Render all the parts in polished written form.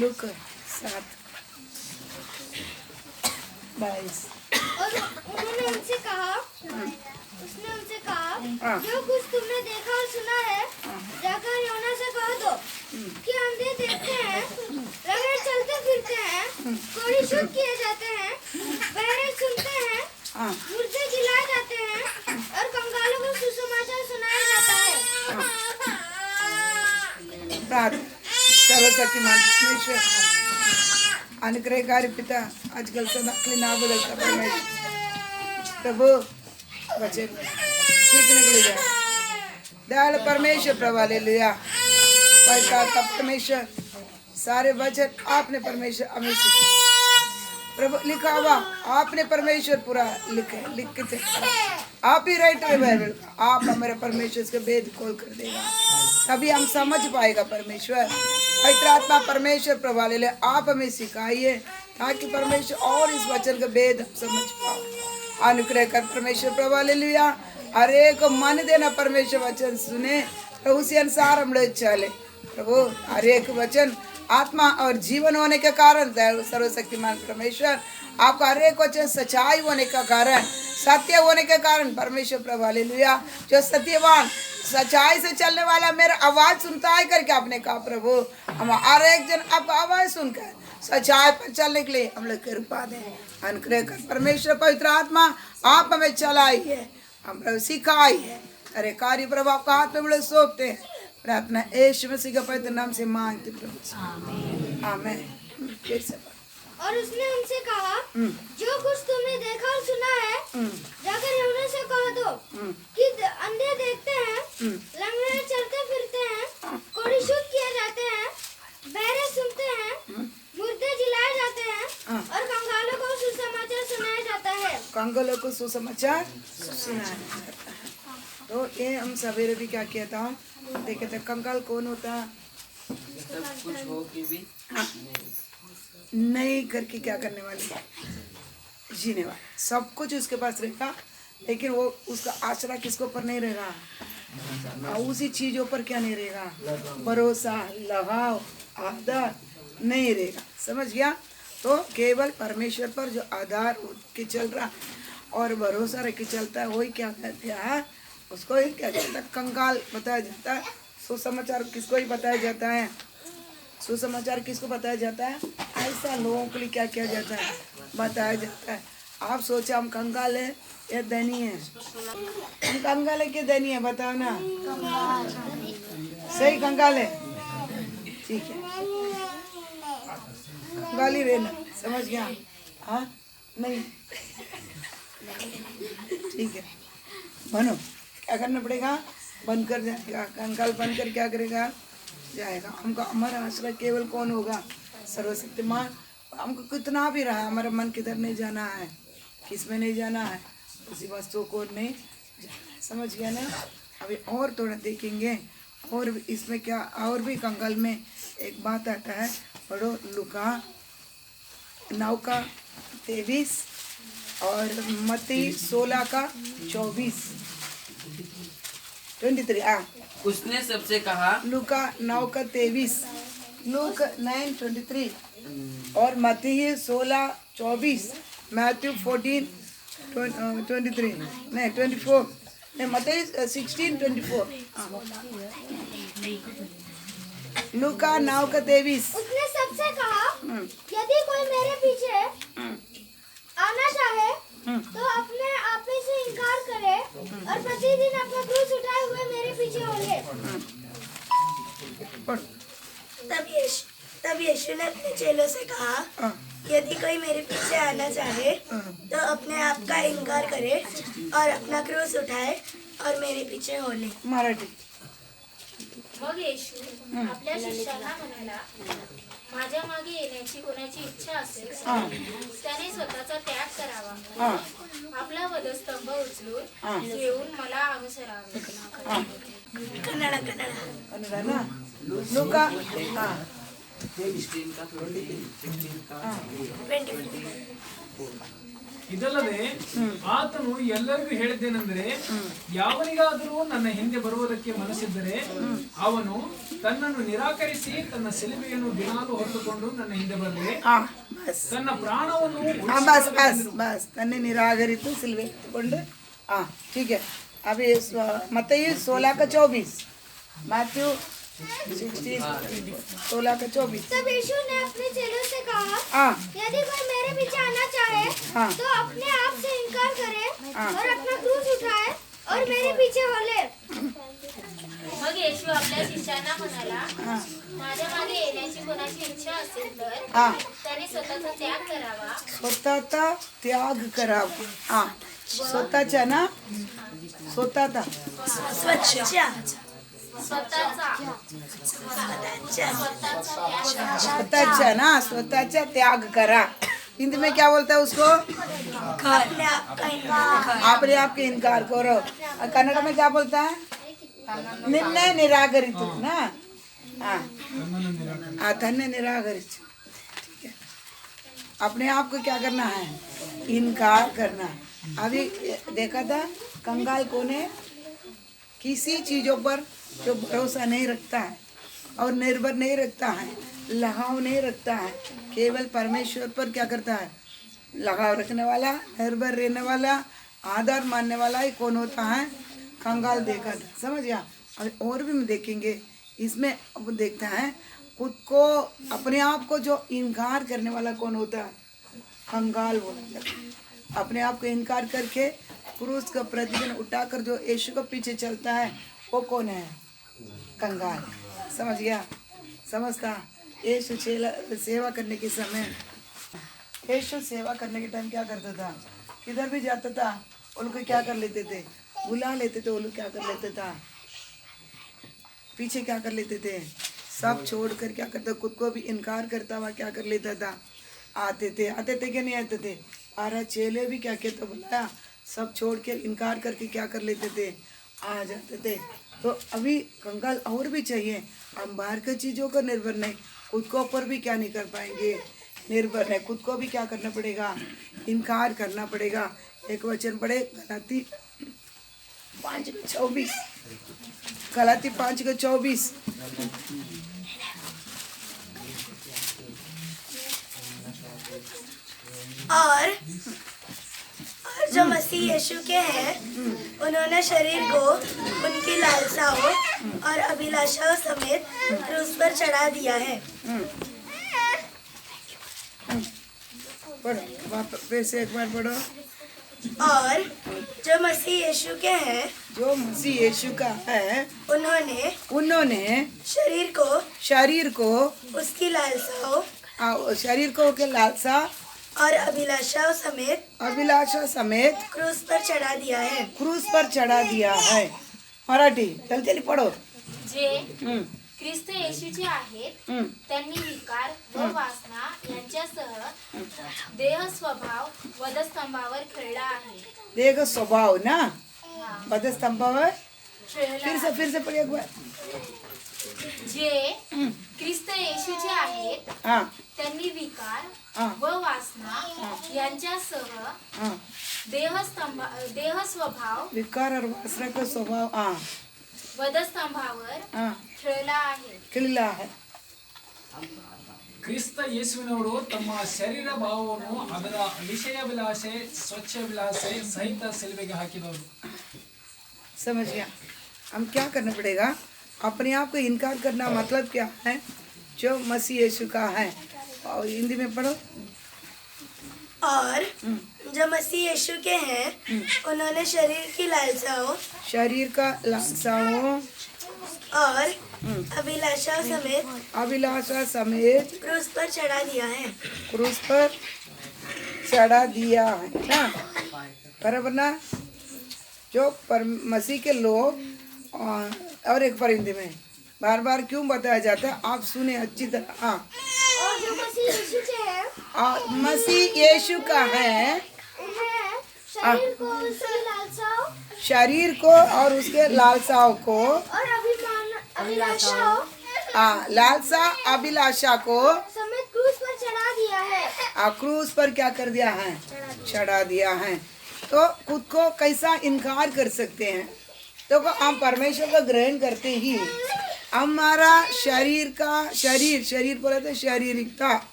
Look 7:22। और उसने उनसे कहा जो कुछ तुमने देखा और सुना है जाकर योना से कह दो कि अंधे देखते हैं, लंगड़े चलते फिरते हैं, कोढ़ी शुद्ध किए जाते हैं, बहरे सुनते हैं, मुर्दे जिलाए जाते हैं और कंगालों को सुसमाचार सुनाया जाता है। सर्वशक्तिमान परमेश्वर अनुग्रहकारी पिता आजकल से नकली ना बदलता परमेश्वर प्रभु वचन सीखने के लिए जाए दयालु परमेश्वर प्रभु हालेलुया। परमेश्वर सारे वचन आपने परमेश्वर हमें प्रभु लिखा हुआ आपने परमेश्वर पूरा लिख के आप ही राइटर है बाइबल। आप हमारे परमेश्वर के भेद खोल कर देगा तभी हम समझ पाएगा परमेश्वर। पवित्र आत्मा परमेश्वर प्रभु हालेलुया आप हमें सिखाइए ताकि परमेश्वर और इस वचन का भेद हम समझ पाओ। अनुग्रह कर परमेश्वर प्रभु हालेलुया। हर एक को मन देना परमेश्वर वचन सुने तो उसी अनुसार हम लोग चले प्रभु। हर एक वचन आत्मा और जीवन होने के कारण सर्वशक्तिमान परमेश्वर आपका हर एक वचन सच्चाई होने का कारण सत्य होने के कारण परमेश्वर प्रभु हालेलुया। जो सत्यवान सच्चाई से चलने वाला मेरा आवाज सुनता है करके आपने कहा प्रभु हम हर एक जन आपका आवाज सुनकर सच्चाई पर चलने के लिए हम लोग कृपा दें। अनुग्रह कर परमेश्वर पवित्र आत्मा आप हमें चलाई है हम लोग सिखाई है। अरे कार्य प्रभाव का हाथ में हम लोग सौंपते हैं प्रार्थना यीशु मसीह के पवित्र नाम से मांगते प्रभु आमीन। फिर से और उसने उनसे कहा जो कुछ तुमने देखा और सुना है जाकर यूहन्ना से कह दो कि अंधे देखते हैं, लंगड़े चलते फिरते हैं, कोढ़ी शुद्ध किए जाते हैं, बहरे सुनते हैं, मुर्दे जिलाए जाते हैं और कंगालों को सुसमाचार सुनाया जाता है। कंगालों को सुसमाचार सुनाया जाता है। तो ये हम सवेरे भी क्या किया था देखे थे कंगाल कौन होता है कुछ हो के भी नहीं करके क्या करने वाली जीने वाला सब कुछ उसके पास रहेगा लेकिन वो उसका आश्रय किसके ऊपर नहीं रहेगा उसी चीजों पर क्या नहीं रहेगा भरोसा लगाव आधार नहीं रहेगा। समझ गया। तो केवल परमेश्वर पर जो आधार के चल रहा और भरोसा रख के चलता है वही क्या कहते हैं उसको ही क्या कहता है कंगाल बताया जाता है। सुसमाचार किसको ही बताया जाता है सुसमाचार किसको बताया जाता है ऐसा लोगों के लिए क्या किया जाता है बताया जाता है। आप सोचे हम कंगाल है या धनी है हम कंगाल है कि धनी है बताओ ना सही कंगाल है ठीक है कंगाल ही रहना समझ गया हाँ नहीं ठीक है बनो क्या करना पड़ेगा बंद कर जाएगा कंगाल बंद कर क्या करेगा जाएगा। हमको हमारा आश्रय केवल कौन होगा सर्वशक्तिमान। हमको कितना भी रहा हमारा मन किधर नहीं जाना है किस में नहीं जाना है उसी वस्तु को नहीं जाना है। समझ गया ना। अभी और थोड़ा देखेंगे और इसमें क्या और भी कंगाल में एक बात आता है पढ़ो लुका 9:23 और मत्ती 16:24 23 उसने सबसे कहा लुका 9:23 लुक 9:23 और मत्ती 16:24 मैथ्यू 14:23 नहीं 24 नहीं मत्ती 16:24 लुका 9:23 उसने सबसे कहा यदि कोई मेरे पीछे आना चाहे तो अपने आप ही से इनकार करे और प्रतिदिन अपना क्रूस उठाए हुए मेरे पीछे हो ले। तब यीशु ने अपने चेलों से कहा यदि कोई मेरे पीछे आना चाहे तो अपने आप का इनकार करे और अपना क्रूस उठाए और मेरे पीछे हो ले। मराठी मग येशू आपल्या शिष्यांना म्हणाला माझ्या मागे येण्याची कोणाची इच्छा असेल त्याने स्वतःचा त्याग करावा आपला वधस्तंभ उचलून घेऊन मला अनुसरावे। कन्नड ना लुका ಇದಲ್ಲದೆ ಆತನು ಎಲ್ಲರಿಗೂ ಹೇಳಿದ್ದೇನೆಂದರೆ ಯಾವನಿಗಾದರೂ ನನ್ನ ಹಿಂದೆ ಬರುವುದಕ್ಕೆ ಮನಸ್ಸಿದ್ದರೆ ಅವನು ತನ್ನನ್ನು ನಿರಾಕರಿಸಿ ತನ್ನ ಶಿಲುಬೆಯನ್ನು ದಿನಾಲು ಹೊತ್ತುಕೊಂಡು ನನ್ನ ಹಿಂದೆ ಬರಲಿ. हाँ बस ತನ್ನ ಪ್ರಾಣವನ್ನು हाँ बस बस बस तन्ने निरागरित सिल्वे कोंड हाँ ठीक है अभी मत्तई 16:24 मैथ्यू 16:24 तब यीशु ने अपने चेलों से कहा, हाँ यदि कोई मेरे पीछे आना चाहे हाँ। तो अपने आप से इनकार करे हाँ। और अपना क्रूस उठाए और मेरे पीछे हो ले. मग येशू आपल्या शिष्यांना म्हणाला, माझ्या मागे येण्याची कोणाची इच्छा असेल तर हाँ त्याने स्वतःचा त्याग करावा. स्वतःचा त्याग करावा हाँ स्वतःच्या ना स्वतःचा स्वतःचा स्वतःच्या ना स्वतःचा त्याग करा. हिंदी में क्या बोलता है उसको? अपने आप का इनकार अपने आप के इनकार करो. और कन्नड़ में क्या बोलता है? निर्णय निराकरित ना हाँ तन्ने निराकरित. ठीक है अपने आप को क्या करना है? इनकार करना. अभी देखा था कंगाल कौन है? किसी चीज़ों पर जो भरोसा नहीं रखता है और निर्भर नहीं रखता है, लगाव नहीं रखता है, केवल परमेश्वर पर क्या करता है? लगाव रखने वाला, निर्भर रहने वाला, आधार मानने वाला ही कौन होता है? कंगाल देखा था. समझ गया. और भी हम देखेंगे इसमें. अब देखता है खुद को अपने आप को जो इनकार करने वाला कौन होता है? कंगाल बोलता है. अपने आप को इनकार करके क्रूस का प्रतिदिन उठाकर जो यीशु के पीछे चलता है वो कौन है? कंगाल. समझ गया? समझता. यीशु सेवा करने के समय यीशु सेवा करने के टाइम क्या करता था? किधर भी जाता था वो लोग क्या कर लेते थे? बुला लेते थे. वो लोग क्या कर लेते था? पीछे क्या कर लेते थे? सब छोड़कर क्या करता? खुद को भी इनकार करता हुआ क्या कर लेता था? आते थे कि नहीं आते थे? 12 चेले भी क्या कहते बुलाया, सब छोड़ के इनकार करके क्या कर लेते थे? आ जाते थे. तो अभी कंगाल और भी चाहिए. हम बाहर की चीज़ों पर निर्भर नहीं, खुद को ऊपर भी क्या नहीं कर पाएंगे? निर्भर नहीं. खुद को भी क्या करना पड़ेगा? इनकार करना पड़ेगा. एक वचन पढ़े गलाती 5:24 गलाती 5:24 और जो मसीह यीशु के हैं उन्होंने शरीर को उनकी लालसाओं और अभिलाषाओं समेत क्रूस पर चढ़ा दिया है. पढ़ो वापस फिर से एक बार पढ़ो. और जो मसीह यीशु के हैं जो मसीह यीशु का है उन्होंने शरीर को उसकी लालसाओं शरीर को के लालसा और अभिलाषाओं समेत क्रूस पर चढ़ा दिया है. क्रूस पर चढ़ा दिया है. मराठी जल्दी पढ़ो. जे ख्रिस्त येशूचे आहेत त्यांनी विकार व वासना यांच्यासह देह स्वभाव वधस्तंभावर खेळला आहे. देह स्वभाव ना वधस्तंभावर. खेळला फिर से पढ़िए एक बार. जे ख्रिस्त येशूचे आहेत हाँ त्यांनी विकार हाँ व वासना यांच्यासह हाँ देह स्वभाव विकार और वासना का स्वभाव हाँ वधस्तंभावर हाँ खेळला आहे. खिला है. ಕ್ರಿಸ್ತ ಯೇಸುವಿನವರು ತಮ್ಮ ಶರೀರ ಭಾವವನ್ನು ಅದರ ವಿಷಯಾಭಿಲಾಷೆ ಸ್ವಚ್ಛಾಭಿಲಾಷೆ ಸಹಿತ ಶಿಲುಬೆಗೆ ಹಾಕಿದವರು. समझ गया. हम क्या करना पड़ेगा? अपने आप को इनकार करना मतलब क्या है? जो मसीह यीशु का है. और हिंदी में पढ़ो. और जो मसीह यीशु के हैं उन्होंने शरीर की लालसाओं शरीर का लालसाओं और अभिलाषा समेत क्रूस पर चढ़ा दिया है. क्रूस पर चढ़ा दिया है ना. बराबर ना. जो मसीह के लोग और एक पर हिंदी में बार बार क्यों बताया जाता है? आप सुने अच्छी तरह. हाँ और जो मसीह यीशु के हैं मसीह यीशु का है उन्हें शरीर को उसकी लालसाओं शरीर को और उसके लालसाओं को और अभिलाषाओं लालसा अभिलाषा को समेत क्रूस पर चढ़ा दिया है. क्रूस पर क्या कर दिया है? चढ़ा दिया है. तो खुद को कैसा इनकार कर सकते हैं? तो हम परमेश्वर का ग्रहण करते ही हमारा शरीर बोले तो शारीरिकता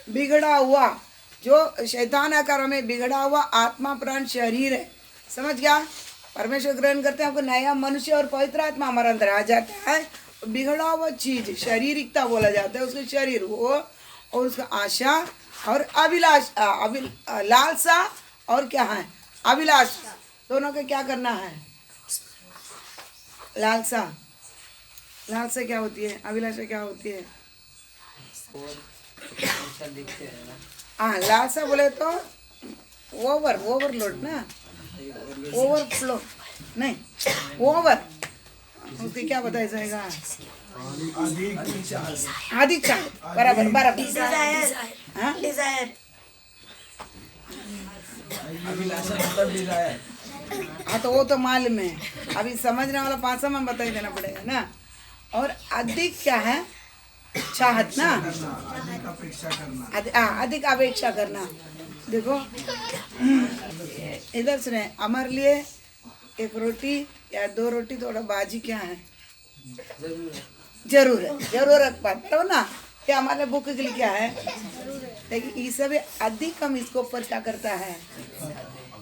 बिगड़ा हुआ, जो शैतान आकार हमें बिगड़ा हुआ आत्मा प्राण शरीर है, समझ गया। परमेश्वर ग्रहण करते हैं, हमको नया मनुष्य और पवित्र आत्मा हमारे अंदर आ जाता है। बिगड़ा हुआ चीज शारीरिकता बोला जाता है, उसके शरीर वो और उसका आशा और अभिलाष लालसा और क्या है अभिलाषा, दोनों का क्या करना है। लालसा क्या होती है, अभिलाषा क्या होती है। अच्छा दिखते हैं ना। हाँ, लालसा बोले तो ओवरलोड ना, ओवरफ्लो नहीं, ओवर उसके क्या बताया जाएगा, अधिक चाहत, बराबर डिजायर, हाँ? डिजायर। हाँ तो वो तो मालूम है, अभी समझने वाला भाषा में बता ही देना पड़ेगा ना। और अधिक क्या है, चाहत ना, अधिक अपेक्षा करना। देखो इधर सुने, हमारे लिए एक रोटी या 2 रोटी थोड़ा बाजी क्या है, जरूरत बात हो ना, क्या हमारे भूख के लिए क्या है, लेकिन ये सब अधिक हम इसको ऊपर क्या करता है,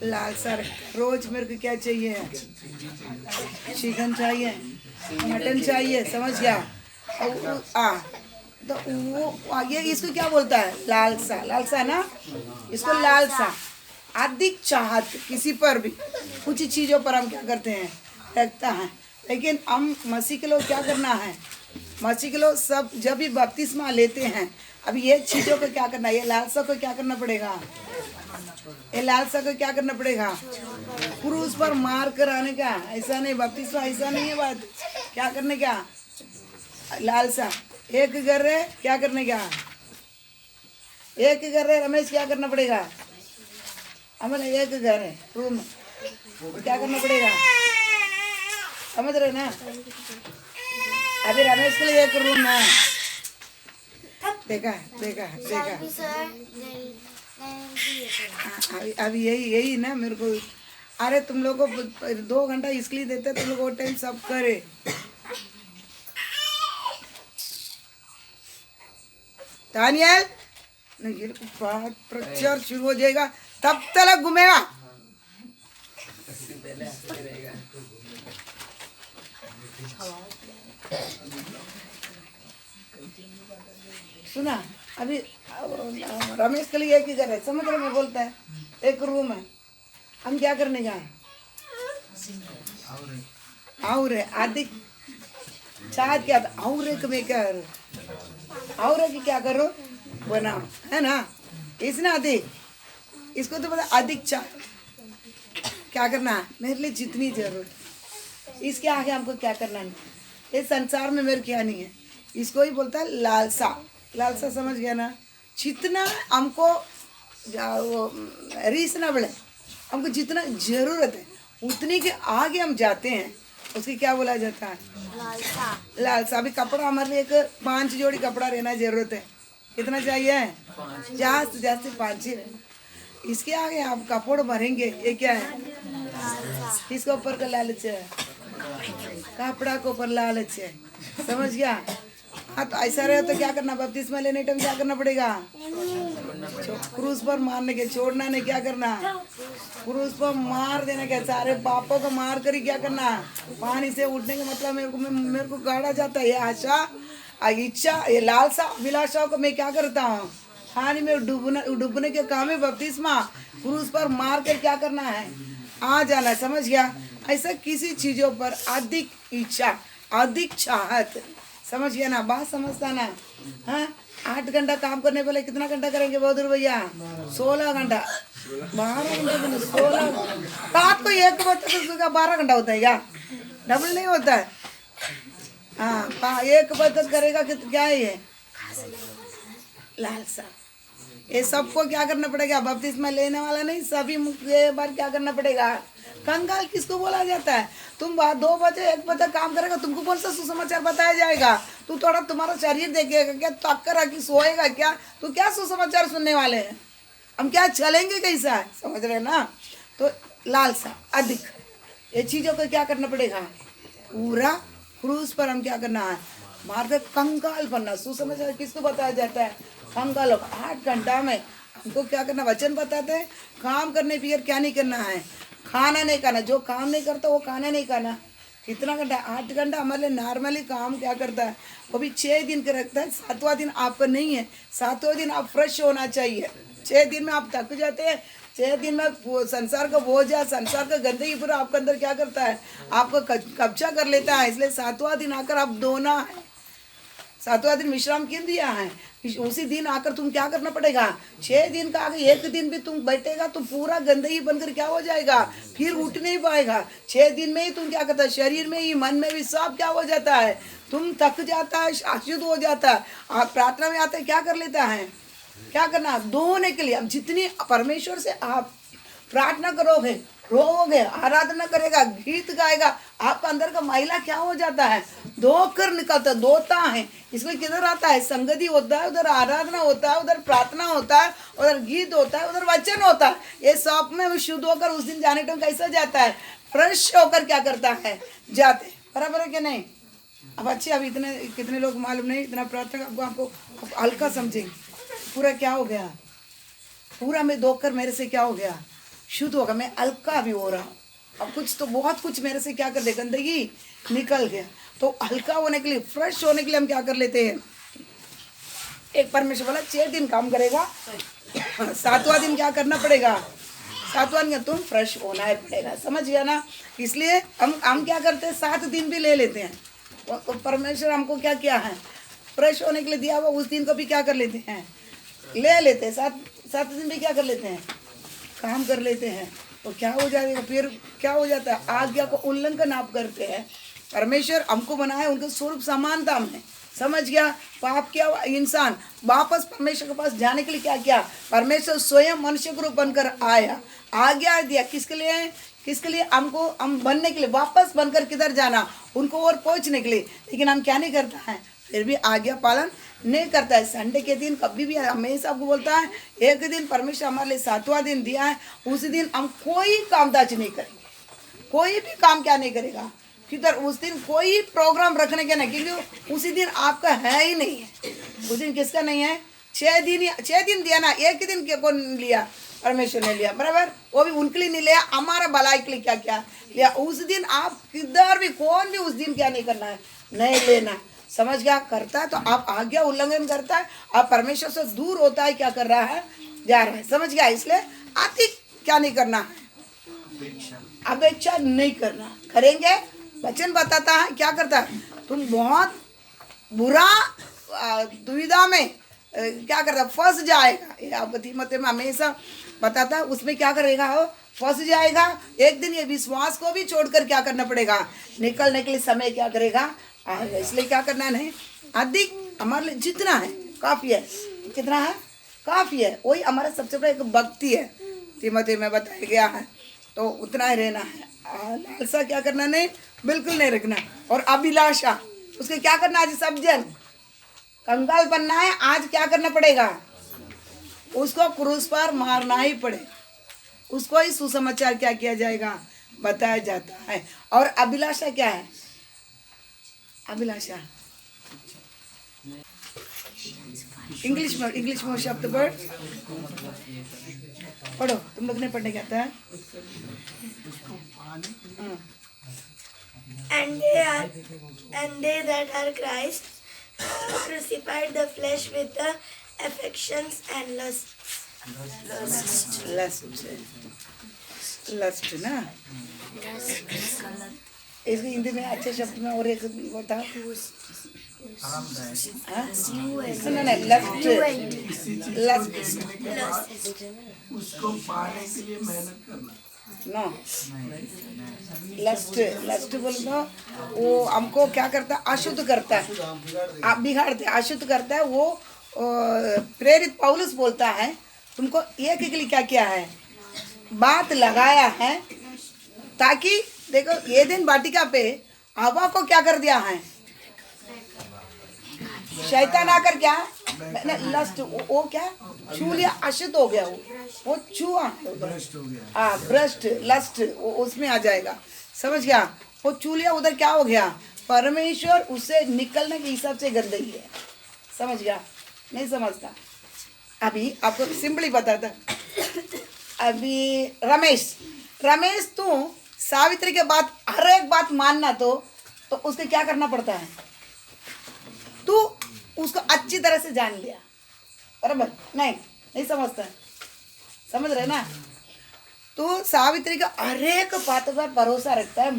लालसा। रोज मेरे को क्या चाहिए, चिकन चाहिए, मटन चाहिए, समझ गया। तो वो ये इसको क्या बोलता है, लालसा ना, इसको लालसा, अधिक चाहत किसी पर भी, कुछ चीज़ों पर हम क्या करते हैं, रखता है। लेकिन हम मसीह के लोग क्या करना है, मसीह के लोग सब जब भी बपतिस्मा लेते हैं, अब ये चीज़ों को क्या करना है, ये लालसा को क्या करना पड़ेगा, ये लालसा को क्या करना पड़ेगा, क्रूस पर मार कर आने का। ऐसा नहीं, बपतिस्मा ऐसा नहीं है बात, क्या करने का, लालसा। एक घर है, क्या करने का, एक घर है रमेश, क्या करना पड़ेगा, हमें एक घर है रूम, क्या करना पड़ेगा, समझ रहे ना। अभी रमेश के लिए एक रूम है, देखा। अभी यही ना मेरे को, अरे तुम लोग को 2 घंटा इसलिए देते, तुम लोग वो टाइम सब करे। दानियल नहीं, बात प्रचार शुरू हो जाएगा, तब तक घूमेगा। सुना, अभी रमेश के लिए एक ही घर है, समझ रहे, मैं बोलता है एक रूम है, हम क्या करने का, और अधिक चाहत क्या था, और एक में क्या करो, और एक क्या करो बनाओ, है ना, इसने अधिक, इसको तो पता अधिक चाह क्या करना है, मेरे लिए जितनी जरूरत, इसके आगे हमको क्या करना नहीं, इस संसार में मेरे क्या नहीं है, इसको ही बोलता है लालसा। लालसा समझ गया ना, जितना हमको रीजनेबल है, हमको जितना जरूरत है उतने के आगे हम जाते हैं, उसकी क्या बोला जाता है, लालसा। अभी कपड़ा हमारे लिए एक 5 जोड़ी कपड़ा रहना जरूरत है, कितना चाहिए, जास्ती 5 ही। इसके आगे आप कपड़ भरेंगे, ये क्या है, इसके ऊपर का लालच है, कपड़ा के ऊपर लालच है, समझ गया। हाँ तो ऐसा रहे तो क्या करना, बपतिस्मा लेने टाइम क्या करना पड़ेगा, क्रूस पर मारने के, छोड़ना नहीं, क्या करना, क्रूस पर मार देना, क्या सारे पापों को मार कर ही क्या करना, पानी से उठने का मतलब मेरे को गाड़ा जाता है, ये आशा इच्छा, ये लालसा अभिलाषाओं को मैं क्या करता हूँ, पानी में डूबने के काम है। बपतिस्मा क्रूस पर मार कर क्या करना है, आ जाना, समझ गया। ऐसा किसी चीज़ों पर अधिक इच्छा, अधिक चाहत, समझ गया ना, बात समझता ना। हाँ, 8 घंटा काम करने वाले कितना घंटा करेंगे बहादुर भैया, 16 घंटा, 12 घंटा, 16 रात को 1 बजे तक 12 घंटा होता है, क्या डबल नहीं होता है। हाँ, 1 बजे तक करेगा कि क्या है ये लालसा। ये सबको क्या करना पड़ेगा, बपतिस्मा लेने वाला नहीं, सभी ये बार क्या करना पड़ेगा। कंगाल किसको बोला जाता है, तुम 2 बजे 1 बजे काम करेगा, तुमको कौन सा सुसमाचार बताया जाएगा, तू थोड़ा तुम्हारा शरीर देखेगा क्या, टक्कर आके सोएगा क्या, तू क्या सुसमाचार सुनने वाले हैं, हम क्या चलेंगे कैसा है, समझ रहे ना। तो लालसा अधिक, ये चीज़ों को क्या करना पड़ेगा, पूरा क्रूस पर हम क्या करना है, मार्ग कंगाल बनना, सुसमाचार किसको बताया जाता है? कंगाल। 8 घंटा में हमको क्या करना, वचन बताते हैं काम करने फिर क्या नहीं करना है, खाना नहीं खाना, जो काम नहीं करता वो खाना नहीं खाना। कितना घंटा? 8 घंटा हमारे लिए नॉर्मली काम क्या करता है, वो भी 6 दिन का रखता है। 7वां दिन आपका नहीं है, 7वां दिन आप फ्रेश होना चाहिए। 6 दिन में आप थक जाते हैं, 6 दिन में संसार का बोझ है, संसार का गंदगी पूरा आपके अंदर क्या करता है, आपको कब्जा कर लेता है। इसलिए 7वां दिन आकर आप धोना है। 7वां दिन विश्राम क्यों दिया है? उसी दिन आकर तुम क्या करना पड़ेगा, 6 दिन का आगे 1 दिन भी तुम बैठेगा तो पूरा गंदगी बनकर क्या हो जाएगा, फिर उठ नहीं पाएगा। 6 दिन में ही तुम क्या करता है, शरीर में ही मन में भी सब क्या हो जाता है, तुम थक जाता है, अशुद्ध हो जाता है। आप प्रार्थना में आते क्या कर लेता है, क्या करना, धोने के लिए। अब जितनी परमेश्वर से आप प्रार्थना करोगे, रोओगे, आराधना करेगा, गीत गाएगा, आपका अंदर का महिला क्या हो जाता है, धोकर निकलता, धोता है। इसमें किधर आता है, संगति होता है, उधर आराधना होता है, उधर प्रार्थना होता है, उधर गीत होता है, उधर वचन होता है। ये सब में वो शुद्ध होकर उस दिन जाने टाइम कैसा जाता है, फ्रेश होकर क्या करता है, जाते। बराबर है कि नहीं? अब अच्छे, अब इतने कितने लोग मालूम नहीं, इतना प्रार्थना आपको हल्का समझेंगे। पूरा क्या हो गया, पूरा मैं धोकर मेरे से क्या हो गया, शुद्ध होगा, मैं हल्का भी हो रहा हूँ। अब कुछ तो बहुत कुछ मेरे से क्या कर दे, गंदगी निकल गया। तो हल्का होने के लिए, फ्रेश होने के लिए हम क्या कर लेते हैं, एक परमेश्वर वाला 6 दिन काम करेगा, 7वां दिन क्या करना पड़ेगा, 7वां दिन तुम फ्रेश होना ही पड़ेगा। समझ गया ना? इसलिए हम क्या करते हैं, 7 दिन भी ले लेते हैं। परमेश्वर हमको क्या किया है, फ्रेश होने के लिए दिया हुआ, उस दिन को भी क्या कर लेते हैं, ले लेते हैं। 7 दिन भी क्या कर लेते हैं, काम कर लेते हैं। तो क्या हो जाएगा, फिर क्या हो जाता है, आज्ञा को उल्लंघन आप करते हैं। परमेश्वर हमको बनाया उनके स्वरूप समानता में, समझ गया? पाप किया इंसान वापस परमेश्वर के पास जाने के लिए क्या किया, परमेश्वर स्वयं मनुष्य को रूप बनकर आया, आज्ञा दिया। किसके लिए, किसके लिए, हमको, हम बनने के लिए, वापस बनकर किधर जाना, उनको और पहुंचने के लिए। लेकिन हम क्या नहीं करता है, फिर भी आज्ञा पालन नहीं करता है। संडे के दिन कभी भी हमेशा आपको बोलता है, एक दिन परमेश्वर हमारे लिए 7वां दिन दिया है, उसी दिन हम कोई कामकाज नहीं करेंगे, कोई भी काम क्या नहीं करेगा, किधर उस दिन कोई प्रोग्राम रखने के नहीं, क्योंकि उसी दिन आपका है ही नहीं है। उस दिन किसका नहीं है, 6 दिन दिया ना, एक दिन कौन लिया, परमेश्वर ने लिया। बराबर, वो भी उनके लिए नहीं लिया, हमारा भलाई के लिए क्या क्या लिया। उस दिन आप किधर भी, कौन भी उस दिन क्या नहीं करना है, नहीं लेना। समझ गया? करता है तो आप आज्ञा उल्लंघन करता है, आप परमेश्वर से दूर होता है, क्या कर रहा है, जा रहा है। समझ गया? इसलिए अति क्या नहीं करना है, अपेक्षा नहीं करना। करेंगे, वचन बताता है क्या करता है, तुम बहुत बुरा दुविधा में क्या करता, फंस जाएगा। ये आपको तीमोथेयुस में हमेशा बताता है, उसमें क्या करेगा, वो फंस जाएगा। एक दिन ये विश्वास को भी छोड़कर क्या करना पड़ेगा, निकलने के लिए समय क्या करेगा, आएगा। इसलिए क्या करना नहीं, अधिक हमारे लिए जितना है काफ़ी है, कितना है काफ़ी है, वही हमारा सबसे बड़ा एक भक्ति है, तीमोथेयुस में बताया गया है। तो उतना ही रहना है, लालसा क्या करना नहीं, बिल्कुल नहीं रखना। और अभिलाषा, उसके क्या करना, आज सब जन कंगाल बनना है, आज क्या करना पड़ेगा, उसको क्रूस पर मारना ही पड़ेगा, उसको ही सुसमाचार क्या किया जाएगा, बताया जाता है। और अभिलाषा क्या है, अभिलाषा इंग्लिश में शब्द पढ़ो, तुम लोग ने पढ़ने क्या आता है। And they that are Christ crucified the flesh with the affections and lusts. Lust ना, इसकी हिंदी में अच्छे शब्द में और एक बताओ, सुनो ना, लस्ट उसको पाने के लिए मेहनत करना। नो, लस्ट बोल दो, वो हमको क्या करता है, अशुद्ध करता है, आप बिगाड़ते, अशुद्ध करता है। वो प्रेरित पौलुस बोलता है, तुमको एक के लिए क्या किया है, बात लगाया है, ताकि देखो ये दिन वाटिका पे हवा को क्या कर दिया है, शैतान आकर क्या, लस्ट वो क्या छू लिया, अशुद्ध हो गया, वो छुआ, हाँ भ्रष्ट, लस्ट उसमें आ जाएगा। समझ गया? वो छू लिया, उधर क्या हो गया, परमेश्वर उसे निकलने के हिसाब से गंदगी है। समझ गया? नहीं समझता? अभी आपको सिंपली बताता। अभी रमेश तू सावित्री के बात हर एक बात मानना तो उसके क्या करना पड़ता है? तू उसको अच्छी तरह से जान लिया, बराबर? नहीं समझता? समझ रहे ना? तो सावित्री का हर एक बात पर भरोसा रखता है,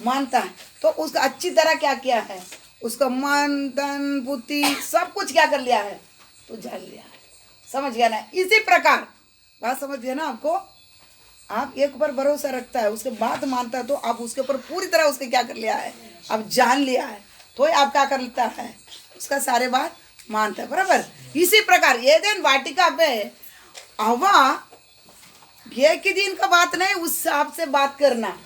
मानता है, तो उसका अच्छी तरह क्या किया है? उसका मन तन बुद्धि सब कुछ क्या कर लिया है? तो जान लिया है। समझ गया ना? इसी प्रकार बात समझ गया ना आपको? आप एक पर भरोसा रखता है, उसके बात मानता है, तो आप उसके ऊपर पूरी तरह उसके क्या कर लिया है? आप जान लिया है, तो आप क्या कर लेता है? उसका सारे बात मानता है, बराबर? इसी प्रकार एदेन वाटिका में हवा एक ही दिन का बात नहीं, उस हिसाब से बात करना।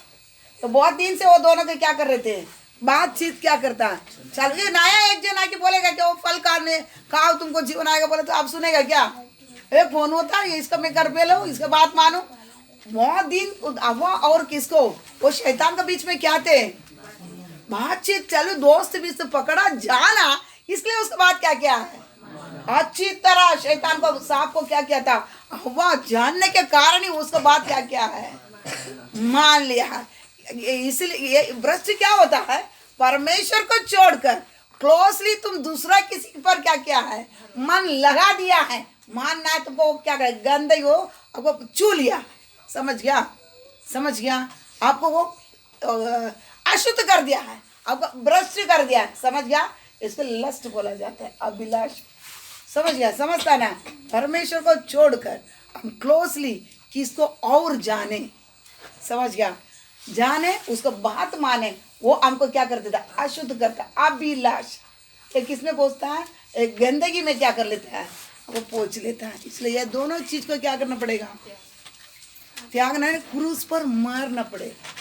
तो बहुत दिन से वो दोनों के क्या कर रहे थे? बातचीत क्या करता है? चल ये नया एक जन आके बोलेगा कि वो फल खाने खाओ तुमको जीवन आएगा, बोले तो आप सुनेगा क्या? एक फोन होता है, इसका मैं कर पे लो, इसका बात मानो। बहुत दिन हवा और किसको? वो शैतान के बीच में क्या थे? बातचीत चलो, दोस्त भी से पकड़ा जाना, इसलिए उसके बाद क्या किया है? अच्छी तरह शैतान को सांप को क्या किया था? हवा जानने के कारण ही उसके बाद क्या किया है? मान लिया है। इसलिए भ्रष्ट क्या होता है? परमेश्वर को छोड़कर क्लोजली तुम दूसरा किसी पर क्या किया है? मन लगा दिया है। मानना है तुमको क्या करे? गंदगी हो आपको छू लिया। समझ गया? आपको वो अशुद्ध कर दिया है, आपको भ्रष्ट कर दिया है। समझ गया? इसको लस्ट बोला जाता है, अभिलाष। समझ गया? समझता ना? परमेश्वर को छोड़कर हम क्लोजली किसको और जाने। समझ गया? जाने, उसको बात माने, वो हमको क्या कर देता? अशुद्ध करता। अभिलाष ये किस में पहुँचता है? एक गंदगी में क्या कर लेता है? वो पहुँच लेता है। इसलिए ये दोनों चीज को क्या करना पड़ेगा? त्यागना है, क्रूस पर मारना पड़ेगा।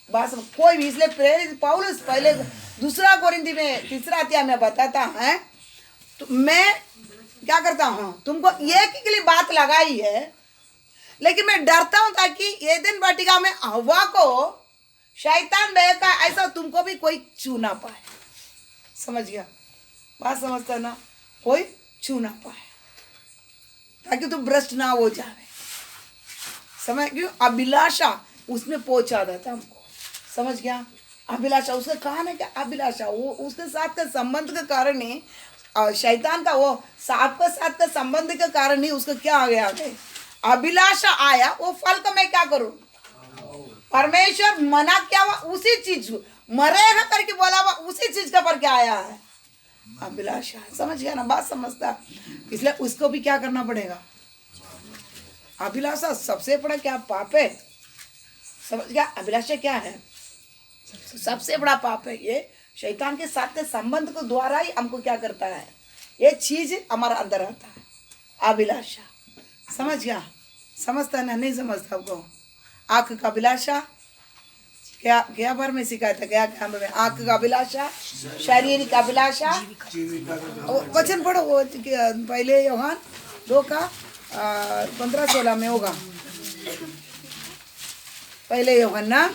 बस कोई भी, इसलिए प्रेरित पौलुस पहले दूसरा कोरिन्थी में 3 अध्याय में बताता है, तो मैं क्या करता हूँ? तुमको एक ही के लिए बात लगाई है, लेकिन मैं डरता हूँ ताकि एदेन वाटिका में हवा को शैतान बहका ऐसा तुमको भी कोई छू ना पाए। समझ गया? बात समझता ना? कोई छू ना पाए, ताकि तुम भ्रष्ट ना हो जाए। समझ क्यों? अभिलाषा उसमें पहुंचा देता हमको। समझ गया? अभिलाषा उसका कहा ना क्या? अभिलाषा वो उसके साथ का संबंध के कारण ही, शैतान का वो सांप के साथ का संबंध के कारण ही उसका क्या आ गया? अभिलाषा आया। वो फल का मैं क्या करूं? परमेश्वर मना क्या हुआ? उसी चीज मरेगा करके बोला हुआ, उसी चीज का पर क्या आया है? अभिलाषा। समझ गया ना? बात समझता? इसलिए उसको भी क्या करना पड़ेगा? अभिलाषा सबसे बड़ा क्या पाप है? समझ गया? अभिलाषा क्या है? सबसे बड़ा पाप है। ये शैतान के साथ के संबंध को द्वारा ही हमको क्या करता है? ये चीज हमारा अंदर आता है, अभिलाषा। समझ गया? समझता ना? नहीं समझता आपको? आंख का अभिलाषा क्या बार में सिखाया था? क्या में आंख का अभिलाषा, शारीरिक अभिलाषा। वचन पढ़ो वो पहले यूहन्ना 2 का 15-16 में होगा। पहले यूहन्ना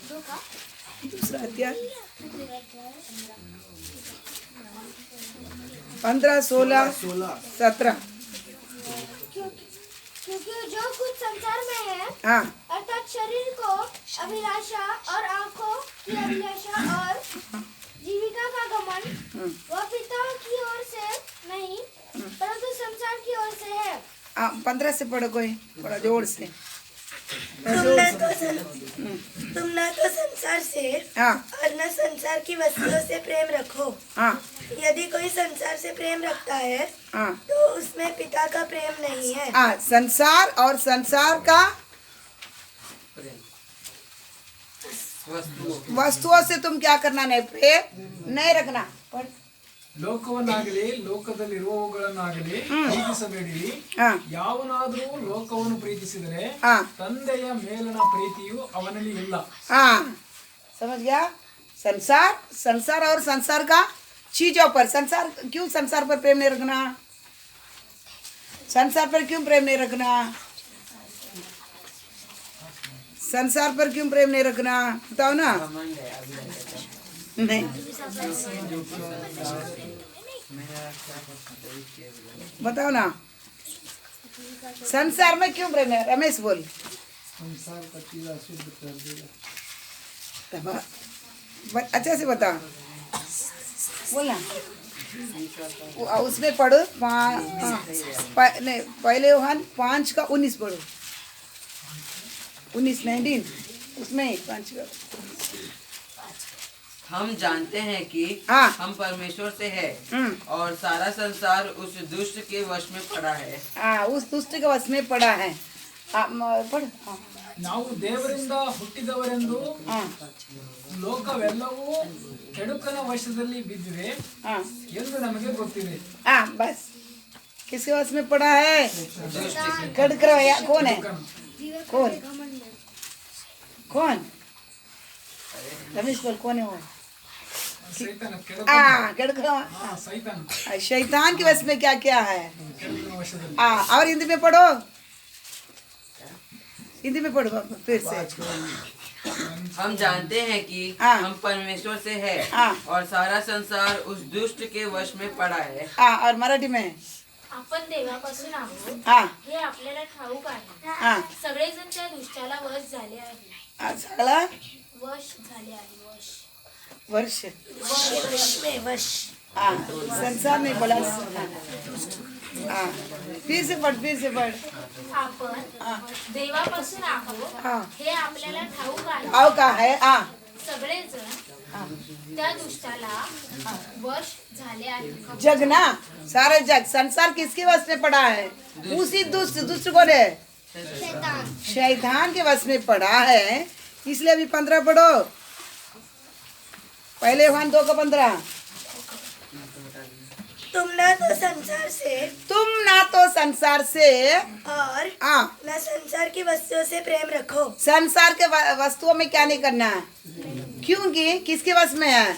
2 अध्याय 15, 16, 17। क्योंकि जो कुछ संसार में है, हाँ, अर्थात शरीर को अभिलाषा और आंखों की अभिलाषा और जीविका का घमंड, वह पिता की ओर से नहीं परंतु संसार की ओर से है। 15 से पढ़ो, कोई थोड़ा जोर से। तुम ना तो संसार से हाँ और न संसार की वस्तुओं से प्रेम रखो। हाँ यदि कोई संसार से प्रेम रखता है हाँ तो उसमें पिता का प्रेम नहीं है। हाँ, संसार और संसार का वस्तुओं से तुम क्या करना नहीं? प्रेम नहीं रखना। ಲೋಕವನ್ನಾಗಲಿ ಲೋಕದಲ್ಲಿರುವವುಗಳನ್ನಾಗಲಿ ಪ್ರೀತಿಸಬೇಡಿರಿ. हाँ ಯಾವನಾದರೂ ಲೋಕವನ್ನು ಪ್ರೀತಿಸಿದರೆ हाँ ತಂದೆಯ ಮೇಲನ ಪ್ರೀತಿಯು ಅವನಲ್ಲಿ ಇಲ್ಲ. हाँ, समझ गया? संसार और संसार का चीजों पर, क्यों संसार पर प्रेम नहीं रखना? संसार पर क्यों प्रेम नहीं रखना? संसार पर क्यों प्रेम नहीं रखना, बताओ ना। नहीं, बताओ ना, संसार में क्यों प्रेम है? रमेश बोल। संसार का कीड़ा शुद्ध कर देगा। अच्छे से बता, बोलना। उसमें पढ़ो नहीं, पहले यूहन्ना 5:19 पढ़ो। 19 उसमें 5 का। हम जानते हैं कि हाँ। हम परमेश्वर से है और सारा संसार उस दुष्ट के वश में पड़ा है। उस दुष्ट के वश में पड़ा है। पढ़। ನಾವು ದೇವರಿಂದ ಹುಟ್ಟಿದವರೆಂದು ಲೋಕವೆಲ್ಲವೂ ಕೆಡುಕನ ವಶದಲ್ಲಿ ಬಿದ್ದಿದೆ ಎಂದು ನಮಗೆ ಗೊತ್ತಿದೆ। बस किसके वश में पड़ा है? कड़कर कौन है? कौन कौन? रमेश बोल, कौन है वो? ಸೈತಾನ कड़कर। ಸೈತಾನ शैतान के वश में क्या क्या है? ಕೆಡುಕನ ವಶದಲ್ಲಿ। और हिंदी में पढ़ो, हिंदी में पढ़ो फिर से। हम जानते हैं कि हाँ। हम परमेश्वर से है हाँ। और सारा संसार उस दुष्ट के वश में पड़ा है। और मराठी में आपण देवापासून आहोत हाँ हे आपल्याला ठाऊक आहे। हाँ सगळेजण त्या दुष्टाला वश झाले आहे। सगळा वश झाले आहे, वश। वर्ष। वश में वश। संसार में बोला। फिर से पढ़, फिर से पढ़। आपण देवापासून आहोत हाँ। हे आपल्याला ठाऊक आहे। आओ का है? सगळेजण त्या दुष्टाला वश झाले आहे। जग ना, सारे जग, संसार किसके वश में पड़ा है? उसी दुष्ट कौन है? शैतान के वश में पड़ा है। इसलिए अभी 15 पढ़ो। पहले यूहन्ना 2:15। तुम ना तो संसार से तुम ना तो संसार से और न संसार की वस्तुओं से प्रेम रखो। संसार के वस्तुओं में क्या नहीं करना है, क्योंकि किसके वश में है?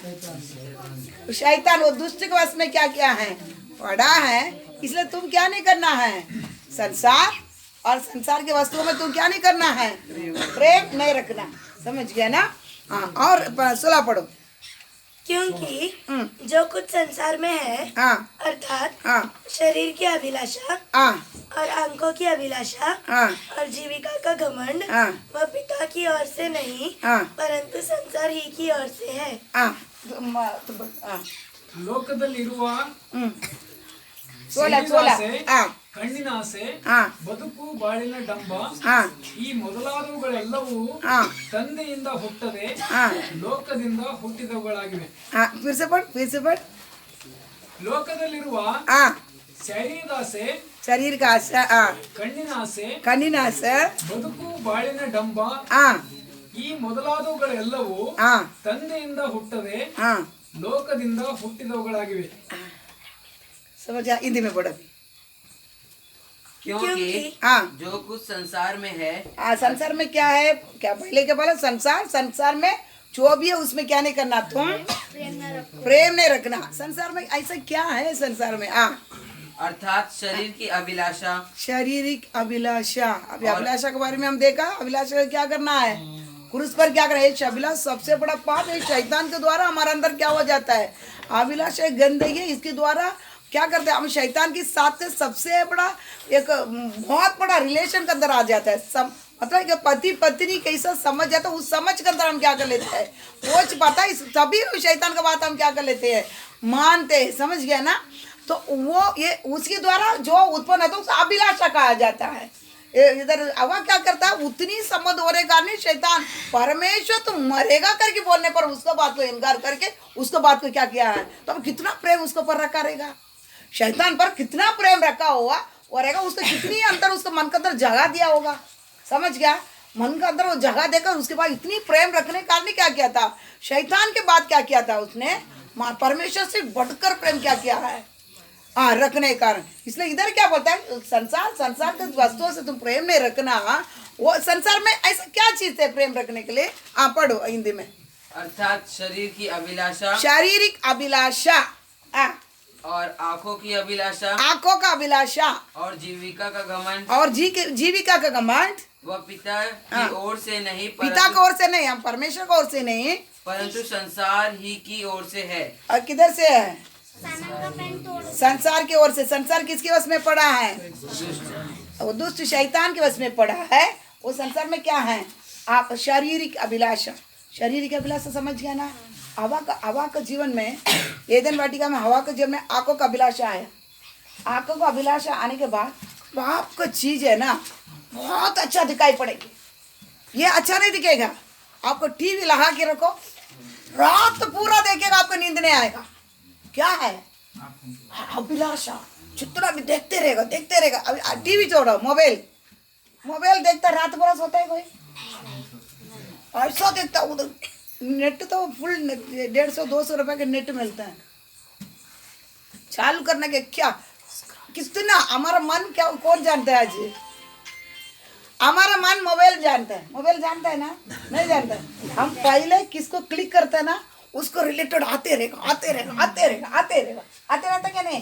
शैतान, वो दुष्ट के वश में क्या क्या है? पड़ा है। इसलिए तुम क्या नहीं करना है? संसार और संसार के वस्तुओं में तुम क्या नहीं करना है? प्रेम नहीं रखना। समझ गया ना? और 16 पढ़ो। क्योंकि जो कुछ संसार में है अर्थात शरीर की अभिलाषा और आंखों की अभिलाषा और जीविका का घमंड वह पिता की ओर से नहीं परंतु संसार ही की ओर से है। ಲೋಕದಲ್ಲಿರುವ 16 ಕಣ್ಣಿನ ಆಸೆ, ಬದುಕು ಬಾಳಿನ ಡಂಬ, ಈ ಮೊದಲಾದವುಗಳೆಲ್ಲವೂ ತಂದೆಯಿಂದ ಹುಟ್ಟದೆ ಲೋಕದಿಂದ ಹುಟ್ಟಿದವುಗಳಾಗಿವೆ। फिर से पढ़, फिर से पढ़। ಲೋಕದಲ್ಲಿರುವ ಶರೀರದಾಸೆ, शरीर का आशा, ಕಣ್ಣಿನ ಆಸೆ, कन्नी आशा, ಬದುಕು ಬಾಳಿನ ಡಂಬ, ಈ ಮೊದಲಾದವುಗಳೆಲ್ಲವೂ ತಂದೆಯಿಂದ ಹುಟ್ಟದೆ ಲೋಕದಿಂದ ಹುಟ್ಟಿದವುಗಳಾಗಿವೆ। समझ आ? हिंदी में पढ़ो। क्योंकि जो कुछ संसार में है संसार में क्या है? क्या पहले क्या बोला? संसार में जो भी है उसमें क्या नहीं करना? तुम प्रेम नहीं रखना। संसार में ऐसा क्या है? संसार में अर्थात शरीर की अभिलाषा, शारीरिक अभिलाषा। अभी अभिलाषा के बारे में हम देखा। अभिलाषा का क्या करना है? क्रूस पर क्या करना है? अभिलाषा सबसे बड़ा पाप है। शैतान के द्वारा हमारे अंदर क्या हो जाता है? अभिलाषा गंदगी है। इसके द्वारा क्या करते हैं? हम शैतान के साथ से सबसे बड़ा एक बहुत बड़ा रिलेशन के अंदर आ जाता है। मतलब कि पति पत्नी कैसा समझ जाता है, उस समझ के अंदर हम क्या कर लेते हैं? वो पता है तभी शैतान का बात हम क्या कर लेते हैं? मानते हैं। समझ गया ना? तो वो ये उसके द्वारा जो उत्पन्न होता है उसे अभिलाषा कहा जाता है। इधर हवा क्या करता है? उतनी समझ होने का नहीं शैतान परमेश्वर तो मरेगा करके बोलने पर उसको बात को इनकार करके उसको बात को क्या किया है? तो कितना प्रेम उसको पर रखा रहेगा? शैतान पर कितना प्रेम रखा हुआ और रहेगा। उसको कितनी अंदर उसको मन के अंदर जगह दिया होगा। समझ गया? मन के अंदर वो जगह देकर उसके बाद इतनी प्रेम रखने का कारण क्या किया था? शैतान के बाद क्या किया था? उसने परमेश्वर से बढ़कर प्रेम क्या किया है? रखने के कारण। इसलिए इधर क्या बोलता है? संसार के वस्तुओं से तुम प्रेम नहीं रखना। वो संसार में ऐसा क्या चीज है प्रेम रखने के लिए? पढ़ो हिंदी में। अर्थात शरीर की अभिलाषा, शारीरिक अभिलाषा और आंखों की अभिलाषा आंखों का अभिलाषा और जीविका का घमंड और जीविका का घमंड वह पिता की ओर से नहीं पिता की ओर से नहीं, हम परमेश्वर की ओर से नहीं, परंतु संसार ही की ओर से है। और किधर से है? सामान का पेन तोड़ संसार की ओर से। संसार किसके वश में पड़ा है? वो दुष्ट शैतान के वश में पड़ा है। वो संसार में क्या है? आप शारीरिक अभिलाषा। शारीरिक अभिलाषा समझ गया ना? हवा का जीवन में, एदन वाटिका में हवा के जीवन में आंखों का अभिलाषा आया। आंखों का अभिलाषा आने के बाद बाप का चीज है ना, बहुत अच्छा दिखाई पड़ेगी। ये अच्छा नहीं दिखेगा। आपको टीवी लगा के रखो, रात पूरा देखेगा, आपको नींद नहीं आएगा। क्या है? अभिलाषा। जितना भी देखते रहेगा। अभी टीवी छोड़ो, मोबाइल देखता रात भर सोता है कोई? ऐसा देखता। उधर नेट तो फुल 150-200 रुपए के नेट मिलता है। चालू करने के क्या कितना हमारा मन क्या कौन जानता है? आज हमारा मन मोबाइल जानता है। मोबाइल जानता है ना? नहीं जानता है। हम पहले किसको क्लिक करते हैं ना, उसको रिलेटेड आते रहता क्या नहीं?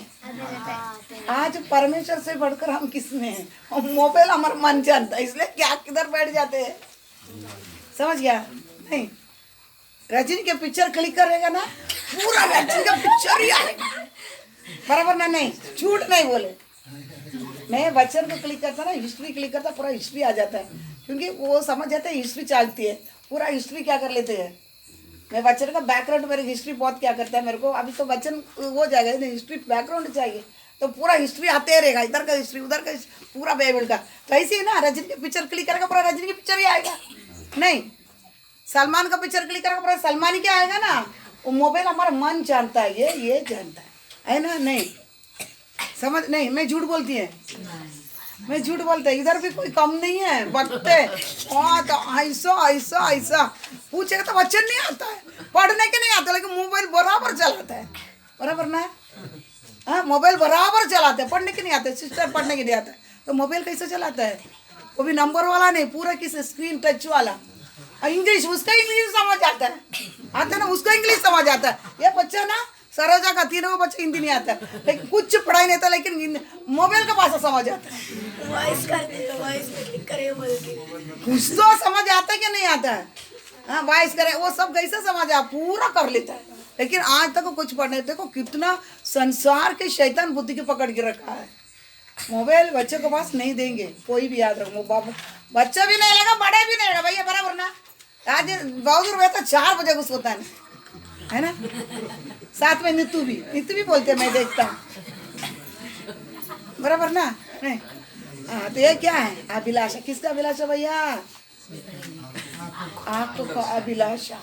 आज परमेश्वर से बढ़कर हम किसमें हैं? मोबाइल हमारा मन जानता है, इसलिए क्या किधर बैठ जाते हैं। समझ गया नहीं? रजनी के पिक्चर क्लिक करेगा ना, पूरा रजनी का पिक्चर ही आएगा। बराबर ना? नहीं, झूठ नहीं बोले। मैं बच्चन को क्लिक करता ना, हिस्ट्री क्लिक करता, पूरा हिस्ट्री आ जाता है। क्योंकि वो समझ जाते हैं हिस्ट्री चलती है, पूरा हिस्ट्री क्या कर लेते हैं। मैं बच्चन का बैकग्राउंड, मेरी हिस्ट्री बहुत क्या करता है मेरे को। अभी तो बच्चन हो जाएगा, नहीं हिस्ट्री बैकग्राउंड चाहिए तो पूरा हिस्ट्री आते रहेगा, इधर का हिस्ट्री उधर का पूरा बाइबल का। तो ऐसे ही ना, रजनी के पिक्चर क्लिक करेगा पूरा रजनी की पिक्चर ही आएगा। नहीं, सलमान का पिक्चर क्लिक करेगा पूरा सलमान ही क्या आएगा ना। वो मोबाइल हमारा मन जानता है, ये जानता है ना? नहीं समझ नहीं? मैं झूठ बोलती है, मैं झूठ बोलता है। इधर भी कोई कम नहीं है। बकते हाँ तो ऐसा पूछेगा तो वचन नहीं आता है, पढ़ने के नहीं आता, लेकिन मोबाइल बराबर चलाता है। बराबर ना? हाँ, मोबाइल बराबर चलाते हैं, पढ़ने के नहीं आते। सिस्टर पढ़ने के नहीं आता है तो मोबाइल कैसे चलाता है? वो भी नंबर वाला नहीं, पूरा किस स्क्रीन टच वाला। इंग्लिश, उसका इंग्लिश समझ आता है ना, उसका इंग्लिश समझ आता है। ये बच्चा ना सरोजा का तीनों बच्चे हिंदी नहीं आता, लेकिन कुछ पढ़ाई नहीं आता, लेकिन मोबाइल का भाषा समझ आता है। वॉइस में क्लिक करे बोल के कुछ तो समझ आता है कि नहीं आता है? हाँ, वॉइस करे, वो सब कैसे समझ आ पूरा कर लेता है, लेकिन आज तक कुछ पढ़ने। देखो कितना संसार के शैतान बुद्धि के पकड़ के रखा है। मोबाइल बच्चे के पास नहीं देंगे, कोई भी याद रखो। बाबू बच्चा भी नहीं लेगा, बड़े भी नहीं लेगा भैया, बराबर ना? आज बहुत रहता 4 बजे कुछ होता है ना? साथ में नीतू भी बोलते हैं, मैं देखता हूँ। बराबर ना? नहीं हाँ, तो ये क्या है? अभिलाषा। किसका अभिलाषा भैया? आंखों का अभिलाषा।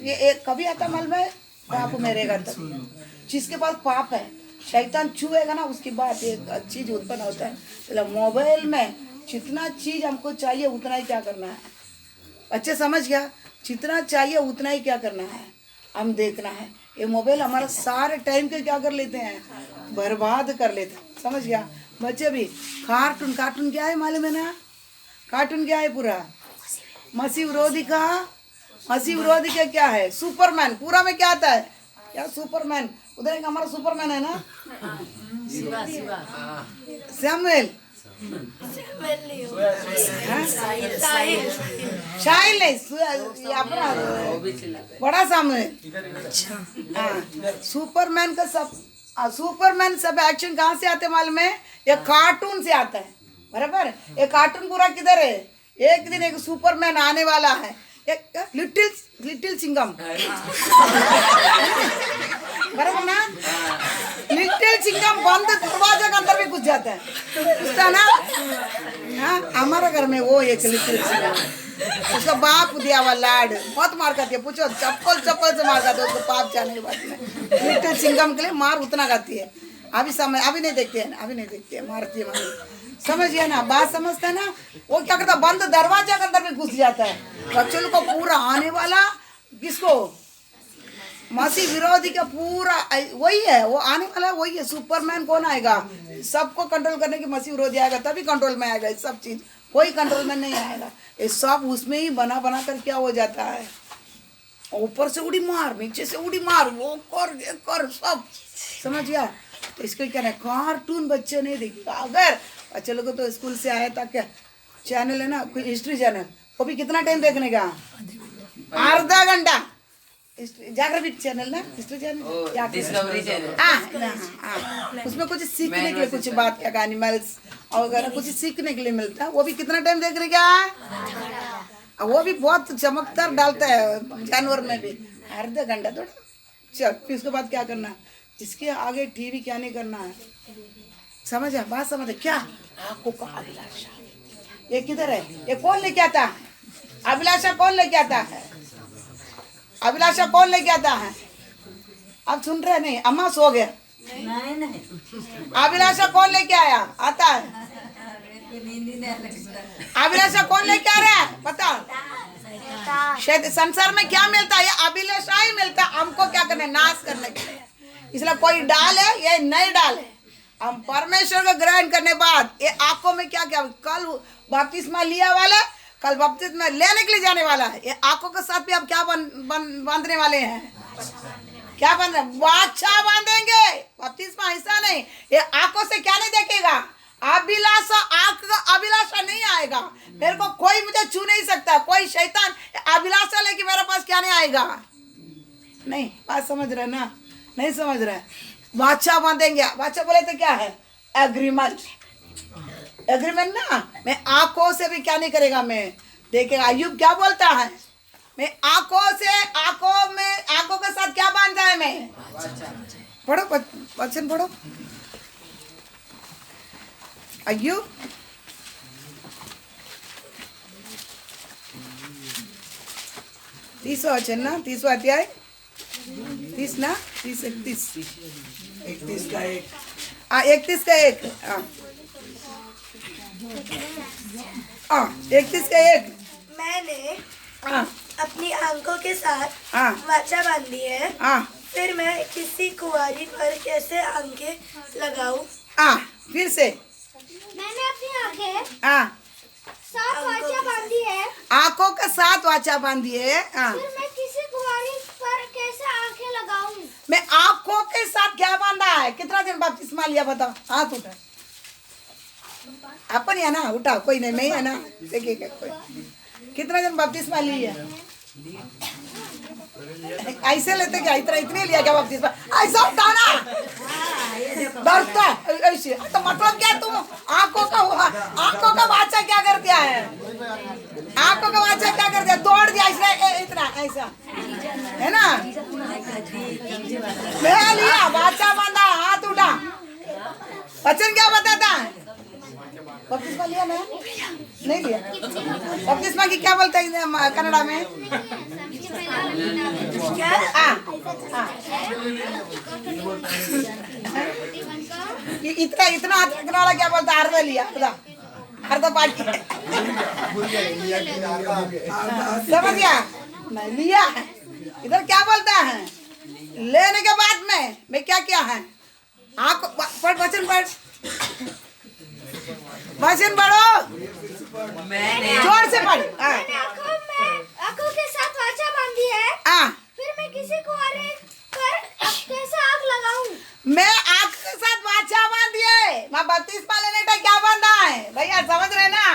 ये एक कभी आता मालूम है? पाप में रहेगा तब। जिसके पास पाप है, शैतान छुएगा ना, उसके बाद एक चीज उत्पन्न होता है। मतलब मोबाइल में जितना चीज हमको चाहिए उतना ही क्या करना है। अच्छे समझ गया? जितना चाहिए उतना ही क्या करना है, हम देखना है। ये मोबाइल हमारा सारे टाइम के क्या कर लेते हैं? बर्बाद कर लेते हैं। समझ गया? बच्चे भी कार्टून क्या है मालूम है ना? कार्टून क्या है? पूरा मसीह विरोधी का क्या है? सुपरमैन। पूरा में क्या आता है? क्या सुपरमैन? उधर एक हमारा सुपरमैन है ना, सैमुएल। शाहिल नहीं, अपना बड़ा सैमुएल। सुपरमैन का सुपरमैन सब एक्शन कहाँ से आते मालूम है? ये कार्टून से आता है। बराबर? ये कार्टून पूरा किधर है? एक दिन एक सुपरमैन आने वाला है, एक लिटिल सिंघम। बराबर ना? लिटिल सिंघम बंद दरवाजा के अंदर भी घुस जाता है, घुसता ना? हाँ, हमारा घर में वो एक लिटिल सिंघम, उसका बाप दिया हुआ लाड बहुत मार खाती है। पूछो, चप्पल से मार खाते है उसको, पाप जाने के बाद में। लिटिल सिंघम के लिए मार उतना खाती है। अभी नहीं देखते हैं, मारती है। समझ गया ना? बात समझता है ना? वो क्या करता? बंद दरवाजा के अंदर भी घुस जाता है। बच्चों को पूरा आने वाला किसको? मसीह विरोधी का पूरा वही है, वो आने वाला वही है। सुपरमैन कौन आएगा? सबको कंट्रोल करने की मसीह विरोधी आएगा, तभी कंट्रोल में आएगा। सब चीज कोई कंट्रोल में नहीं आएगा। ये सब उसमें ही बना कर क्या हो जाता है? ऊपर से उड़ी मार, नीचे से उड़ी मार, वो कर ये कर सब, समझ गया। तो इसको क्या है, कार्टून बच्चे नहीं देखेगा। अगर बच्चे लोग तो स्कूल से आया था, क्या चैनल है ना, कोई हिस्ट्री चैनल, वो भी कितना टाइम देखने का, आधा घंटा। जागृतिक चैनल ना, हिस्ट्री चैनल, डिस्कवरी चैनल। उसमें कुछ सीखने के लिए, कुछ बात क्या, एनिमल्स और वगैरह कुछ सीखने के लिए मिलता है। वो भी कितना टाइम देखने का, वो भी बहुत चमकदार डालता है जानवर में भी, आधा घंटा थोड़ा। चल फिर उसके बाद क्या करना, इसके आगे टीवी क्या नहीं करना है, समझा, बात समझ क्या। आंखों का अभिलाषा, ये किधर है, ये कौन लेके आता है, अभिलाषा कौन लेके आता है, अभिलाषा कौन लेके आता है। अब सुन रहे नहीं, अम्मा सो गया। अभिलाषा कौन लेके आया, आता है, अभिलाषा कौन लेके आ रहा है, पता। शायद संसार में क्या मिलता है, ये अभिलाषा ही मिलता है हमको, क्या करने, नाश करने के लिए। इसलिए कोई डाल है, ये नई डाल है। हम परमेश्वर को ग्रहण करने बाद ये आंखों में क्या क्या, कल बपतिस्मा लिया वाला, कल बपतिस्मा लेने के लिए जाने वाला है। ये आंखों के साथ भी आप क्या बांधने वाले हैं, क्या बांध, वाचा बांधेंगे। बपतिस्मा ऐसा नहीं, ये आंखों से क्या नहीं देखेगा, अभिलाषा, आंख का अभिलाषा नहीं आएगा। मेरे को कोई मुझे छू नहीं सकता, कोई शैतान अभिलाषा लेके मेरे पास क्या नहीं आएगा। नहीं, बात समझ रहे ना, नहीं समझ रहे। वाचा बांधेंगे, वाचा बोले तो क्या है, एग्रीमेंट, एग्रीमेंट ना। मैं आंखों से भी क्या नहीं करेगा, मैं देखेगा। अय्यूब क्या बोलता है, मैं आंखों से, आंखों में, आंखों के साथ क्या बांधता है, मैं पढ़ो वचन पढ़ो। अय्यूब 30 वचन ना, 30 अध्याय, 30 ना, 30 31 का 1 31 का 1, 31 का 1। मैंने हाँ अपनी आंखों के साथ हाँ वाचा बांधी है, हाँ फिर मैं किसी कुंवारी पर कैसे आंखें लगाऊं। हाँ, फिर से मैंने अपनी आंखें हाँ, साथ वाचा बांधी है, आंखों के साथ वाचा बांधी है। हाँ, फिर मैं किसी कुंवारी पर कैसे आंखें लगाऊं। मैं आंखों के साथ क्या बांधा है। कितना दिन बपतिस्मा लिया बताओ, हाथ उठा, अपन है ना, उठा, कोई नहीं, मैं है ना, देखिएगा कोई। कितना दिन बपतिस्मा लिया, ऐसे लेते क्या, इतना इतने लिया क्या बपतिस्मा, ऐसा उठाना डरता है ऐसे। तो मतलब क्या, तुम आंखों का वाचा क्या कर दिया है, आंखों का वाचा क्या कर दिया, तोड़ दिया इसने, इतना ऐसा है ना। मैं लिया, वाचा बांधा, हाथ उठा, वचन क्या बताता है। बपतिस्मा लिया मैं नहीं लिया, बपतिस्मा की क्या बोलते हैं कन्नड़ा में, क्या? इतना इतना रखने वाला क्या बोलता है, अर्ध लिया, अर्ध बाकी समझ गया, मैं लिया है। इधर क्या बोलता है, लेने के बाद में मैं क्या किया है, आंख पढ़, वचन पढ़, वचन पढ़ो, मैंने जोर से पढ़। मैंने आंखों के साथ वाचा बांधी है, फिर मैं किसी कुंवारी पर कैसे आग लगाऊं। मैं आंख के साथ वाचा बांधी है, मैं बपतिस्मा लेने का क्या बांधा है भैया, समझ रहे ना,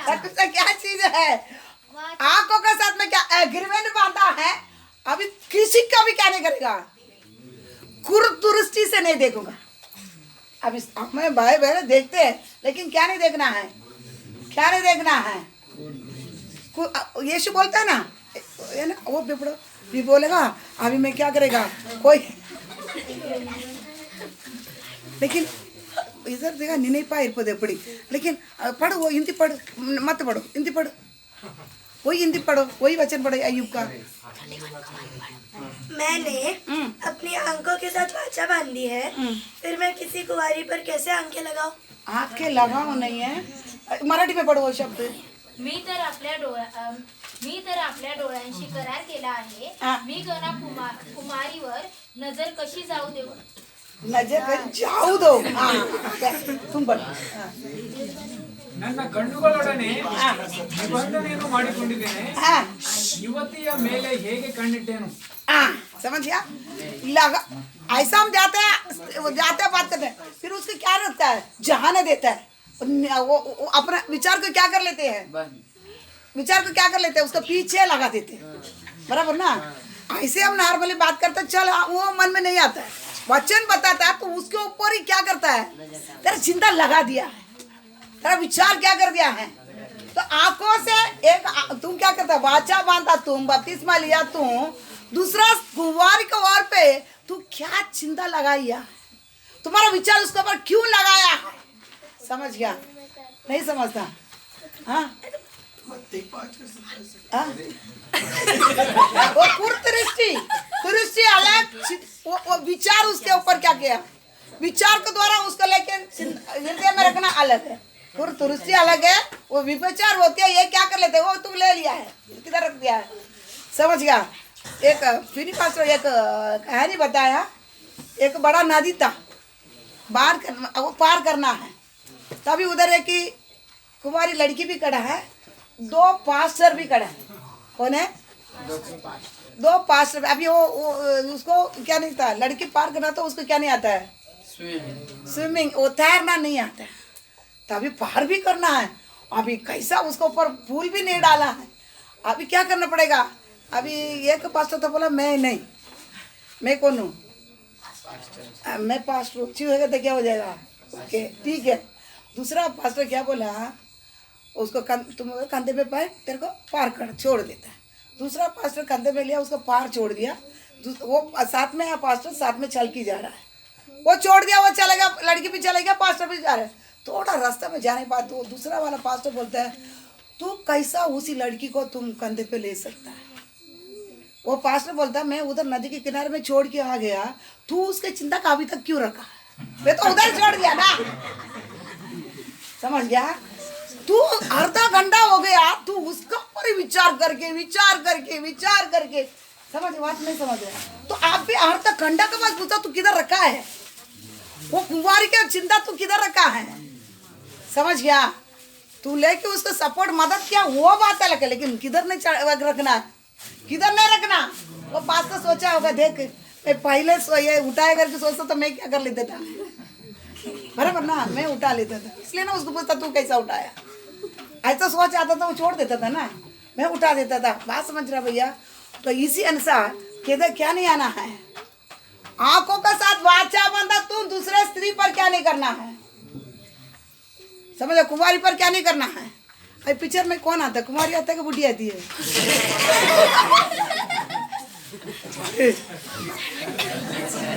बपतिस्मा क्या चीज है। आंखों के साथ में क्या एग्रीमेंट बांधा है। अभी किसी का भी क्या नहीं करेगा, कुर्दुरुस्ती से नहीं देखूंगा। अब इस में भाई बहन देखते हैं, लेकिन क्या नहीं देखना है, क्या नहीं देखना है। यीशु बोलता है ना, ये ना, वो भी बोलेगा अभी मैं क्या करेगा कोई, लेकिन इधर देखा नहीं पाए पदे पड़ी, लेकिन पढ़ो वो हिंदी पढ़, मत पढ़ो हिंदी पढ़ो, वही हिंदी पढ़ो, वही वचन पढ़ो अय्यूब का। मैंने अपनी आंखों के साथ वाचा बांधी है, फिर मैं किसी कुंवारी पर कैसे आंखें लगाऊं। आंखें लगाओ नहीं है, मराठी में पढ़ो वो शब्द। मी तर आपल्या डोळ्यांशी करार केला आहे, मी गणा कुमारीवर नजर कशी जाऊ देऊ, नजर जाऊ दो। तुम पढ़। ನನ್ನ ಕಣ್ಣುಗಳೊಡನೆ ನಿಬಂಧನೆಯನ್ನು ಮಾಡಿಕೊಂಡಿದ್ದೇನೆ, ಯುವತಿಯ ಮೇಲೆ ಹೇಗೆ ಕಣ್ಣಿಟ್ಟೇನು समझ गया लगा ऐसा हम जाते हैं बात करते हैं फिर उसको क्या रखता है जहाने देता है वो अपना विचार को क्या कर लेते हैं विचार को क्या कर लेते हैं उसको पीछे लगा देते हैं बराबर ना ऐसे हम नॉर्मली बात करते हैं चल वो मन में नहीं आता है वचन बताता है तो उसके ऊपर ही क्या करता है तेरा चिंता लगा दिया है तेरा विचार क्या कर दिया है तो आंखों से एक तुम क्या करता है वाचा बांधा तुम बपतिस्मा लिया तुम दूसरा कुंवारी के ओर पे तू क्या चिंता लगाया तुम्हारा विचार उसके ऊपर क्यों लगाया है समझ गया नहीं समझता हाँ वो दृष्टि अलग वो विचार उसके ऊपर क्या किया विचार के द्वारा उसको लेके हृदय में रखना अलग है दृष्टि अलग है वो विचार होती है ये क्या कर लेते वो तुम ले लिया है किधर रख दिया है समझ गया एक फिर एक कहानी बताया एक बड़ा नदी था वो पार करना है तभी उधर एक ही कुमारी लड़की भी खड़ा है दो पास्टर भी खड़ा है कौन है दो पास्टर अभी वो उसको क्या नहीं था लड़की पार करना तो उसको क्या नहीं आता है स्विमिंग वो तैरना नहीं आता है तभी पार भी करना है अभी कैसा उसके ऊपर फूल भी नहीं डाला है अभी क्या करना पड़ेगा अभी एक पास्टर तो बोला मैं नहीं मैं कौन हूँ मैं पास्टर होगा तो क्या हो जाएगा ओके ठीक है दूसरा पास्टर क्या बोला उसको तुम कंधे पे पाए तेरे को पार कर छोड़ देता है दूसरा पास्टर कंधे पे लिया उसको पार छोड़ दिया वो साथ में पास्टर साथ में चल के जा रहा है वो छोड़ दिया वो चलेगा लड़की भी चलेगा पास्टर भी जा रहा है थोड़ा रास्ते में जाने के बाद तो दूसरा वाला पास्टर बोलता है तू कैसा उसी लड़की को तुम कंधे पे ले सकता है वो पास्टर बोलता है मैं उधर नदी के किनारे में छोड़ के आ गया तू उसके चिंता का अभी तक क्यों रखा मैं तो उधर छोड़ दिया ना समझ गया तू आधा घंटा हो गया तू उसका ऊपर विचार करके समझ बात नहीं समझ रहा तो आप भी आधा घंटा के बाद पूछा तू किधर रखा है वो कुंवारी के चिंता तू किधर रखा है समझ गया तू लेके उसको सपोर्ट मदद किया वो बात अलग है लेकिन किधर नहीं रखना किधर नहीं रखना वो पास तो सोचा होगा देख मैं पहले ये उठाया करके सोचता तो मैं क्या कर लेता था बराबर ना मैं उठा लेता था इसलिए ना उसको पूछता तू कैसा उठाया ऐसा सोच आता था वो छोड़ देता था ना मैं उठा देता था बात समझ रहा भैया तो इसी अनुसार किधर क्या नहीं आना है आंखों के साथ वाचा बंधा तुम दूसरे स्त्री पर क्या नहीं करना है समझो कुमारी पर क्या नहीं करना है अरे पिक्चर में कौन आता है कुमारी आता है कि बुढ़ी आती है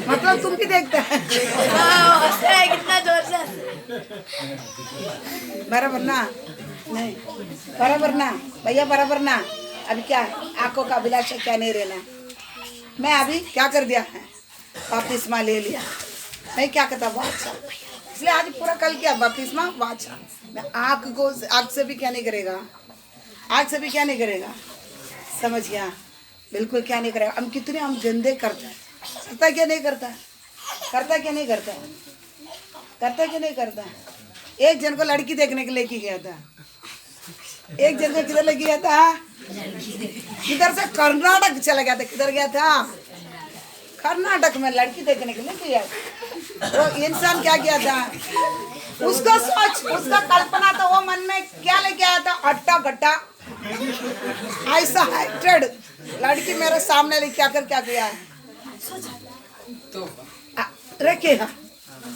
मतलब तुम भी देखते हैं कितना जोर से बराबर ना नहीं बराबर ना भैया बराबर ना अभी क्या है आंखों का अभिलाषा क्या नहीं रहना मैं अभी क्या कर दिया है बपतिस्मा ले लिया मैं क्या करता वाचा इसलिए आज पूरा कल किया बपतिस्मा वाचा मैं आँख से भी क्या नहीं करेगा आँख से भी क्या नहीं करेगा समझ गया बिल्कुल क्या नहीं करेगा हम कितने हम गंदे करते हैं करता क्या नहीं करता करता क्या नहीं करता करता क्या नहीं करता एक जन को लड़की देखने के लेके गया था एक जन को किधर लेके गया था किधर से कर्नाटक चला गया था किधर गया था कर्नाटक में लड़की देखने के लिए गया वो इंसान क्या किया था उसका सोच उसका कल्पना था वो मन में क्या लेके आया था अट्टा गट्टा ऐसा हाइटेड लड़की मेरे सामने लेके आकर क्या किया है रखेगा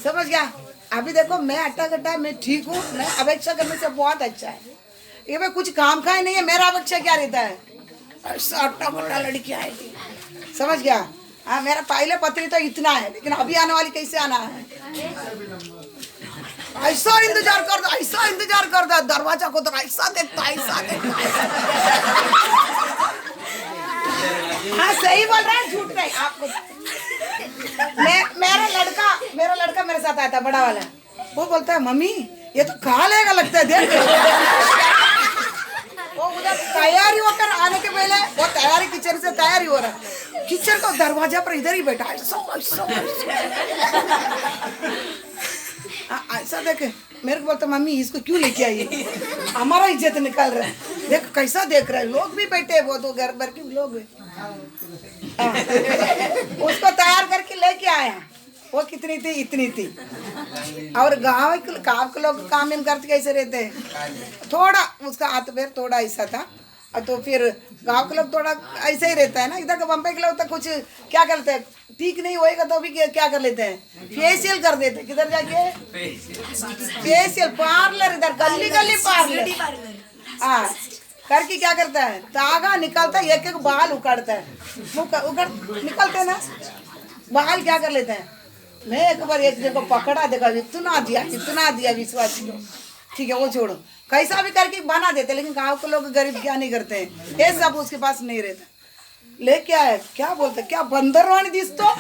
समझ गया अभी देखो मैं अट्टा गट्टा मैं ठीक हूँ मैं अपेक्षा करने से बहुत अच्छा है ये मैं कुछ काम का ही नहीं है मेरा अपेक्षा क्या रहता है ऐसा अट्टा गट्टा लड़की आएगी समझ गया हाँ मेरा पहले पत्री तो इतना है लेकिन अभी आने वाली कैसे आना है ऐसा इंतजार कर दो दरवाजा को तो ऐसा देखता हाँ सही बोल रहा है झूठ नहीं आपको मेरा लड़का मेरे साथ आया था बड़ा वाला वो बोलता है मम्मी ये तो खा लेगा लगता है देख वो उधर तैयारी होकर आने के पहले वो तैयारी किचन से तैयारी हो रहा है किचन का दरवाजा पर इधर ही बैठा ऐसा देखे मेरे को बोलता मम्मी इसको क्यों लेके आई हमारा इज्जत निकाल रहा है देख कैसा देख रहे हैं, लोग भी बैठे हैं, वो तो घर भर के लोग हैं। हाँ। उसको तैयार करके लेके आया, वो कितनी थी, इतनी थी। और गांव के लोग काम इन करते कैसे रहते हैं, थोड़ा उसका हाथ पैर थोड़ा ऐसा था, और तो फिर गांव के लोग थोड़ा ऐसे ही रहता है ना। इधर के बम्बई के लोग तो कुछ क्या करते हैं, ठीक नहीं होएगा तो भी क्या कर लेते हैं, फेशियल कर देते हैं। किधर जाके फेशियल, पार्लर, इधर गली गली पार्लर। हाँ, करके क्या करता है, धागा निकालता है, एक एक बाल उखाड़ता है, उखड़ निकलते हैं ना बाल, क्या कर लेते हैं। मैं एक बार एक जगह पकड़ा, देखा इतना दिया विश्वासी को, ठीक है वो छोड़ो, कैसा भी करके बना देते। लेकिन गांव के लोग गरीब क्या नहीं करते हैं, ये सब उसके पास नहीं रहता। ले क्या है, क्या बोलते, क्या बंदरवाणी दिस तो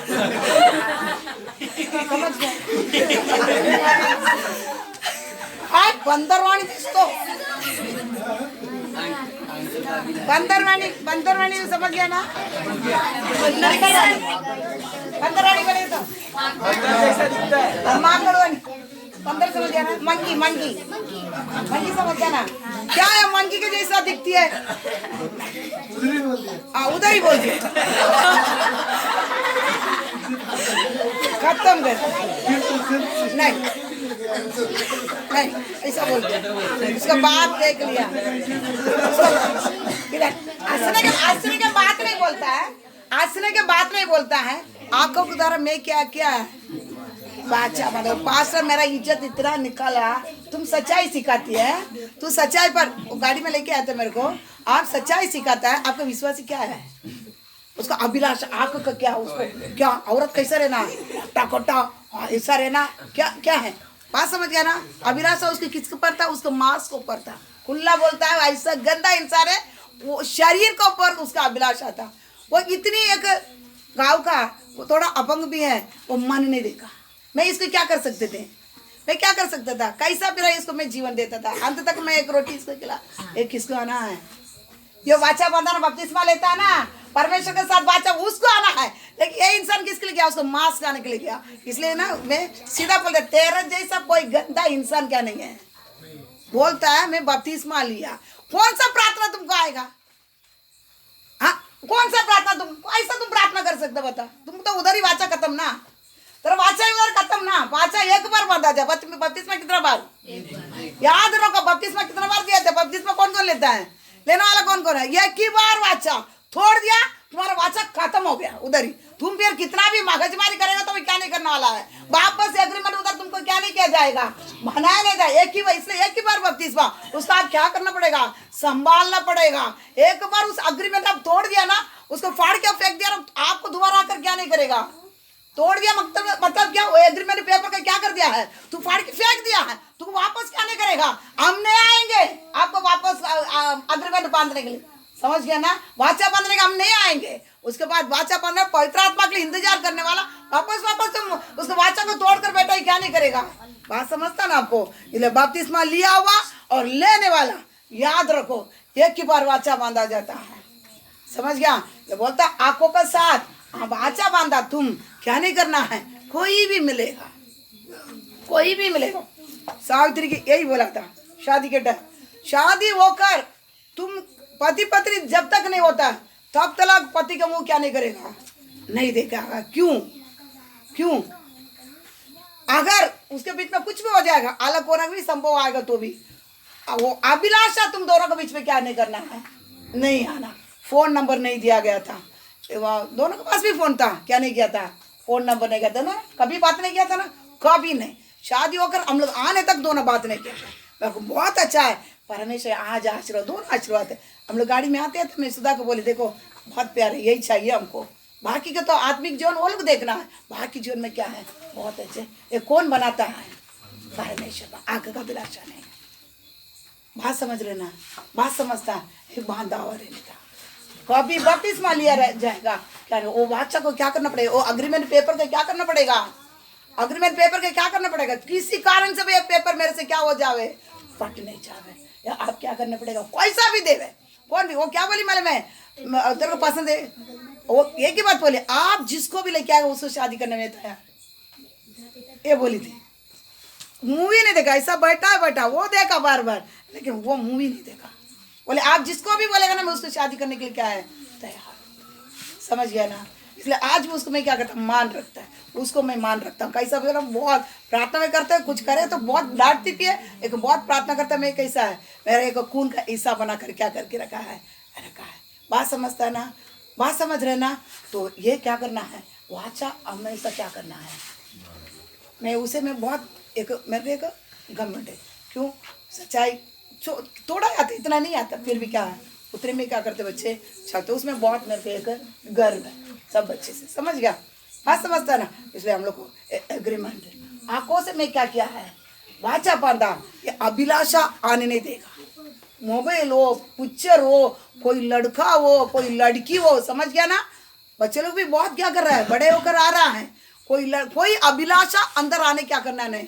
समझ गए, बंदरवाणी दिस तो, बंदरवाणी समझ गया ना। बंदरवाणी बोले तो माकड़वाणी, बंदर समझ गया ना। मंकी समझ गया ना, क्या है, मंकी के जैसा दिखती है। उधर ही बोल दिया, खत्म कर, नहीं ऐसा बोल दिया। उसका बात देख लिया, हंसने के बात नहीं बोलता है, हंसने के बात नहीं बोलता है, आंखों के द्वारा मैं क्या बादशाह मतलब पास्टर मेरा इज्जत इतना निकाला, तुम सच्चाई सिखाती है, तू सच्चाई पर गाड़ी में लेके आते मेरे को, आप सच्चाई सिखाता है, आपका विश्वास क्या है, उसका अभिलाषा आंख का क्या, उसको क्या औरत कैसा रहना, टाकोटा ऐसा रहना, क्या क्या है, बात समझ गया ना। अभिलाषा उसके किसके ऊपर था, उसके मांस के ऊपर था। खुला बोलता है ऐसा गंदा इंसान है, वो शरीर के ऊपर उसका अभिलाषा था। वो इतनी एक गाँव का, वो थोड़ा अपंग भी है, वो मन नहीं देखा। मैं इसको क्या कर सकते थे, मैं क्या कर सकता था, कैसा भी रहा इसको मैं जीवन देता था। अंत तक मैं एक रोटी इसको खिला, एक किसको आना है, ये वाचा बंधन बपतिस्मा लेता है ना, परमेश्वर के साथ वाचा उसको आना है। लेकिन ये इंसान किसके लिए गया, उसको मांस खाने के लिए गया। इसलिए ना मैं सीधा बोलता, तेरा जैसा कोई गंदा इंसान क्या नहीं है। बोलता है मैं बपतिस्मा लिया, कौन सा प्रार्थना तुमको आएगा, हाँ कौन सा प्रार्थना तुम ऐसा तुम प्रार्थना कर सकते, बता, तुम तो उधर ही वाचा खत्म ना, तेरा वाचा उधर खत्म ना। वाचा एक बार बांधा जा, बपतिस्मा कितना बार, याद रखो बपतिस्मा कितना बार दिया था, बपतिस्मा कौन कौन लेता है, लेने वाला कौन कौन है, एक ही बार वाचा छोड़ दिया, तुम्हारा वाचा खत्म हो गया उधर ही। तुम फिर कितना भी मगजमारी करेगा तो क्या नहीं करने वाला है, वापस एग्रीमेंट उधर तुमको क्या नहीं किया जाएगा, बनाया नहीं जाए। एक ही बार, इसलिए एक ही बार बपतिस्मा, उसका आप क्या करना पड़ेगा, संभालना पड़ेगा। एक बार उस एग्रीमेंट आप तोड़ दिया ना, उसको फाड़ के फेंक दिया ना, आपको दोबारा आकर क्या नहीं करेगा, तोड़ दिया मतलब क्या, वो एग्रीमेंट पेपर का क्या कर दिया है, तू फाड़ के फेंक दिया है, तू वापस क्या नहीं करेगा, हम नहीं आएंगे आपको वापस एग्रीमेंट बांधने के लिए, समझ गया ना। वाचा बांधने का हम नहीं आएंगे, उसके बाद वाचा बांधने पवित्र आत्मा के लिए इंतजार करने वाला, वापस तुम उसको वाचा को तोड़कर बैठा ही क्या नहीं करेगा, बात समझता ना आपको। इसलिए बपतिस्मा लिया हुआ और लेने वाला, याद रखो एक ही बार वाचा बांधा जाता है, समझ गया। ये बोलता आंखों का साथ वाचा बांधा, तुम क्या नहीं करना है, कोई भी मिलेगा, कोई भी मिलेगा। सावित्री की यही बोला था शादी के टाइम, शादी होकर तुम पति पत्नी जब तक नहीं होता तब तक पति का मुंह क्या नहीं करेगा, नहीं देखेगा। क्यों अगर उसके बीच में कुछ भी हो जाएगा, अलग होना भी संभव आएगा, तो भी वो अभिलाषा तुम दोनों के बीच में क्या नहीं करना है, नहीं आना। फोन नंबर नहीं दिया गया था, दोनों के पास भी फोन था, क्या नहीं किया था, फोन नंबर नहीं किया था ना, कभी बात नहीं किया था ना, कभी नहीं। शादी होकर हम लोग आने तक दोनों बात नहीं किया। बहुत अच्छा है, परमेश्वर आज आशीर्वाद, दोनों आशीर्वाद है। हम लोग गाड़ी में आते हैं तो मैं सुधा को बोली, देखो बहुत प्यारे, यही चाहिए हमको, बाकी का तो आत्मिक जीवन वो लोग देखना है, बाकी जीवन में क्या है बहुत अच्छे। ये कौन बनाता है, परमेश्वर, आग का अभिलाषा नहीं। बात समझ लेना, बात समझता है, बांधा और कभी बपतिस्मा लिया जाएगा, क्या वो वाचा को क्या करना पड़ेगा, वो अग्रीमेंट पेपर का क्या करना पड़ेगा, अग्रीमेंट पेपर का क्या करना पड़ेगा, किसी कारण से भी पेपर मेरे से क्या हो जावे, फट नहीं जावे, या आप क्या करना पड़ेगा, पैसा भी देवे, कौन भी, वो क्या बोली मैं तेरे को पसंद है, वो एक ही बात बोली, आप जिसको भी लेके आएगा उसको शादी करने में तैयार, ये बोली थी। मूवी नहीं देखा, ऐसा बैठा वो देखा बार बार, लेकिन वो मूवी नहीं देखा, बोले आप जिसको भी बोलेगा ना मैं उसको शादी करने के लिए क्या है तैयार, समझ गया ना। इसलिए आज भी उसको मैं क्या करता हूँ, मान रखता है, उसको मैं मान रखता हूँ। कैसा बोला, बहुत प्रार्थना में करता है, कुछ करे तो बहुत डांटती भी है, एक बहुत प्रार्थना करता है, मैं कैसा है मेरा एक खून का ईसा बना कर क्या करके रखा है। बात समझता है ना, बात समझ रहे ना। तो ये क्या करना है, वाचा हमेशा क्या करना है, मैं उसे मैं बहुत एक मेरे एक घमंड है, क्यों सच्चाई थोड़ा आता, इतना नहीं आता, फिर भी क्या है उतने में क्या करते बच्चे चलते, उसमें बहुत मेरे को एक गर्व है सब बच्चे से, समझ गया, बात समझता है ना। इसलिए हम लोग को एग्रीमेंट है, आंखों से मैं क्या किया है, वाचा बांधा, ये अभिलाषा आने नहीं देगा। मोबाइल हो, पिक्चर हो, कोई लड़का हो, कोई लड़की हो, समझ गया ना। बच्चे लोग भी बहुत क्या कर रहा है, बड़े होकर आ रहा है, कोई अभिलाषा अंदर आने क्या करना नहीं।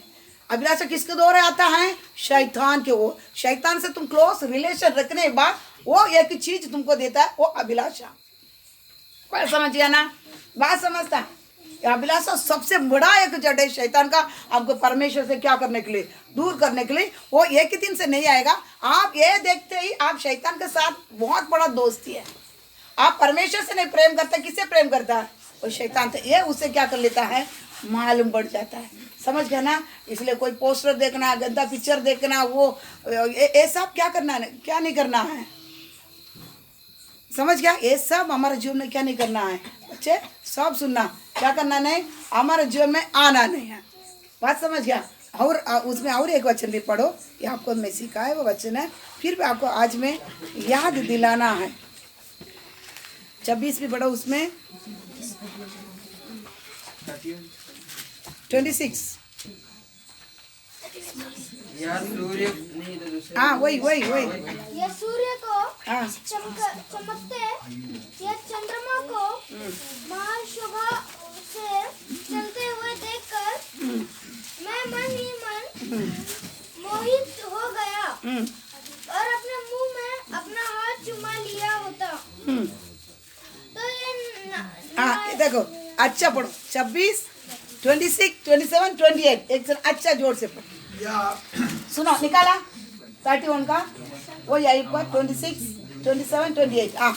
अभिलाषा किसके द्वारा आता है, शैतान के। वो शैतान से तुम क्लोज रिलेशन रखने के बाद वो एक चीज तुमको देता है, वो अभिलाषा। कोई समझ गया ना, बात समझता है। अभिलाषा सबसे बड़ा एक जड़ है शैतान का, आपको परमेश्वर से क्या करने के लिए, दूर करने के लिए। वो एक ही दिन से नहीं आएगा, आप ये देखते ही आप शैतान के साथ बहुत बड़ा दोस्ती है। आप परमेश्वर से नहीं प्रेम करते, किससे प्रेम करता है, वो शैतान से। ये उससे क्या कर लेता है, मालूम पड़ जाता है, समझ गया ना। इसलिए कोई पोस्टर देखना, गंदा पिक्चर देखना, वो ये सब क्या करना है, क्या नहीं करना है, समझ गया। ये सब हमारे जीवन में क्या नहीं करना है बच्चे, सब सुनना, क्या करना नहीं, हमारे जीवन में आना नहीं है, बात समझ गया। और उसमें और एक वचन भी पढ़ो, ये आपको मैं सिखाया वो वचन है, फिर भी आपको आज में याद दिलाना है। 26 भी पढ़ो, उसमें 26। या सूर्य नहीं तो दूसरा, हाँ वही। ये सूर्य को हाँ चमकते, ये चंद्रमा को महाशोभा से चलते हुए देखकर मैं मन ही मन मोहित हो गया और अपने मुंह में अपना हाथ चुमा लिया होता। तो ये हाँ देखो, अच्छा पढ़ो, 26, 26, 27, 28, एक अच्छा जोर से पढ़ो। सुनो निकाला 31 का, वो यही पर 26, 27, 28। हाँ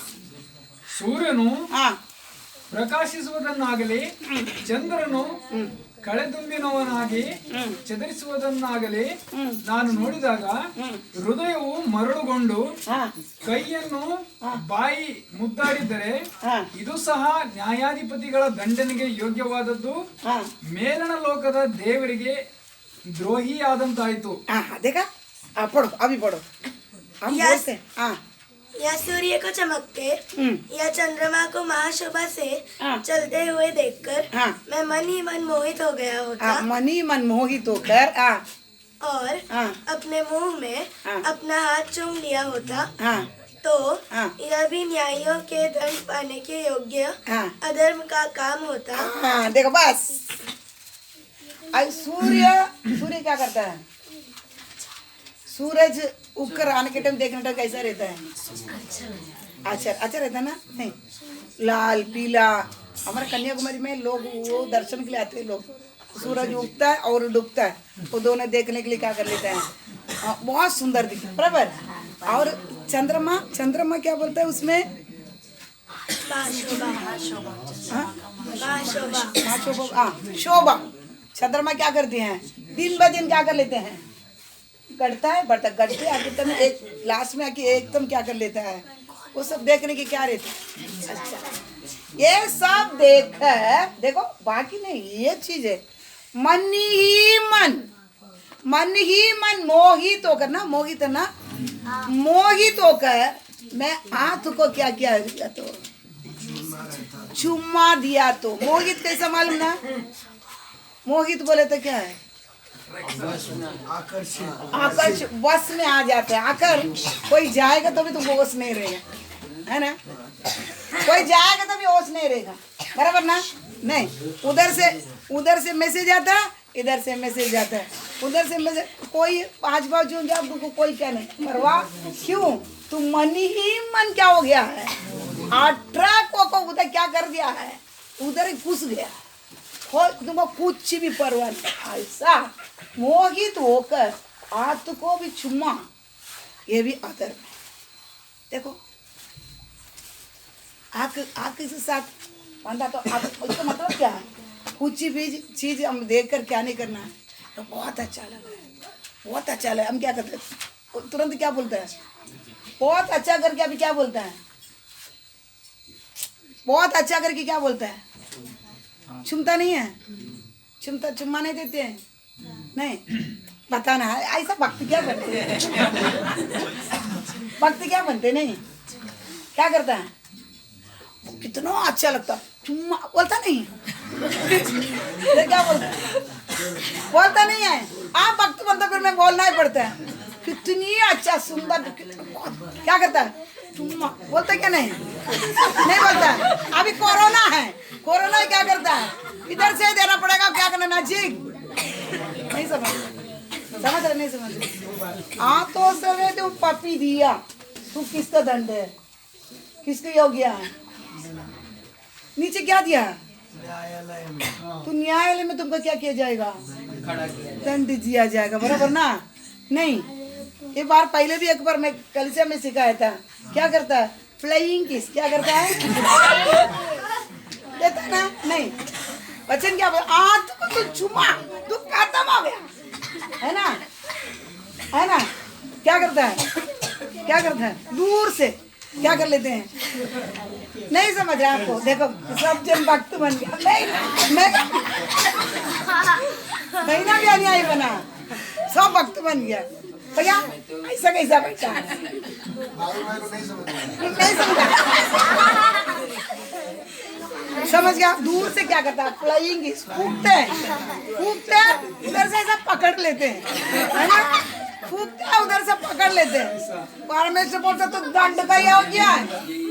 ಸೂರ್ಯನು हाँ ಪ್ರಕಾಶಿಸುವುದನ್ನಾಗಲಿ ಚಂದ್ರನು ಕಳೆದುಂಬಿನವನಾಗಿ ಚದರಿಸುವುದನ್ನಾಗಲಿ ನಾನು ನೋಡಿದಾಗ ಹೃದಯವು ಮರಳುಗೊಂಡು हाँ ಕೈಯನ್ನು ಬಾಯಿ ಮುದ್ದಾಡಿದ್ದರೆ हाँ ಇದು ಸಹ ನ್ಯಾಯಾಧಿಪತಿಗಳ ದಂಡನೆಗೆ ಯೋಗ್ಯವಾದದ್ದು, हाँ ಮೇಲಣ ಲೋಕದ ದೇವರಿಗೆ ದ್ರೋಹಿಯಾದಂತಾಯಿತು. हाँ देखा, पढ़ो अभी पढ़ो, हम Yes. बोलते हैं। हाँ या सूर्य को चमकते या चंद्रमा को महाशोभा से हाँ। चलते हुए देखकर हाँ। मैं मन ही मन मोहित हो गया होता हाँ मन ही मन मोहित होकर हाँ और हाँ अपने मुंह में हाँ। अपना हाथ चूम लिया होता, हाँ तो हाँ। यह भी न्यायियों के दंड पाने के योग्य हाँ अधर्म का काम होता। हाँ देखो बस। आज सूर्य क्या करता है, सूरज उगकर आने के टाइम देखने टाइम कैसा रहता है, अच्छा रहता है ना। नहीं लाल पीला, हमारे कन्याकुमारी में लोग वो दर्शन के लिए आते हैं लोग, सूरज उगता है और डूबता है, वो दोनों देखने के लिए क्या कर लेते हैं, बहुत सुंदर दिखता है, बराबर। और चंद्रमा क्या बोलता है उसमें, शोभा। चंद्रमा क्या करते हैं, दिन ब दिन क्या कर लेते हैं, घटता है बढ़ता, घटते आगे एक लास्ट में आके एकदम क्या कर लेता है, वो सब देखने की क्या रहता है। अच्छा ये सब देखो बाकी नहीं, ये चीज है मन ही मन मोहित होकर ना, मोहित है ना, मोहित होकर मैं हाथ को क्या किया तो चुम्मा दिया। तो मोहित कैसा मालूम ना, मोहित बोले तो क्या है, आकर्षित, बस में आ जाते हैं। आकर कोई जाएगा तो भी तुमको होश नहीं रहेगा, है ना, कोई जाएगा तो भी होश नहीं रहेगा, बराबर ना। नहीं उधर से मैसेज आता है, इधर से मैसेज आता है, उधर से मैसेज, कोई 5 बाजू आपको कोई क्या नहीं परवाह, क्यों, तुम मन ही मन क्या हो गया है, 18 को उधर क्या कर दिया है, उधर ही घुस गया, तुमको कुछ भी परवाह नहीं। ऐसा मोहित होकर हाथ को भी चुम्मा, ये भी अधर्म है, देखो आँख के साथ बांधा तो उसका मतलब क्या है? कुछ भी चीज हम देख कर क्या नहीं करना है तो बहुत अच्छा लग रहा है, बहुत अच्छा लगा। हम क्या करते हैं तुरंत क्या बोलते हैं? बहुत अच्छा करके अभी क्या बोलते हैं? बहुत अच्छा करके क्या बोलता है? चुमता नहीं है, चुम्मा नहीं देते हैं, नहीं बताना है ऐसा भक्ति क्या बनते हैं? भक्ति क्या बनते नहीं, क्या करता है? कितना अच्छा लगता, चुम्मा बोलता नहीं ये क्या बोलता है? बोलता नहीं है। आप भक्त बनता फिर मैं बोलना ही पड़ता है। कितनी अच्छा सुंदर, क्या करता है? चुम्मा बोलता क्या नहीं? नहीं बोलता है। अभी कोरोना है, कोरोना क्या करता है? इधर से देना पड़ेगा, क्या करना नजीक नहीं समझ रहे नहीं समझ रहे। तो समय तुम पपी दिया, तू किसका दंड है? किसके योग्य है? नीचे क्या दिया? न्यायालय में। तो न्यायालय में तुमको क्या किया जाएगा? खड़ा किया दंड दिया जाएगा, बराबर ना? नहीं, एक बार पहले भी एक बार मैं कलिसिया में सिखाया था, क्या करता है? फ्लाइंग किस, क्या करता है? देता ना? नहीं, वचन क्या बोला? तुमको तो चुमा, तू खत्म हो गया, है ना? है ना? क्या करता है? क्या करता है? दूर से क्या कर लेते हैं? नहीं समझ रहे आपको? देखो सब जन भक्त बन गया, मैं महीना भी अन्यायी बना, सब भक्त बन गया भैया। ऐसा कैसा बैठा है? नहीं समझा, समझ गया? दूर से क्या करता है? फ्लाइंग फूकते हैं, उधर से ऐसा पकड़ लेते हैं, है ना? फूकते हैं उधर से पकड़ लेते हैं। परमेश्वर बोलता तो दंड का ये हो गया है।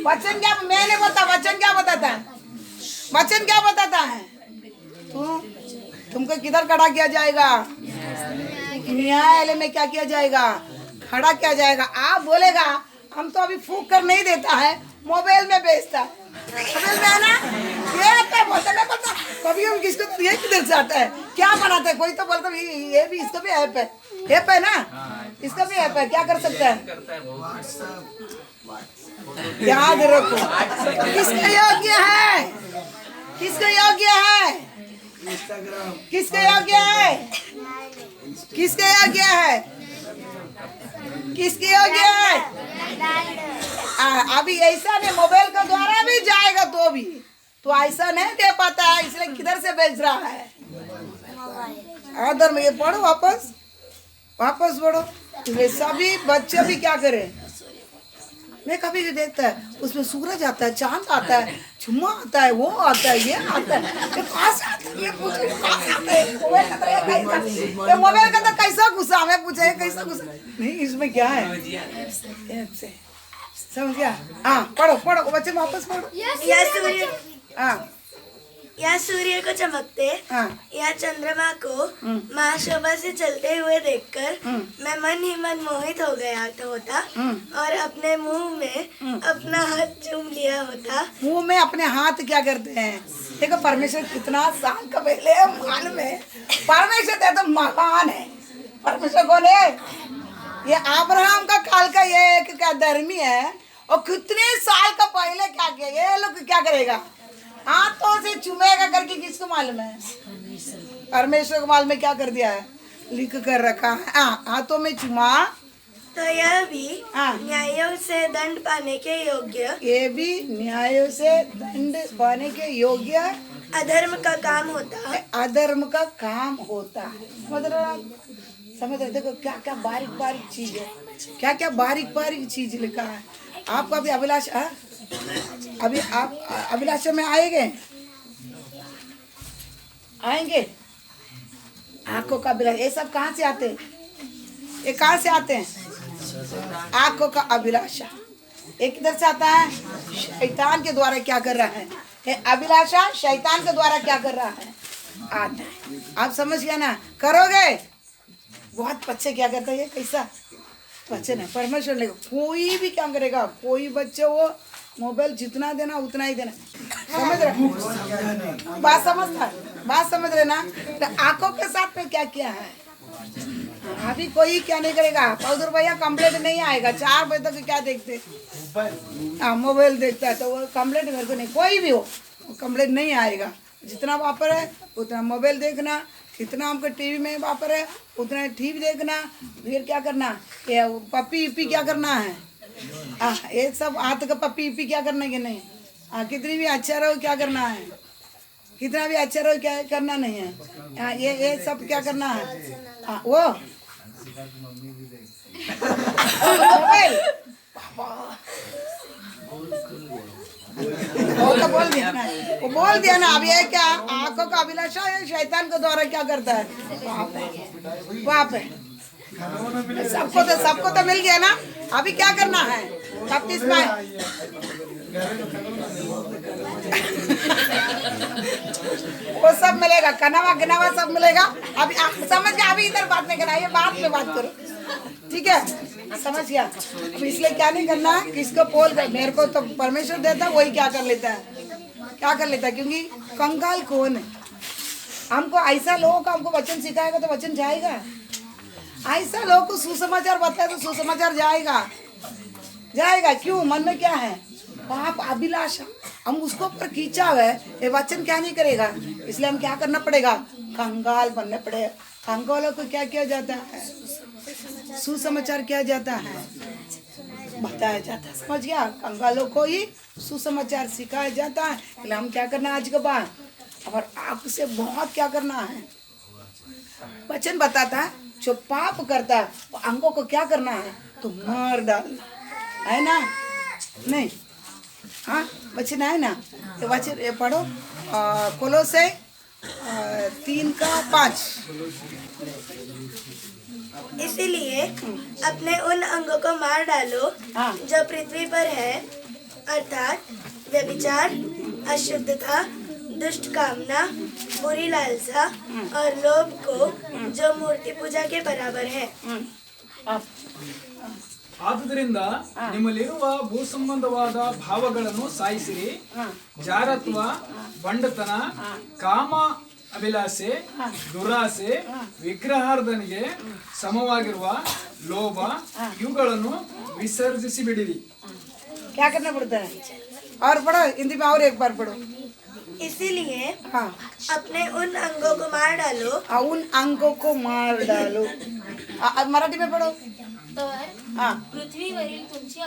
वचन क्या? मैं नहीं बोलता, वचन क्या बताता है? वचन क्या बताता है? तुमको किधर खड़ा किया जाएगा? न्यायालय में क्या किया जाएगा? खड़ा किया जाएगा। आप बोलेगा हम तो अभी फूक कर नहीं देता है, मोबाइल में बेचता है, मोबाइल में है ना? ये क्या बोलता है? बोलता कभी हम किसको ये किधर से आता है? क्या बनाते हैं? कोई तो बोलता ये भी, इसका भी ऐप है ना? इसका भी ऐप है, क्या कर सकता है? याद रखो, किसका योग्य है? किसका योग्य है? किसका योग्य है? किसके योग्य है? किसके योग्य है? अभी ऐसा नहीं, मोबाइल के द्वारा भी जाएगा तो ऐसा नहीं दे पाता है, इसलिए किधर से बेच रहा है? आदर में ये पढ़ो, वापस पढ़ो। इसलिए सभी बच्चे भी क्या करें? मैं कभी भी देखता है उसमें सूरज आता है, चांद आता है, चुम्मा आता है, वो आता है, ये आता है, ये कहाँ से आता है? ये पूछो कहाँ से आता है? मोबाइल के अंदर कैसा घुसा? मैं पूछा ये कैसा घुसा? नहीं, इसमें क्या है? ऐप से समझ गया? हाँ, पढ़ो बच्चे, वापस पढ़ो। या सूर्य को चमकते या चंद्रमा को महाशोभा से चलते हुए देखकर मैं मन ही मन मोहित हो गया होता और अपने मुंह में अपना हाथ चूम लिया होता। मुंह में अपने हाथ क्या करते हैं? देखो परमेश्वर कितना साल का पहले मालूम है, परमेश्वर तो महान है। परमेश्वर कौन है? ये अब्राहम का काल का ये एक क्या धर्मी है, और कितने साल का पहले क्या किया? ये लोग क्या करेगा? हाथों से चुमेगा करके किसको मालूम है? परमेश्वर को मालूम में क्या कर दिया है? लिख कर रखा है, हाथों में चुमा तो यह भी न्यायों से दंड पाने के योग्य, ये भी न्यायों से दंड पाने के योग्य अधर्म का काम होता है। अधर्म का काम होता है। समझ रहे? देखो क्या क्या बारीक बारीक चीज है, क्या क्या बारीक बारीक चीज लिखा है। आपका भी अभिलाषा, अभी आप अभिलाषा में आएंगे आंखों का अभिलाषा, ये सब कहाँ से आते हैं? ये कहाँ से आते हैं? आंखों का अभिलाषा एक किधर से आता है? शैतान के द्वारा क्या कर रहा है? ये अभिलाषा शैतान के द्वारा क्या कर रहा है? आता है। आप समझ गया ना? करोगे बहुत बच्चे क्या करते हैं? कैसा बच्चे नहीं, परमेश्वर लेगा। कोई भी क्या करेगा? कोई बच्चे वो मोबाइल जितना देना उतना ही देना। समझ रहे? बात समझ रहे ना? तो आंखों के साथ में क्या किया है? अभी कोई क्या नहीं करेगा। पौधर भैया कंप्लेंट नहीं आएगा। 4 बजे तक क्या देखते? हाँ, मोबाइल देखता है, तो वो कंप्लेंट मेरे को नहीं, कोई भी हो कंप्लेंट नहीं आएगा। जितना वापर है उतना मोबाइल देखना, जितना हमको टीवी में वापर है उतना टीवी देखना। फिर क्या करना, ये पप्पी इप्पी क्या करना है, ये सब हाथ का पप्पी इप्पी क्या करना कि नहीं। कितनी भी अच्छा रहो क्या करना है, कितना भी अच्छा रहो क्या करना नहीं है। ये सब क्या करना है, वो मोबाइल वो तो बोल दिया ना, वो बोल दिया ना। अब ये क्या आंखों का अभिलाषा है, शैतान के द्वारा क्या करता है, पाप है। सबको तो मिल गया ना। अभी क्या करना है, बपतिस्मा वो सब मिलेगा, कनावा गिनावा सब मिलेगा। अभी समझ गया, अभी इधर बात नहीं करना, ये बाद में बात करो, ठीक है, समझ गया। अब इसलिए क्या नहीं करना है, किसको पोल कर, मेरे को तो परमेश्वर देता है, वही क्या कर लेता है, क्या कर लेता है। क्योंकि कंगाल कौन है, हमको ऐसा लोगों का हमको वचन सिखाएगा तो वचन जाएगा। ऐसा लोगों को सुसमाचार बताए तो सुसमाचार जाएगा, जाएगा। क्यों, मन में क्या है, पाप अभिलाषा, हम उसको ऊपर खींचा हुआ है, ये वचन क्या नहीं करेगा। इसलिए हम क्या करना पड़ेगा, कंगाल बनने पड़ेगा। कंगालों को क्या किया जाता है, सुसमाचार किया जाता है, बताया जाता है, समझ गया। कंगालों को ही सुसमाचार सिखाया जाता है। इसलिए हम क्या करना आज के बाद, और आपसे बहुत क्या करना है, वचन बताता है। जो पाप करता है वो अंगों को क्या करना है, तो मार डालना है ना, नहीं। हाँ, वचन है ना, तो वचन ये पढ़ो, कोलोसे 3:5। इसीलिए अपने उन अंगों को मार डालो हाँ। जो पृथ्वी पर है, अर्थात व्यभिचार, अशुद्धता, दुष्ट कामना, बुरी लालसा और लोभ को, जो मूर्ति पूजा के बराबर है। ಆದುದರಿಂದ ನಿಮ್ಮಲ್ಲಿರುವ ಭೂಸಂಬಂಧವಾದ ಭಾವಗಳನ್ನು ಸಾಯಿಸಿರಿ. ಜಾರತ್ವ, ಬಂಡತನ, ಕಾಮ ಅಭಿಲಾಷೆ, ದುರಾಸೆ, ವಿಗ್ರಹಾರ್ಧನೆಗೆ ಸಮವಾಗಿರುವ ಲೋಭ ಇವುಗಳನ್ನು ವಿಸರ್ಜಿಸಿ ಬಿಡಿರಿ. क्या करना पड़ता है, और पढ़ो हिंदी में, और एक बार पढ़ो। इसीलिए हाँ, अपने उन अंगों को मार डालो, उन अंगों को मार डालो। मराठी में पढ़ो। तर हाँ, पृथ्वीवरील तुमचे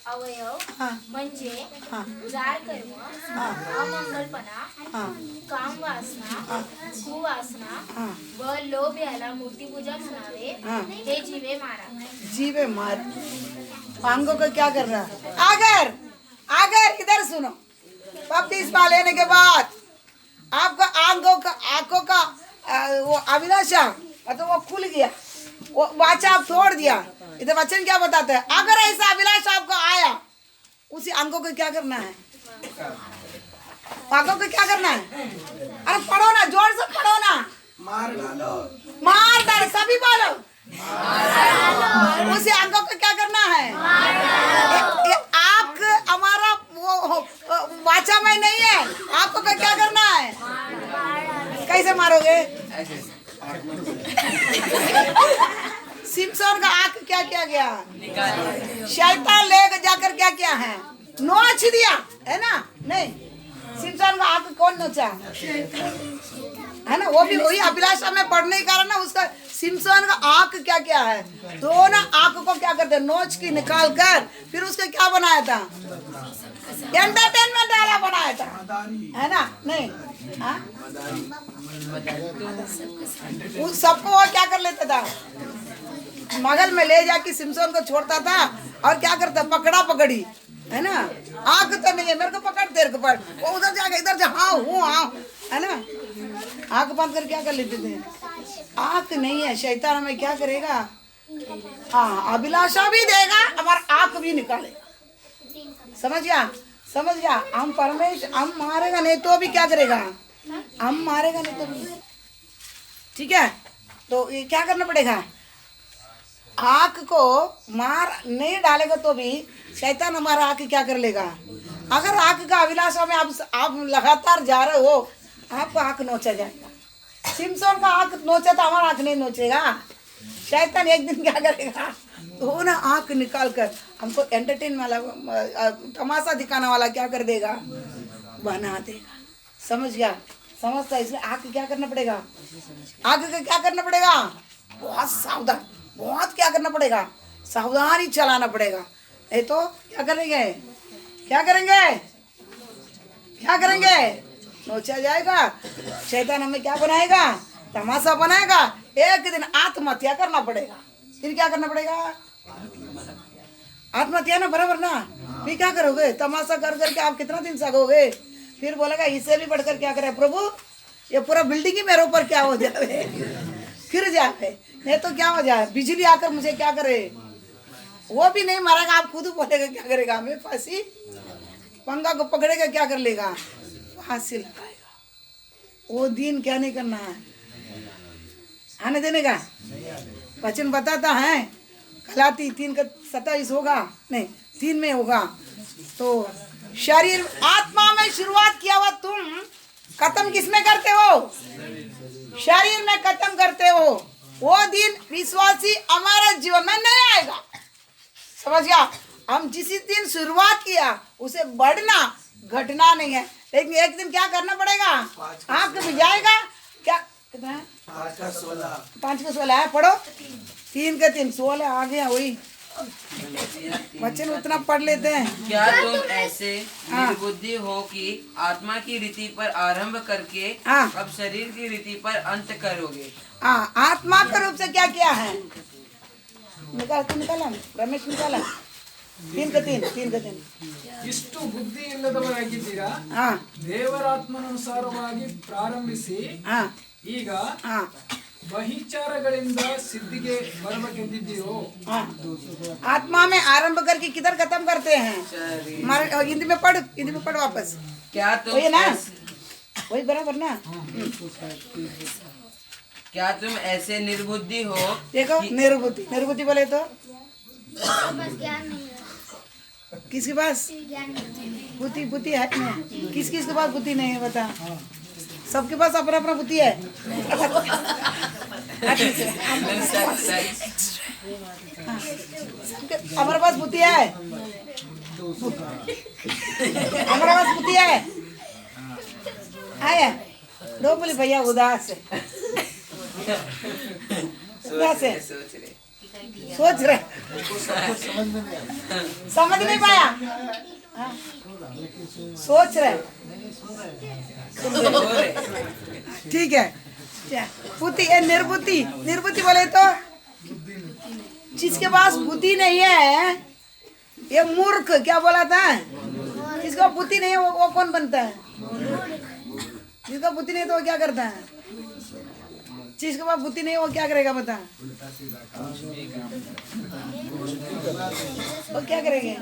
अवयव हाँ, म्हणजे हाँ, जार कर्म, अमंगलपणा, हाँ, काम वासना, कुवासना हाँ, व लोभ याला मूर्तिपूजा म्हणावे, हाँ। ते जीवे मारा. जीवे मार। अंगों को क्या करना है, अगर इधर सुनो, बपतिस्मा लेने के बाद आपका आंखों का वो अभिलाषा तो वो खुल गया, वो वाचा आप तोड़ दिया। इधर वचन क्या बताता है, अगर ऐसा अभिलाषा आपको आया, उसी अंगों को क्या करना है, अंगों को क्या करना है। अरे पढ़ो ना, जोर से पढ़ो ना, मार डालो। मार डालो, सभी बोलो, उसी अंगों को क्या करना है। ये आंख हमारा वो वाचा में नहीं है, आपको को क्या करना है, कैसे मारोगे। सिमसोन का आंख क्या किया गया, शैतान ले जाकर क्या किया है, नोच दिया है ना। नहीं, सिमसोन का आंख कौन नोचा है ना, वो भी वही अभिलाषा में पढ़ने के कारण ना, उसका सिमसोन का आंख क्या किया है, दोनों आंख को क्या करते, नोच की निकाल कर फिर उसको क्या बनाया था, एंटरटेनमेंट वाला बनाया था, है ना। नहीं, हाँ, उस सबको वो क्या कर लेता था, मगल में ले जाके सिमसोन को छोड़ता था, और क्या करता, पकड़ा पकड़ी, है ना। आंख तो नहीं है, मेरे को पकड़, तेरे को पकड़, वो उधर जाके इधर जा, हाँ हूँ हाँ, है ना। आंख बंद कर क्या कर लेते थे, आंख नहीं है, शैतान हमें क्या करेगा, हाँ, अभिलाषा भी देगा, हमारा आंख भी निकालेगा। समझ गया, समझ गया। हम परमेश्वर, हम मारेगा नहीं तो भी क्या करेगा, हम मारेगा नहीं तो भी, ठीक है। तो ये क्या करना पड़ेगा, आंख को मार नहीं डालेगा तो भी शैतान हमारा आंख क्या कर लेगा। अगर आंख का अभिलाषा में आप लगातार जा रहे हो, आपका आंख नोचा जाएगा। सिमसोन का आंख नोचा तो हमारा आंख नहीं नोचेगा, शैतान एक दिन क्या करेगा, तो ना आंख निकाल कर हमको एंटरटेन वाला तमाशा दिखाने वाला क्या कर देगा, बना देगा। समझ गया, समझता है। इसलिए आंख क्या करना पड़ेगा, आंख का क्या करना पड़ेगा, बहुत सावधान, बहुत क्या करना पड़ेगा, सावधानी चलाना पड़ेगा। नहीं तो क्या करेंगे, क्या करेंगे, क्या करेंगे, नोचा जाएगा। शैतान हमें क्या बनाएगा, तमाशा बनाएगा। एक दिन आत्महत्या करना पड़ेगा। फिर क्या करना पड़ेगा, आत्महत्या ना, बराबर ना। फिर क्या करोगे, तमाशा कर करके आप कितना दिन सकोगे। फिर बोलेगा इससे भी बढ़कर क्या करे प्रभु, ये पूरा बिल्डिंग ही मेरे ऊपर क्या हो जाए, फिर जाए। नहीं तो क्या हो जाए, बिजली आकर मुझे क्या करे, वो भी नहीं मारेगा, आप खुद बोलेगा क्या करेगा, हमें फांसी, पंगा को पकड़ेगा क्या कर लेगा, फांसी लगाएगा। वो दिन क्या नहीं करना है, आने देने का। वचन बताता है गलाती 3:27 होगा, नहीं 3 में होगा। तो शरीर आत्मा में शुरुआत किया हुआ तुम खत्म किसमें करते हो, शरीर में खत्म करते हो। वो दिन विश्वासी हमारे जीवन में नहीं आएगा। समझ गया, हम जिस दिन शुरुआत किया उसे बढ़ना घटना नहीं है। लेकिन एक दिन क्या करना पड़ेगा, आंख में जाएगा। क्या कितना है, 5 का 16 है, पढ़ो 3 का 3 16 आ गया। वही वचन उतना पढ़ लेते हैं। क्या तुम ऐसे निर्बुद्धि हो कि आत्मा की रीति पर आरंभ करके अब शरीर की रीति पर अंत करोगे। हाँ, आत्मा का रूप से क्या किया है, निकाला रमेश, निकाला 3 का 3 ಇಷ್ಟು ಬುದ್ಧಿ ಇಲ್ಲದವರಾಗಿದ್ದೀರಾ, ದೇವರಾತ್ಮನುಸಾರವಾಗಿ ಪ್ರಾರಂಭಿಸಿ ಈಗ बहिचारಗಳಿಂದ सिद्धिಗೆ ಬರಬೇಕೆಂದಿದ್ದೀರೋ। आत्मा में आरंभ करके किधर खत्म करते हैं, हिंदी में पढ़, हिंदी में पढ़ वापस। क्या तुम वही ना, वही बराबर ना। क्या तुम ऐसे निर्बुद्धि हो, देखो निर्बुद्धि, निर्बुद्धि बोले तो बस ज्ञान नहीं है, किसके पास ज्ञान नहीं है। बुद्धि, बुद्धि है किस किस के पास बुद्धि नहीं है, बता। सबके पास अपना अपना बुद्धि है। हमारे पास बुद्धि है, हमारे पास बुद्धि है। आया दो बोले भैया उदास है, उदास है, सोच रहे, समझ नहीं पाया, सोच रहे। ठीक है, बुद्धि है, निर्बुद्धि, निर्बुद्धि बोले तो जिसके पास बुद्धि नहीं है, ये मूर्ख, क्या बोला था, जिसका बुद्धि नहीं है वो कौन बनता है, जिसका बुद्धि नहीं है तो वो क्या करता है, जिसके पास बुद्धि नहीं है वो क्या करेगा बता, वो क्या करेंगे।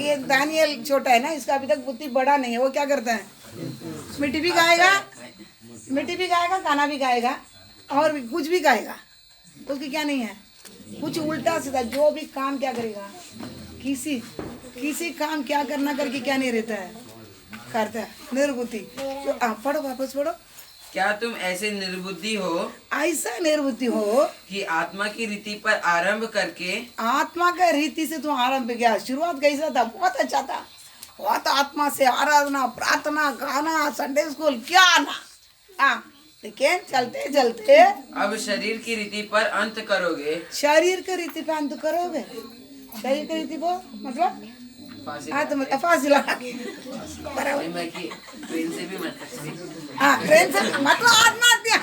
ये दानियल छोटा है ना, इसका अभी तक बुद्धि बड़ा नहीं है, वो क्या करता है, मिट्टी भी खाएगा, मिट्टी भी खाएगा, खाना भी खाएगा, और भी कुछ भी खाएगा, उसकी क्या नहीं है, कुछ उल्टा सीधा जो भी काम क्या करेगा, किसी काम क्या करना करके क्या नहीं रहता है, करता है निर्बुद्धि। तो पढ़ो वापस पढ़ो। क्या तुम ऐसे निर्बुद्धि हो, ऐसा निर्बुद्धि हो कि आत्मा की रीति पर आरंभ करके, आत्मा का रीति से तुम आरंभ किया, शुरुआत कैसा था, बहुत अच्छा था, बहुत आत्मा से आराधना, प्रार्थना, गाना, संडे स्कूल क्या ना, लेकिन चलते चलते अब शरीर की रीति पर अंत करोगे। शरीर के रीति पे अंत करोगे। शरीर की रीति को मतलब फांसी लगा के, मैं कि ट्रेन से भी मत सकती। हाँ ट्रेन से मतलब आत्महत्या,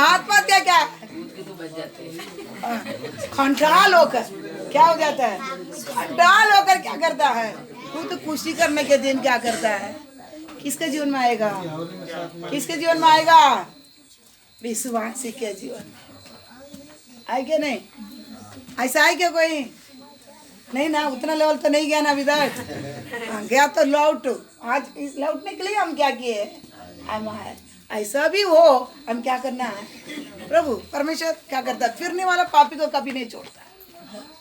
आत्महत्या क्या है, कूद के तो बच जाते हैं। खंडाल होकर क्या हो जाता है, खंडाल होकर क्या करता है, खुद खुशी करने के दिन क्या करता है, किसके जीवन में आएगा, किसके जीवन में आएगा, विश्वासी के जीवन आए क्या नहीं, ऐसा है क्या कोई नहीं ना, उतना लेवल तो नहीं गया ना अभी तक, गया तो लौट, आज लौटने के लिए हम क्या किए, हम ऐसा भी हो, हम क्या करना है, प्रभु परमेश्वर क्या करता है, फिरने वाला पापी को कभी नहीं छोड़ता,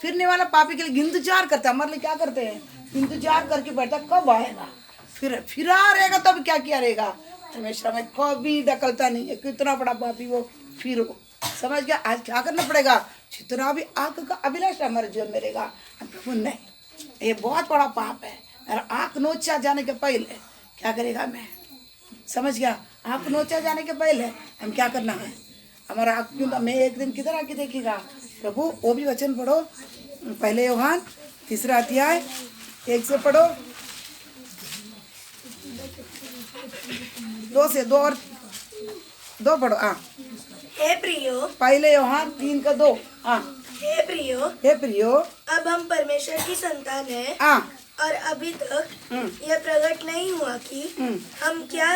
फिरने वाला पापी के लिए इंतजार करता है, हमारे लिए क्या करते हैं, इंतजार करके बैठा कब आएगा, फिरा रहेगा तब क्या किया रहेगा, परमेश्वर में कभी दखलता नहीं है, कितना बड़ा पापी वो फिर समझ गया? आज क्या करना पड़ेगा? जितना भी आंख का अभिलाषा हमारे जीवन में रहेगा, प्रभु नहीं, ये बहुत बड़ा पाप है। और आंख नोचा जाने के पहले क्या करेगा मैं? समझ गया? आंख नोचा जाने के पहले हम क्या करना है? हमारा आंख क्यों मैं एक दिन किधर आके देखेगा प्रभु? वो भी वचन पढ़ो, पहले यूहन्ना 3 अध्याय 1 से पढ़ो, 2 से 2 और 2 पढ़ो। हाँ, हे प्रियो, पहले यूहन्ना 3 का 2। हाँ, हे प्रियो, हे प्रियो, अब हम परमेश्वर की संतान हैं हाँ, और अभी तक यह प्रकट नहीं हुआ कि हम क्या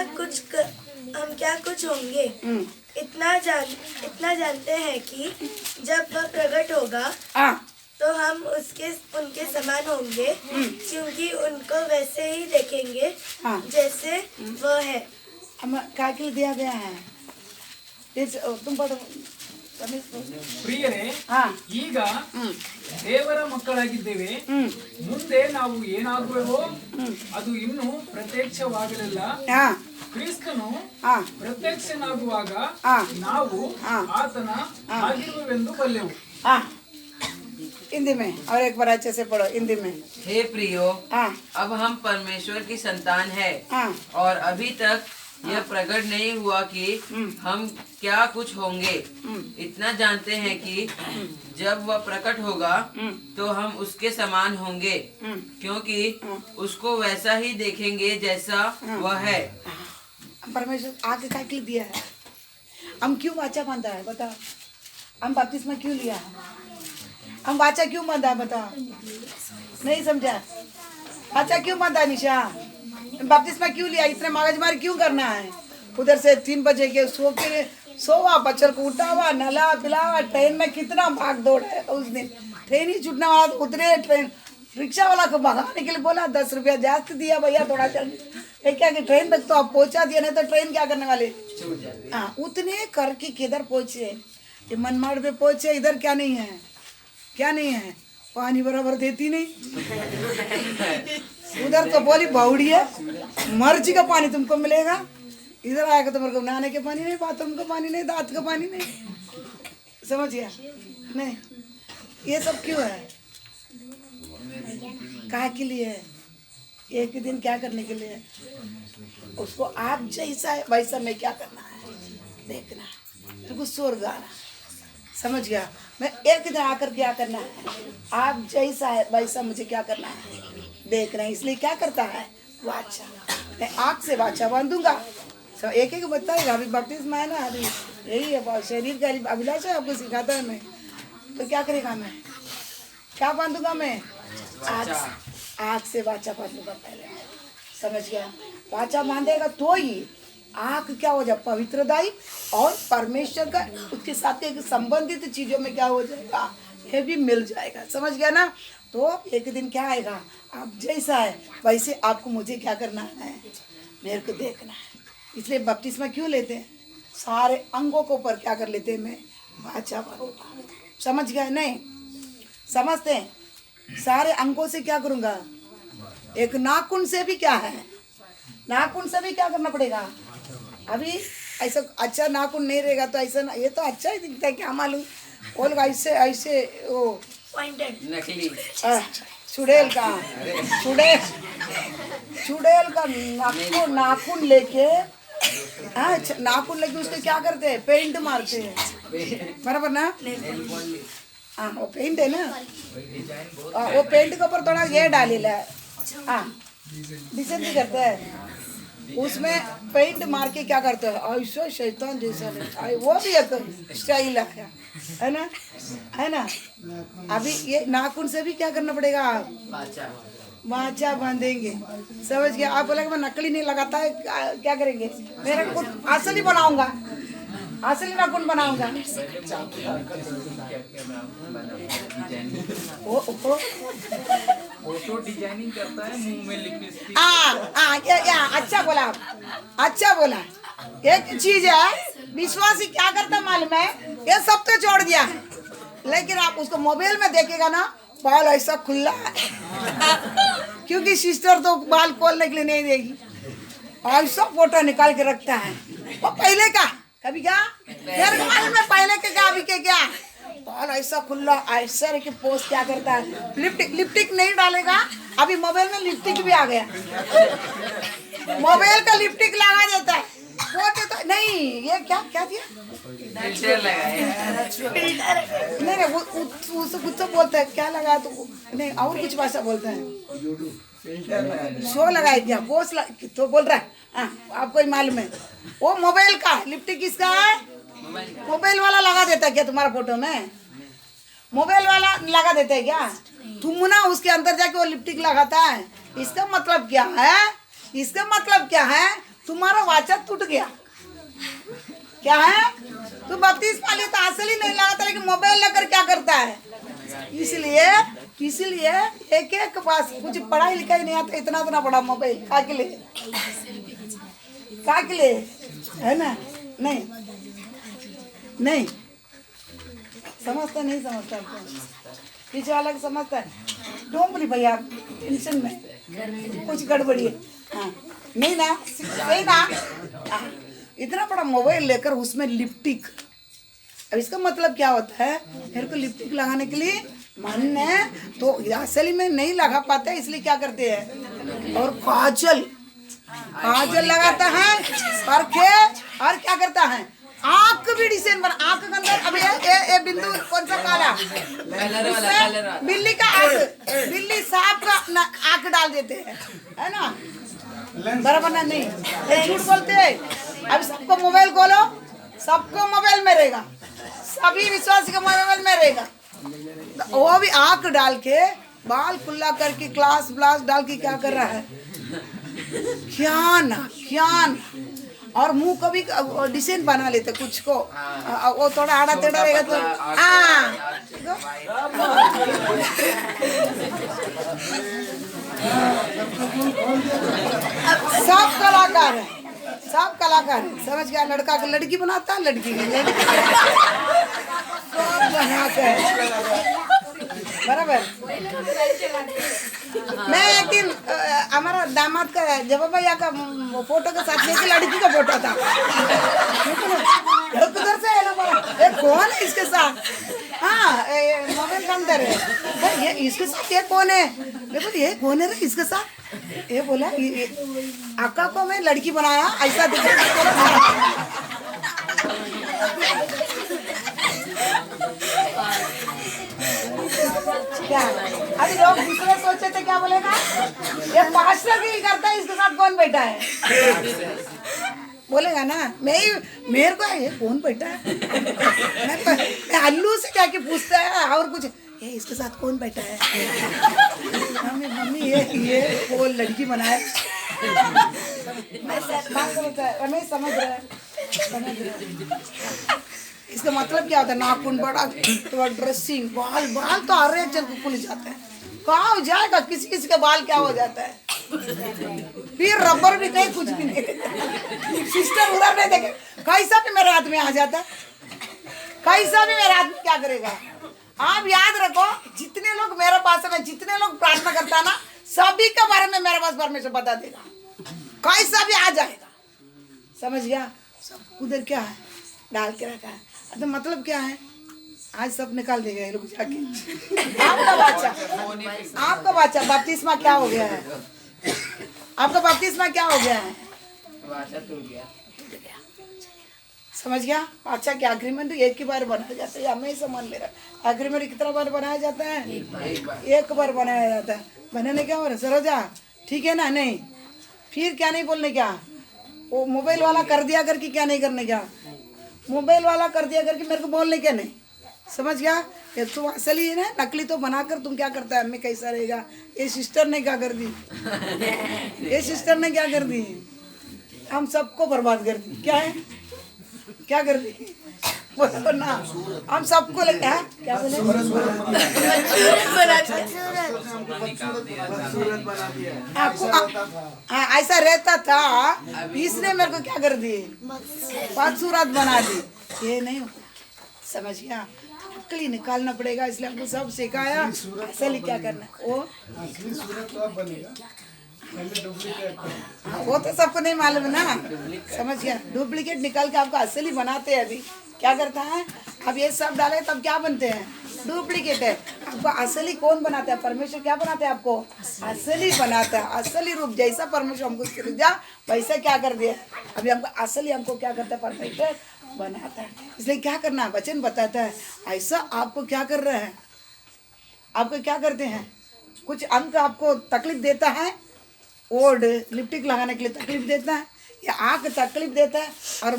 कुछ होंगे। इतना जानते हैं कि जब वह प्रकट होगा हाँ, तो हम उनके समान होंगे, क्योंकि उनको वैसे ही देखेंगे हाँ। जैसे वह है। हम क्या के लिए दिया गया है? तुम पढ़ो रमेश, पढ़ो। ಪ್ರಿಯರೇ, हाँ, ಈಗ ದೇವರ ಮಕ್ಕಳಾಗಿದ್ದೇವೆ. ಮುಂದೆ ನಾವು ಏನಾಗುವೆವೋ ಅದು ಇನ್ನೂ ಪ್ರತ್ಯಕ್ಷವಾಗಲಿಲ್ಲ. हाँ, ಕ್ರಿಸ್ತನು हाँ, ಪ್ರತ್ಯಕ್ಷನಾಗುವಾಗ हाँ, ನಾವು हाँ। ಆತನ ಆಗಿರುವೆವೆಂದು ಬಲ್ಲೆವು. हाँ, हिंदी में और एक बार अच्छे से पढ़ो हिंदी में। हे प्रियो, हाँ, अब हम परमेश्वर की संतान है हाँ, और अभी तक यह प्रकट नहीं हुआ कि हम क्या कुछ होंगे। इतना जानते हैं कि जब वह प्रकट होगा तो हम उसके समान होंगे, क्योंकि उसको वैसा ही देखेंगे जैसा वह है। परमेश्वर आगे क्या के लिए दिया है? हम क्यों वाचा बांधा है बता? हम बपतिस्मा क्यों लिया है? हम वाचा क्यों बांधा है बता? नहीं समझा? वाचा क्यों बांधा निशा? बपतिस्मा क्यों लिया? इतने मगजमारी क्यों करना है? उधर से 3 बजे के सोवा, बच्चों को उठावा, नला पिलावा, ट्रेन में कितना भाग दौड़ है उस दिन। ट्रेन ही छूटने वाला तो उतरे, ट्रेन रिक्शा वाला को भगाने के लिए बोला 10 रुपया जास्त दिया, भैया थोड़ा चल। क्या कि ट्रेन तक तो आप पहुंचा दिया, नहीं तो ट्रेन क्या करने वाले? हाँ, उतने करके किधर पहुंचे? ये मनमाड़ पे पहुंचे। इधर क्या नहीं है? क्या नहीं है? पानी बराबर देती नहीं। उधर तो बोली बाउड़ी है, मर्जी का पानी तुमको मिलेगा। इधर आएगा तो मेरे को नहाने के पानी नहीं, बाथरूम का पानी नहीं, दांत का पानी नहीं। समझ गया? नहीं, ये सब क्यों है? काहे के लिए है? एक दिन क्या करने के लिए? उसको आप जैसा है वैसा मैं क्या करना है देखना, तुमको स्वर्ग आना। समझ गया? मैं एक दिन आकर क्या करना है? आप जैसा है वैसा मुझे क्या करना है देखना है। इसलिए क्या करता है? वाचा, मैं आँख से वाचा बांधूंगा। सब एक एक बताएगा। अभी बपतिस्मा है ना, अभी यही है शरीर का अभिलाषा आपको सिखाता है मैं। तो क्या करेगा? मैं क्या बांधूंगा? मैं आँख से वाचा बांधूंगा पहले। समझ गया? वाचा बांधेगा तो ही आँख क्या हो जाए? पवित्रदायी और परमेश्वर का उसके साथ एक संबंधित चीजों में क्या हो जाएगा? ये भी मिल जाएगा। समझ गया ना? तो एक दिन क्या आएगा? आप जैसा है वैसे आपको मुझे क्या करना है? मेरे को देखना है। इसलिए बपतिस्मा क्यों लेते हैं? सारे अंगों को ऊपर क्या कर लेते हैं? मैं वाचा बांधूंगा। समझ गया? नहीं समझते हैं? सारे अंगों से क्या करूँगा? एक नाखून से भी क्या है? नाखून से भी क्या करना पड़ेगा? अभी ऐसा अच्छा नाखून नहीं रहेगा तो ऐसा ये तो अच्छा ही दिखता है, क्या मालूम? वो लोग ऐसे ऐसे वो नकली चुड़ैल का नाखून लेके, हाँ नाखून लेके उसके क्या करते हैं? पेंट मारते हैं, बराबर ना? हाँ वो पेंट है ना, वो पेंट के ऊपर थोड़ा ये डालेला है, हाँ डिजाइन भी करते हैं। उसमें पेंट मार के क्या करते हैं? ऐसा शैतान जैसा नहीं, वो भी एक स्टाइल है ना, है ना? अभी ये नाखून से भी क्या करना पड़ेगा? वाचा बांधेंगे। समझ गया? आप बोलेंगे मैं नकली नहीं लगाता है, क्या करेंगे? मेरा कुछ असली बनाऊंगा, असली नाखून बनाऊंगा। फोटो डिजाइनिंग करता है, मुंह में लिपस्टिक। अच्छा बोला, अच्छा बोला। एक चीज है, विश्वासी क्या करता मालूम है? ये सब तो छोड़ दिया है, लेकिन आप उसको मोबाइल में देखेगा ना, बाल ऐसा खुला है क्योंकि सिस्टर तो बाल खोलने के लिए नहीं देगी, ऐसा फोटो निकाल के रखता है। वो पहले का कभी क्या मेरे को मालूम है पहले के क्या अभी के क्या। बाल ऐसा खुला ऐसा है कि पोस्ट क्या करता है, लिपस्टिक नहीं डालेगा। अभी मोबाइल में लिपस्टिक भी आ गया, मोबाइल का लिपस्टिक लगा देता है। फोटो तो नहीं, ये क्या क्या दिया, फिल्टर लगाए। नहीं उसको कुछ तो बोलते हैं, क्या लगा तो नहीं और कुछ भाषा बोलते हैं, शो लगाए क्या पोस्ट तो बोल रहा है। आपको ही मालूम है वो मोबाइल का लिपस्टिक किसका है, मोबाइल वाला लगा देता है क्या तुम्हारा फोटो में, मोबाइल वाला लगा देता है क्या, तुम ना उसके अंदर जाके वो लिपस्टिक लगाता है। इसका मतलब क्या है, इसका मतलब क्या है, तुम्हारा वाचा टूट गया। क्या है, तू बत्तीस वाली तो असली नहीं लगाता, लेकिन मोबाइल लेकर क्या करता है। इसीलिए एक एक के पास कुछ पढ़ाई लिखाई नहीं आता, इतना इतना बड़ा मोबाइल का के लिए है ना। नहीं नहीं समझता, नहीं समझता, पीछे वाला को समझता है। डोंट वरी भैया, टेंशन में कुछ गड़बड़ी है। हाँ नहीं ना, सही ना। इतना बड़ा मोबाइल लेकर उसमें लिपस्टिक, अब इसका मतलब क्या होता है, मेरे को लिपस्टिक लगाने के लिए मन है तो असली में नहीं लगा पाते, इसलिए क्या करते हैं, और काजल लगाता है और क्या करता है, आँख भी डिजाइन बना, आँख के अंदर अभी ये बिंदु कौन सा काला, बिल्ली का आँख, बिल्ली सांप का आँख डाल देते हैं, है ना, बराबर ना। नहीं ये झूठ बोलते हैं। अब सबको मोबाइल खोलो, सबको मोबाइल में रहेगा, सभी विश्वासी के मोबाइल में रहेगा। वो भी आँख डाल के बाल खुला करके क्लास ब्लास डाल के क्या कर रहा है, क्या ना और मुंह को भी डिजाइन बना लेते कुछ को, वो थोड़ा आड़ा टेढ़ा रहेगा तो सब कलाकार है, सब कलाकार है, समझ गया। लड़का को लड़की बनाता है, लड़की को लड़की सब बनाते हैं, बराबर। मैं एक दिन हमारा दामाद का जब भैया का फोटो के साथ लेके लड़की का फोटो था, किधर से ये कौन है इसके साथ, हाँ मोबाइल के अंदर है, ये इसके साथ ये कौन है, ये कौन है इसके साथ, ये बोला आका को मैं लड़की बनाया ऐसा क्या। अभी लोग दूसरे सोचे थे क्या बोलेगा, ये पास्टर की करता है, इसके साथ कौन बैठा है, बोलेगा ना। मेरे को ये कौन बैठा है, मैं अल्लू से क्या के पूछता है और कुछ, ये इसके साथ कौन बैठा है, मम्मी ये वो लड़की बनाया। रमेश समझ रहा है इसका मतलब क्या होता है, नाखून बड़ा तो ड्रेसिंग, बाल तो हर एक जन को खुल जाता है, कहाँ हो जाएगा, किसी किसी के बाल क्या हो जाता है, फिर रबर भी नहीं, कुछ भी नहीं, सिस्टर उधर नहीं देखे, कैसा भी मेरे हाथ में आ जाता है, कैसा भी मेरे हाथ में क्या करेगा। आप याद रखो, जितने लोग मेरे पास में, जितने लोग प्रार्थना करता है ना, सभी के बारे में मेरे पास परमेश्वर बता देगा, कैसा भी आ जाएगा, समझ गया। सब उधर क्या है डाल के रखा है, तो मतलब क्या है, आज सब निकाल देगा ये लोग जाके। आपका बच्चा बपतिस्मा क्या हो गया है, आपका बपतिस्मा क्या हो गया है, समझ गया। अच्छा क्या एग्रीमेंट एक ही बार बनाया जाता है, हमेशा मान ले रहा, एग्रीमेंट कितना बार बनाया जाता है, एक बार बनाया जाता है। बनाने क्या हो रहा है सरोजा, ठीक है ना, नहीं फिर क्या नहीं बोलने क्या, वो मोबाइल वाला कर दिया करके क्या नहीं करने क्या, मोबाइल वाला कर दिया करके मेरे को बोलने क्या नहीं, समझ गया। ये तुम असली है ना, नकली तो बनाकर तुम क्या करता है, हमें कैसा रहेगा, ये सिस्टर ने क्या कर दी, ये सिस्टर ने क्या कर दी, हम सबको बर्बाद कर दी, क्या है, क्या कर दी, बोलो ना, हम सबको लेके हैं क्या बोले, ऐसा रहता था, इसने मेरे को क्या कर दी, बदसूरत बना दी, ये नहीं होता, समझ गया। नकली निकालना पड़ेगा, इसलिए हमको सब सिखाया असली क्या करना, वो वो तो सबको नहीं मालूम ना, समझ गया। डुप्लीकेट निकाल के आपको असली बनाते हैं अभी, क्या करता है? अब ये सब डाले तब क्या बनते हैं? डुप्लीकेट है। आपको असली कौन बनाता है? परमेश्वर क्या बनाते हैं आपको? असली बनाता है। असली रूप जैसा परमेश्वर हमको सृजा वैसा क्या कर दिया? अभी हमको असली हमको क्या करता है? परमेश्वर बनाता है। इसलिए क्या करना है? वचन बताता है ऐसा आपको क्या कर रहे हैं? आपको क्या करते हैं? कुछ अंक आपको तकलीफ देता है, ओल्ड लिपस्टिक लगाने के लिए तकलीफ देता है, या आँख तकलीफ देता है, और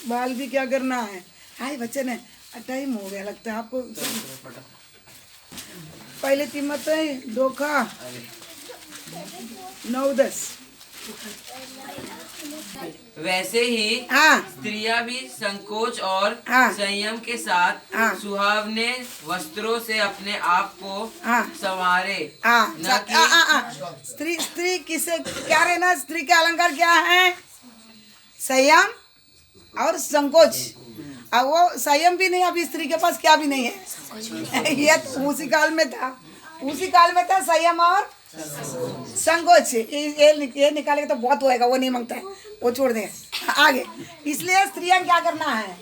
बाल भी क्या करना है? हाय वचन है। टाइम हो गया लगता है आपको। पहले तीमोथी 2:9-10। वैसे ही हाँ स्त्रियां भी संकोच और हाँ। संयम के साथ हाँ। सुहावने वस्त्रों से अपने आप को हाँ। संवारे, हाँ न कि स्त्री किसे क्या रहना? स्त्री के अलंकार क्या है? संयम और संकोच। अब वो संयम भी नहीं, अभी स्त्री के पास क्या भी नहीं है। ये तो उसी काल में था, संयम और संकोच। ये निकाले तो बहुत होएगा, वो नहीं मांगता है, वो छोड़ देगा आगे। इसलिए स्त्रियां क्या करना है?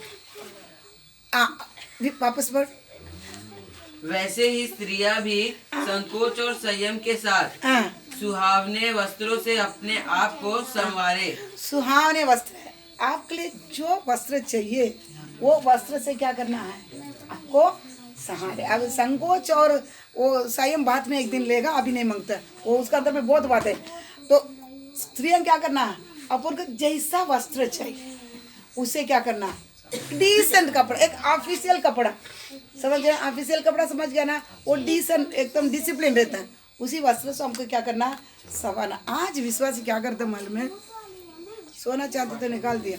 वापस बढ़। वैसे ही स्त्रियां भी संकोच और संयम के साथ हाँ सुहावने वस्त्रों से अपने आप को संवारे। सुहावने वस्त्र है आपके लिए। जो वस्त्र चाहिए वो वस्त्र से क्या करना है? आपको सहारे। अब संकोच और वो संयम बात में एक दिन लेगा, अभी नहीं मांगता, वो उसका अंदर में बहुत बात है। तो स्त्रियां क्या करना है? अपन को जैसा वस्त्र चाहिए उसे क्या करना है? डिसेंट कपड़ा, एक ऑफिशियल कपड़ा, समझ गया? ऑफिशियल कपड़ा समझ गया ना? वो डिसेंट एकदम डिसिप्लिन रहता है, उसी वस्त्र से हमको क्या करना है? सवाना। आज विश्वासी क्या करते मालूम है? सोना चाहते तो निकाल दिया,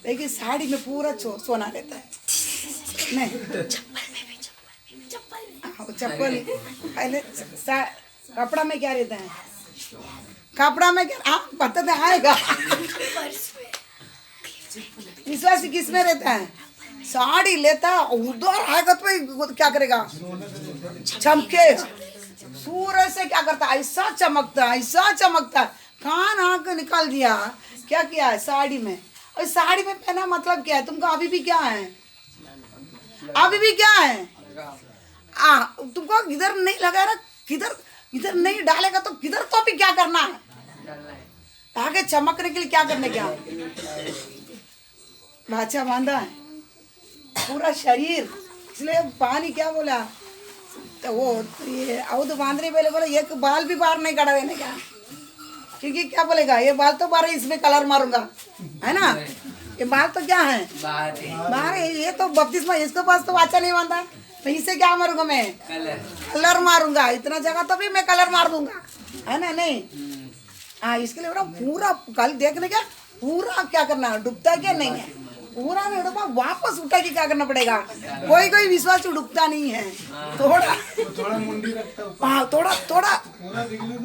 लेकिन साड़ी में पूरा सोना रहता है। नहीं चप्पल पहले कपड़ा में क्या रहता है? कपड़ा में क्या पता तो आएगा। विश्वासी किस में रहता है? साड़ी लेता है, उधर आएगा तो क्या करेगा? चमकेगा। सूरज से क्या करता है? ऐसा चमकता। कान आँख निकाल दिया, क्या किया है? साड़ी में। और साड़ी में पहना मतलब क्या है? तुमको अभी भी क्या है? तुमको इधर नहीं लगा रहा, किधर नहीं डालेगा तो किधर तो भी क्या करना है? आगे चमकने के लिए क्या करने क्या? बाचा बांधा है पूरा शरीर। इसलिए पानी क्या बोला? तो वो ये औध बांधने पहले बोला एक बाल भी बाहर नहीं काटा देने का, क्योंकि क्या बोलेगा? ये बाल तो बाहर, इसमें कलर मारूंगा, है ना? ये बाल तो क्या है? बाहर है। ये तो बपतिस्मा, इसके पास तो वाचा नहीं बांधा, तो इसे क्या मारूंगा? मैं कलर मारूंगा। इतना जगह तो भी मैं कलर मार दूंगा, है ना? नहीं हाँ, इसके लिए पूरा कल देखने का पूरा क्या करना? डूबता क्या नहीं है? पूरा नहीं डूबा, वापस उठा के क्या करना पड़ेगा? कोई विश्वास डूबता नहीं है, थोड़ा मुंडी रखता, हाँ थोड़ा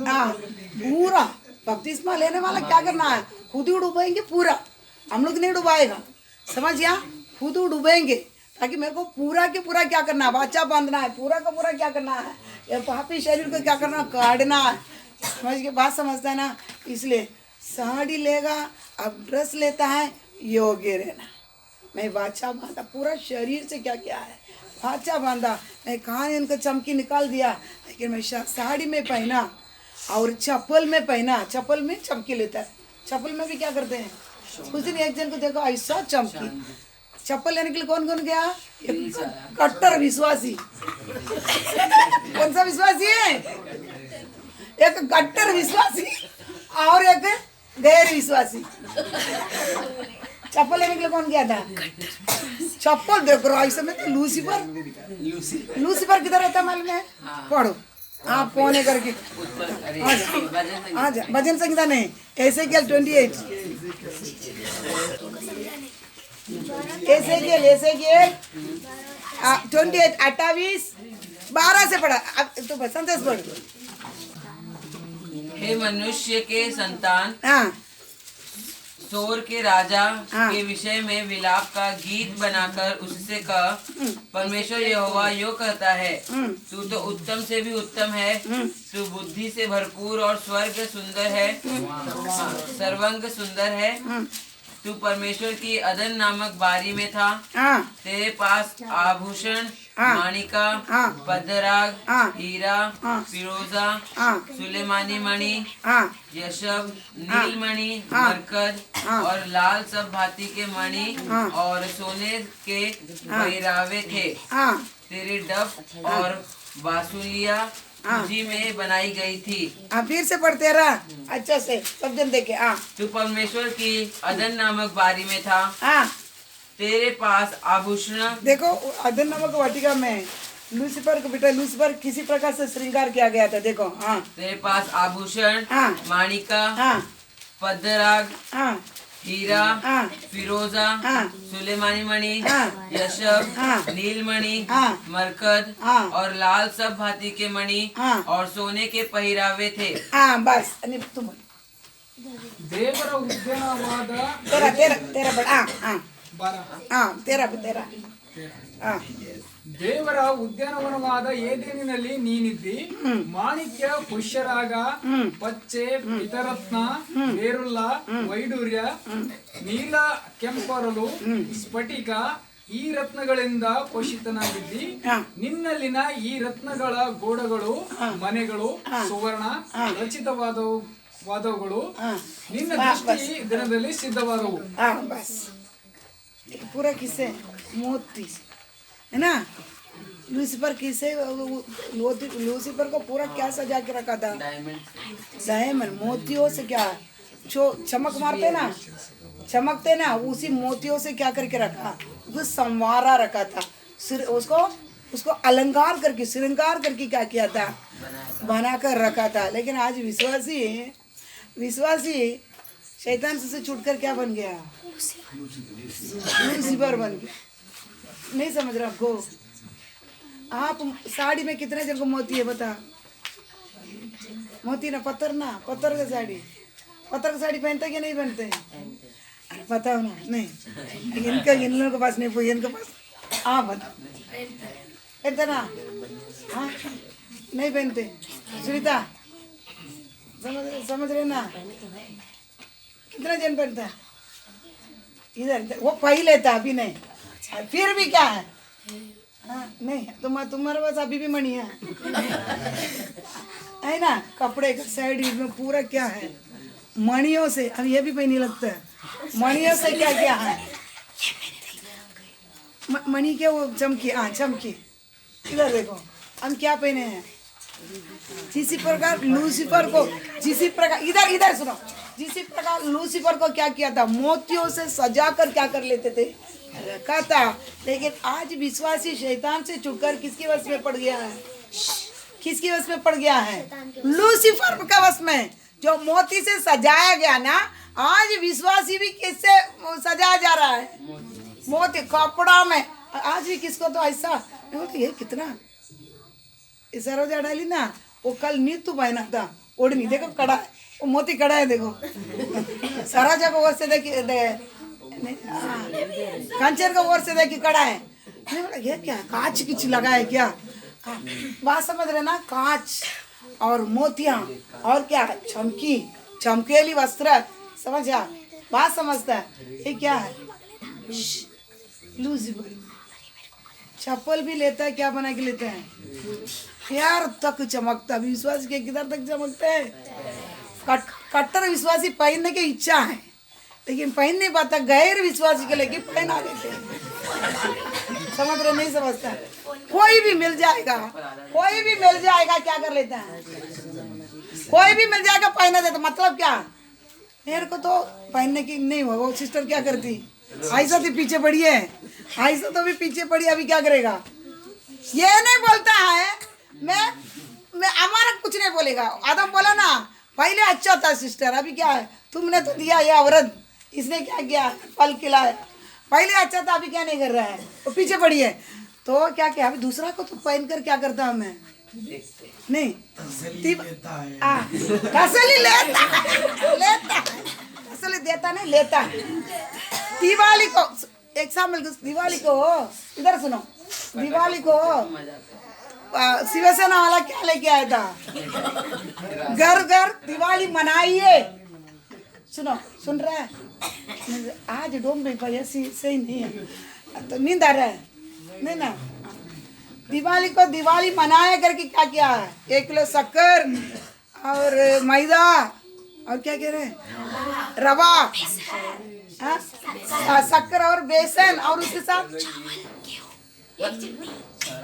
हाँ पूरा। बपतिस्मा लेने वाला क्या करना है? खुद ही डूबेंगे पूरा, हम लोग नहीं डुबाएगा, समझ गया? खुद डूबेंगे, ताकि मेरे को पूरा के पूरा क्या करना है? वाचा बांधना है, पूरा का पूरा क्या करना है? ये पापी शरीर को क्या करना? काटना है। समझ के बात समझता है ना? इसलिए साड़ी लेगा, अब ड्रेस लेता है, योग्य रहना। मैं वाचा बांधा, पूरा शरीर से क्या किया है? वाचा बांधा। मैं कान इनका चमकी निकाल दिया, लेकिन मैं साड़ी में पहना और चप्पल में पहना। चप्पल में चमकी लेता है, चप्पल में भी क्या करते हैं? उस दिन एक जन को देखो ऐसा चमकी। चप्पल लेने के लिए कौन कौन गया? एक कट्टर विश्वासी। कौन सा विश्वासी है? एक कट्टर विश्वासी और एक गैर विश्वासी। चप्पल लेने के लिए कौन गया था? चप्पल देखो ऐसे में तो लूसीफर किधर रहता है मालूम है? पढ़ो आप कौन है करके आजा भजन संहिता नहीं, ऐसे क्या 28 ऐसे क्या 28 28 12 से पढ़ा। अब तो बसंत पढ़। हे मनुष्य के संतान, हाँ सोर के राजा हाँ। के विषय में विलाप का गीत बनाकर उससे कह, परमेश्वर यहोवा यो कहता है, तू तो उत्तम से भी उत्तम है, तू बुद्धि से भरपूर और स्वर्ग सुंदर है, सर्वंग सुंदर है, तू परमेश्वर की अदन नामक बारी में था। हाँ तेरे पास आभूषण, हाँ। माणिका, हाँ। पद्दराग, हाँ। हीरा, हाँ। फिरोजा, हाँ। सुलेमानी मणि, हाँ यशब, नीलमणि, हाँ। मरकत हाँ। और लाल सब भांति के मणि हाँ। और सोने के पहिरावे थे। हाँ तेरी डफ और बांसुरियां तुझी में बनाई गई थी। हाँ फिर से पढ़ते रहा अच्छा से सब जन देखे। हाँ तू परमेश्वर की अदन नामक बारी में था। हाँ तेरे पास आभूषण, देखो अदन नामक वाटिका में लूसीफर को बेटा लूसीफर किसी प्रकार से श्रृंगार किया गया था। देखो हाँ तेरे पास आभूषण, हाँ। माणिका, हाँ पद्दराग, हाँ हीरा, हाँ। फिरोजा, हाँ। सुलेमानी मणि, हाँ। यशब, हाँ। नीलमणि, हाँ। मरकत हाँ। और लाल सब भांति के मणि हाँ। और सोने के पहिरावे थे। हाँ बस अनि तुम ದೇವರ ಉದ್ಯಾನವಾದ तेरा तेरा तेरा बड़ा हाँ ಬರ हाँ तेरा तेरा हाँ ದೇವರ ಉದ್ಯಾನವನವಾದ ಏದೇನಿನಲ್ಲಿ ನೀನಿದ್ದಿ. ಮಾಣಿಕ್ಯ, ಪುಷ್ಯರಾಗ, ಪಚ್ಚೆ, ಪಿತರತ್ನ, ಬೇರುಲ್ಲ, ವೈಡೂರ್ಯ, ನೀಲ, ಕೆಂಪರಲು, ಸ್ಫಟಿಕ ಈ ರತ್ನಗಳಿಂದ ಪೋಷಿತನಾಗಿದ್ದಿ. ಹಾ. ನಿನ್ನಲ್ಲಿನ ಈ ರತ್ನಗಳ ಗೋಡಗಳು, ಮನೆಗಳು ಸುವರ್ಣ ರಚಿತವಾದವುಗಳು ನಿನ್ನ ದೃಷ್ಟಿ ದಿನದಲ್ಲಿ ಸಿದ್ಧವಾದವು. हाँ बस पूरा किससे मोती से है ना। लूसीफर किसे लूसीफर को पूरा क्या सजा के रखा था। डायमंड मोतियों से क्या जो चमक मारते ना चमकते ना उसी मोतियों से क्या करके रखा उसको संवारा रखा था। उसको उसको अलंकार करके श्रृंगार करके क्या किया था बनाकर रखा था। लेकिन आज विश्वासी शैतान से छूटकर क्या बन गया लूसीफर बन गया। नहीं समझ रहा आपको। आप साड़ी में कितने जन को मोती है बता। मोती ना पत्थर का साड़ी पत्थर का साड़ी पहनते कि नहीं पहनते अरे बताओ ना नहीं इन लोगों के पास नहीं कोई इनके पास हाँ बताओ पहनते ना हाँ नहीं पहनते। सुनीता समझ रहे ना कितना जन पहनता इधर वो पहले था अभी नहीं फिर भी क्या है हाँ नहीं तुम्हारे पास अभी भी मणि है ना। कपड़े का साइड में पूरा क्या है मणियों से। अब ये भी पहनी लगता है मणियों से क्या क्या है मणि के वो चमकी हाँ चमकी। इधर देखो हम क्या पहने हैं जिसी प्रकार लूसीफर को जिसी प्रकार इधर सुनो जिसी प्रकार लूसीफर को क्या किया था मोतियों से सजा कर क्या कर लेते थे रखा था। लेकिन आज विश्वासी शैतान से छुटकर किसके वश में पड़ गया है किसके वश में पड़ गया है लूसीफर का वश में। जो मोती से सजाया गया ना आज विश्वासी भी किससे सजाया जा रहा है मोती कपड़ा में। आज भी किसको तो ऐसा ये कितना सरोजा डाली ना वो कल नीतू पहना था ओढ़नी देखो कड़ा वो मोती कड़ा है देखो सरोजा को ओर से देखिए कंचन को ओर से देखिए कड़ा है। ये क्या कांच किच लगा है क्या बात समझ रहे ना कांच और मोतियां और क्या चमकेली वस्त्र समझा बात समझता है। ये क्या है लूसीफर चप्पल भी लेता है क्या बना के लेते हैं यार तक चमकता विश्वास के किधर तक चमकते हैं। कट्टर विश्वासी पहनने की इच्छा है लेकिन पहन नहीं पाता गैर विश्वासी के लेके पहना देते हैं। समझ रहे नहीं समझता कोई भी मिल जाएगा क्या कर लेता है कोई भी मिल जाएगा पहना देता मतलब क्या मेरे को तो पहनने की नहीं हुआ। वो सिस्टर क्या करती ऐसा तो पीछे पड़ी है ऐसा तो भी पीछे पड़ी अभी क्या करेगा ये नहीं बोलता है मैं हमारा कुछ नहीं बोलेगा। आदम बोला ना पहले अच्छा था सिस्टर अभी क्या है तुमने तो दिया ये औरत इसने क्या किया फल खिलाया पहले अच्छा था अभी क्या नहीं कर रहा है वो पीछे पड़ी है तो क्या क्या अभी दूसरा को तो पहन कर क्या करता हूँ मैं नहीं तसली देता नहीं लेता है। दिवाली को एग्जाम्पल दिवाली को इधर सुनो दिवाली को शिवसेना वाला क्या लेके आया था घर घर दिवाली मनाइए सुनो सुन रहा है आज डोम में भैया सही नहीं है तो नींद आ रहा है नहीं ना। दिवाली को दिवाली मनाया करके क्या किया है, 1 किलो शक्कर और मैदा और क्या कह रहे हैं रवा, हाँ? शक्कर और बेसन और उसके साथ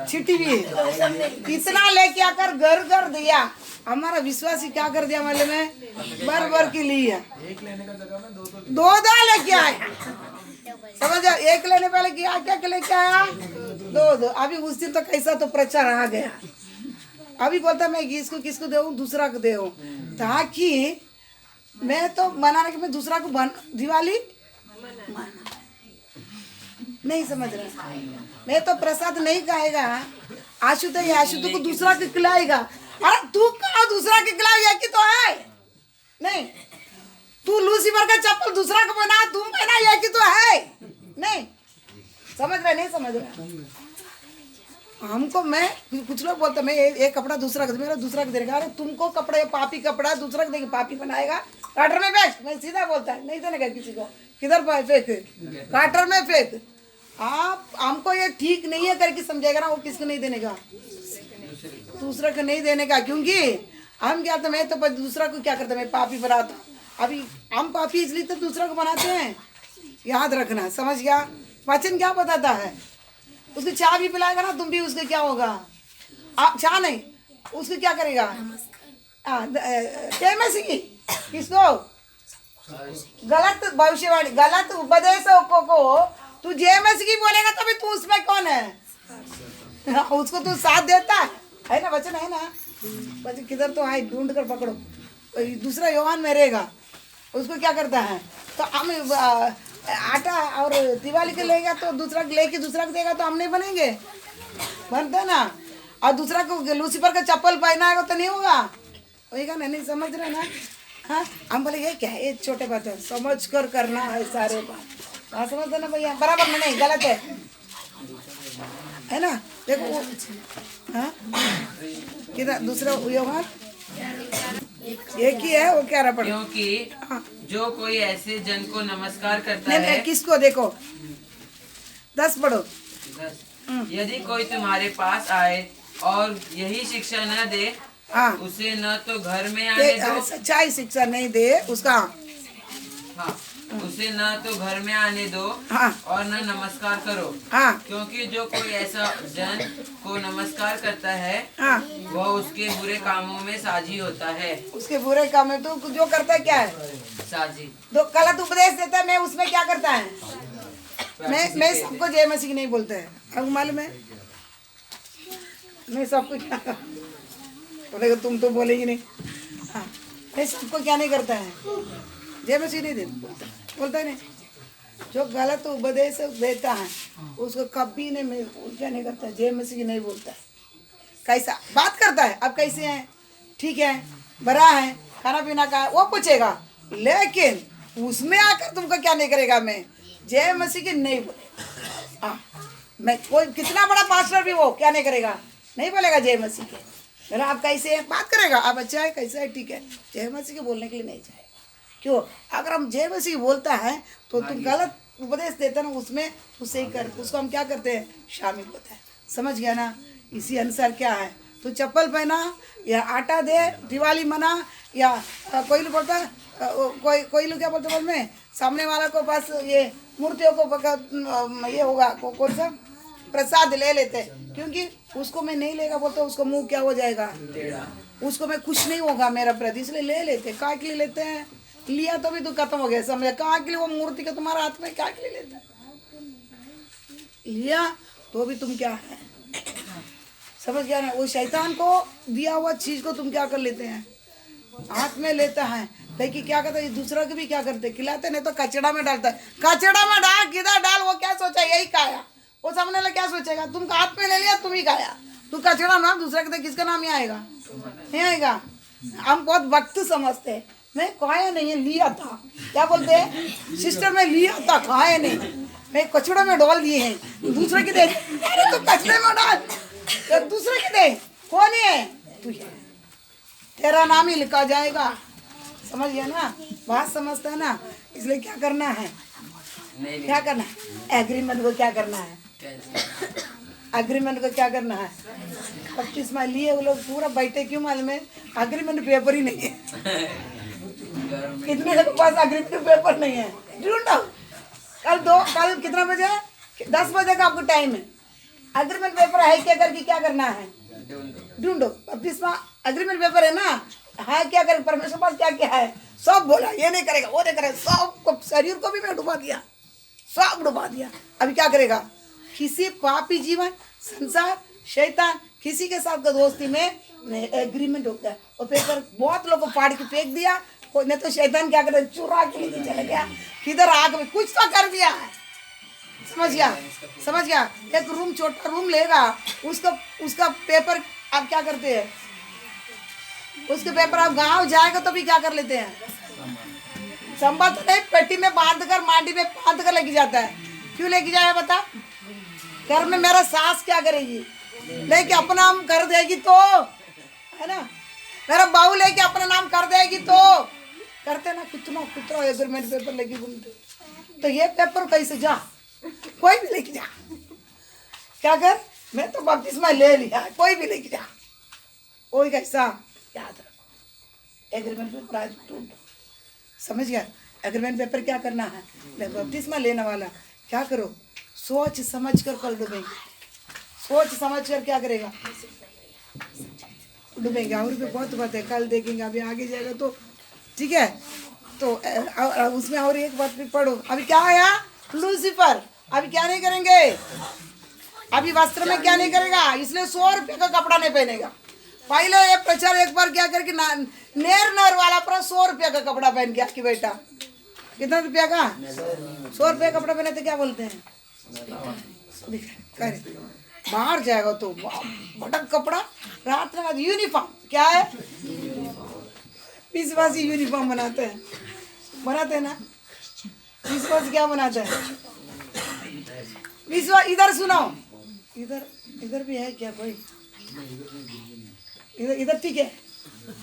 छिटी भी इतना लेके आकर घर घर दिया। हमारा विश्वासी क्या कर दिया मालूम है, भर के लिए एक लेने का जगह में दो लेके आया। समझ, एक लेने पहले क्या क्या लेके आया, दो। अभी उस दिन तो कैसा तो प्रचार आ गया। अभी बोलता मैं इसको किसको दे दूसरा को दे, ताकि मैं तो मनाने के मैं दूसरा को दिवाली नहीं समझ रहा। मैं तो प्रसाद नहीं खाएगा, आशुत को दूसरा को खिलाएगा। अरे तू कहा दूसरा को खिलाएगा कि तो है नहीं, तू लूसीफर का चप्पल दूसरा को पहना, तुम पहना या कि तो है नहीं। समझ रहे नहीं समझ रहे। हमको मैं कुछ लोग बोलते मैं एक कपड़ा दूसरा को मेरा दूसरा को देगा। अरे तुमको कपड़े पापी कपड़ा दूसरा को देगा, पापी बनाएगा काटर में बेच। मैं सीधा बोलता है नहीं देने का किसी को, किधर फेंक, काटर में फेंक। आप हमको ये ठीक नहीं है करके समझेगा ना, वो किसको नहीं देने का, दूसरा को नहीं देने का। क्योंकि हम क्या तो मैं तो दूसरा को क्या करता, मैं पापी बनाता हूँ। अभी हम पापी इसलिए तो दूसरा को बनाते हैं, याद रखना। समझ गया, वचन क्या बताता है, उसको चाय भी पिलाएगा ना तुम भी, उसको क्या होगा, आप चाय नहीं उसको क्या करेगा, किसको गलत भविष्यवाणी गलत उपदेशों को तू जय मसीह की बोलेगा तभी तू उसमें कौन है, उसको तू साथ देता है ना, वचन है ना। वचन किधर तो है, ढूंढ कर पकड़ो। दूसरा योहान में रहेगा, उसको क्या करता है, तो हम आटा और दिवाली के लेगा तो दूसरा लेके दूसरा को देगा तो हम नहीं बनेंगे, बनता ना। और दूसरा को लूसीफर का चप्पल पहनाएगा तो नहीं होगा, होगा ना। नहीं समझ रहे ना, हाँ। हम बोले ये क्या है, ये छोटे बात है, समझ कर करना है सारे बात। हाँ समझते ना भैया, बराबर में नहीं, गलत है ना। देखो हाँ किधर दूसरा योहान एक ही है, वो क्या रहा। क्योंकि जो कोई ऐसे जन को नमस्कार करता नहीं, है, किसको देखो 10 पढ़ो। यदि कोई तुम्हारे पास आए और यही शिक्षा न दे, हाँ उसे न तो घर में आने दो, सच्चाई शिक्षा नहीं दे उसका, हाँ, उसे न तो घर में आने दो, हाँ और न नमस्कार करो। हाँ क्योंकि जो कोई ऐसा जन को नमस्कार करता है, हाँ, वह उसके बुरे कामों में साझी होता है। उसके बुरे काम में तो जो करता है क्या है, साझी तो गलत उपदेश देता है। मैं उसमें क्या करता है, मैं सबको जय मसीह नहीं बोलता है, अब मालूम है। मैं सबको क्या बोलेगा, तुम तो बोलेगी नहीं। हाँ, मैं सबको क्या नहीं करता है, जय मसीह नहीं बोलता है नहीं। जो गलत उपदेश देता है उसको कभी नहीं, क्या नहीं करता, जय मसीह नहीं बोलता है। कैसा बात करता है, अब कैसे हैं, ठीक है, बड़ा है, खाना पीना का वो पूछेगा, लेकिन उसमें आकर तुमको क्या नहीं करेगा, मैं जय मसीह की नहीं बोलेगा। हाँ, मैं कोई कितना बड़ा पास्टर भी वो क्या नहीं करेगा, नहीं बोलेगा जय मसीह के। मेरा आप कैसे है बात करेगा, आप अच्छा है कैसा है, ठीक है, जय मसीह के बोलने के लिए नहीं जाएगा। क्यों, अगर हम जय मसीह बोलता है तो तुम गलत उपदेश देता ना, उसमें उससे ही कर, उसको हम क्या करते हैं, शामिल होता है। समझ गया ना। इसी अनुसार क्या है, तो चप्पल पहना या आटा दे, दिवाली मना, या कोई लोग बोलता कोई लोग क्या बोलते बोल में, सामने वाला को पास ये मूर्तियों को ये होगा कौन सा प्रसाद ले लेते, क्योंकि उसको मैं नहीं लेगा बोलता, उसको मुंह क्या हो जाएगा, उसको मैं खुश नहीं होगा मेरा प्रति, इसलिए ले लेते। कहाँ के लिए लेते हैं, लिया तो भी तो खत्म हो गया, समझा। कहाँ के लिए वो मूर्ति का तुम्हारा हाथ में, क्या के लिए लेता है, लिया तो भी तुम क्या है, समझ गया ना। वो शैतान को दिया हुआ चीज को तुम क्या कर लेते हैं, हाथ में लेता है, लेकिन क्या करता है, दूसरा को भी क्या करते, खिलाते नहीं तो कचड़ा में डालता है। कचड़ा में डाल, किधर डाल, वो क्या सोचा, यही खाया, वो सामने वाला क्या सोचेगा, तुम हाथ में ले लिया तुम ही खाया, तू कचड़ा ना, दूसरा के किसका नाम ही आएगा, नहीं आएगा। हम बहुत वक्त समझते हैं, मैं खाया नहीं है, लिया था, क्या बोलते हैं सिस्टर, मैं लिया था, खाया नहीं, मैं कचड़ा में डाल दिए हैं, दूसरे के दे, अरे तू कचड़े में डाल, दूसरे के दे, कौन है तू, तेरा नाम ही लिखा जाएगा। समझ गया ना, बात समझता है ना। इसलिए क्या करना है, नहीं क्या करना है, एग्रीमेंट को क्या करना है, एग्रीमेंट को क्या करना है। 25 माइल लिए वो लोग पूरा बैठे, क्यों मालूम है, एग्रीमेंट पेपर ही नहीं है। कितने लोगों के पास एग्रीमेंट पेपर नहीं है, ढूंढो। कल कितना बजे, 10 बजे का आपको टाइम है। एग्रीमेंट पेपर है क्या करके क्या करना है, ढूंढो। 25वां एग्रीमेंट पेपर है ना, है क्या कर, परमेश्वर के पास क्या क्या है, सब बोला, ये नहीं करेगा, वो नहीं करेगा, सब शरीर को भी मैं डुबा दिया, सब डुबा दिया। अभी क्या करेगा, किसी पापी जीवन, संसार, शैतान, किसी के साथ का दोस्ती में एग्रीमेंट होता है। और पेपर बहुत लोगों को फाड़ के फेंक दिया, नहीं तो शैतान क्या करे, चुरा के लेके चला गया, किधर आग में कुछ तो कर दिया है। समझ गया, समझ गया। एक रूम, छोटा रूम लेगा, उसका पेपर आप क्या करते हैं, उसके पेपर आप गांव जाएगा तो भी क्या कर लेते हैं, संभाल तो नहीं, पेटी में बांध कर, मांडी में बांध कर लेके जाता है। क्यों लेके जाए बता, घर में मेरा सास क्या करेगी, लेके अपना नाम कर देगी तो, है ना, मेरा बहू लेके अपना नाम कर देगी तो, करते ना, कितना कितना एग्रीमेंट पेपर लेके घूमते। तो ये पेपर कैसे जा, कोई भी लेके जा, क्या कर, मैं तो बपतिस्मा ले लिया, कोई भी लेके जा, कोई कैसा याद रखो, एग्रीमेंट पेपर आज टूट, समझ गया। एग्रीमेंट पेपर क्या करना है, बपतिस्मा लेने वाला क्या करो, सोच समझ कर कल डूबेंगे, सोच समझ कर क्या करेगा, डूबेंगे। और भी बहुत बात है, कल देखेंगे, अभी आगे जाएगा तो ठीक है। तो उसमें और एक बात भी पढ़ो। अभी क्या आया, लूसीफर अभी क्या नहीं करेंगे, अभी वस्त्र में क्या नहीं करेगा, इसलिए 100 रुपये का कपड़ा नहीं पहनेगा। पहले ये प्रचार एक बार क्या करके नेर वाला पर 100 रुपये का कपड़ा पहन के आपकी बेटा, कितना रुपया का, 100 रुपये का कपड़ा पहने तो क्या बोलते हैं, बाहर जाएगा तो भटक कपड़ा, रात में बाद यूनिफॉर्म क्या है, विश्वासी यूनिफॉर्म बनाते हैं ना, विश्वास क्या बनाते हैं, विश्वास। इधर सुनो, इधर भी है क्या कोई, इधर ठीक है,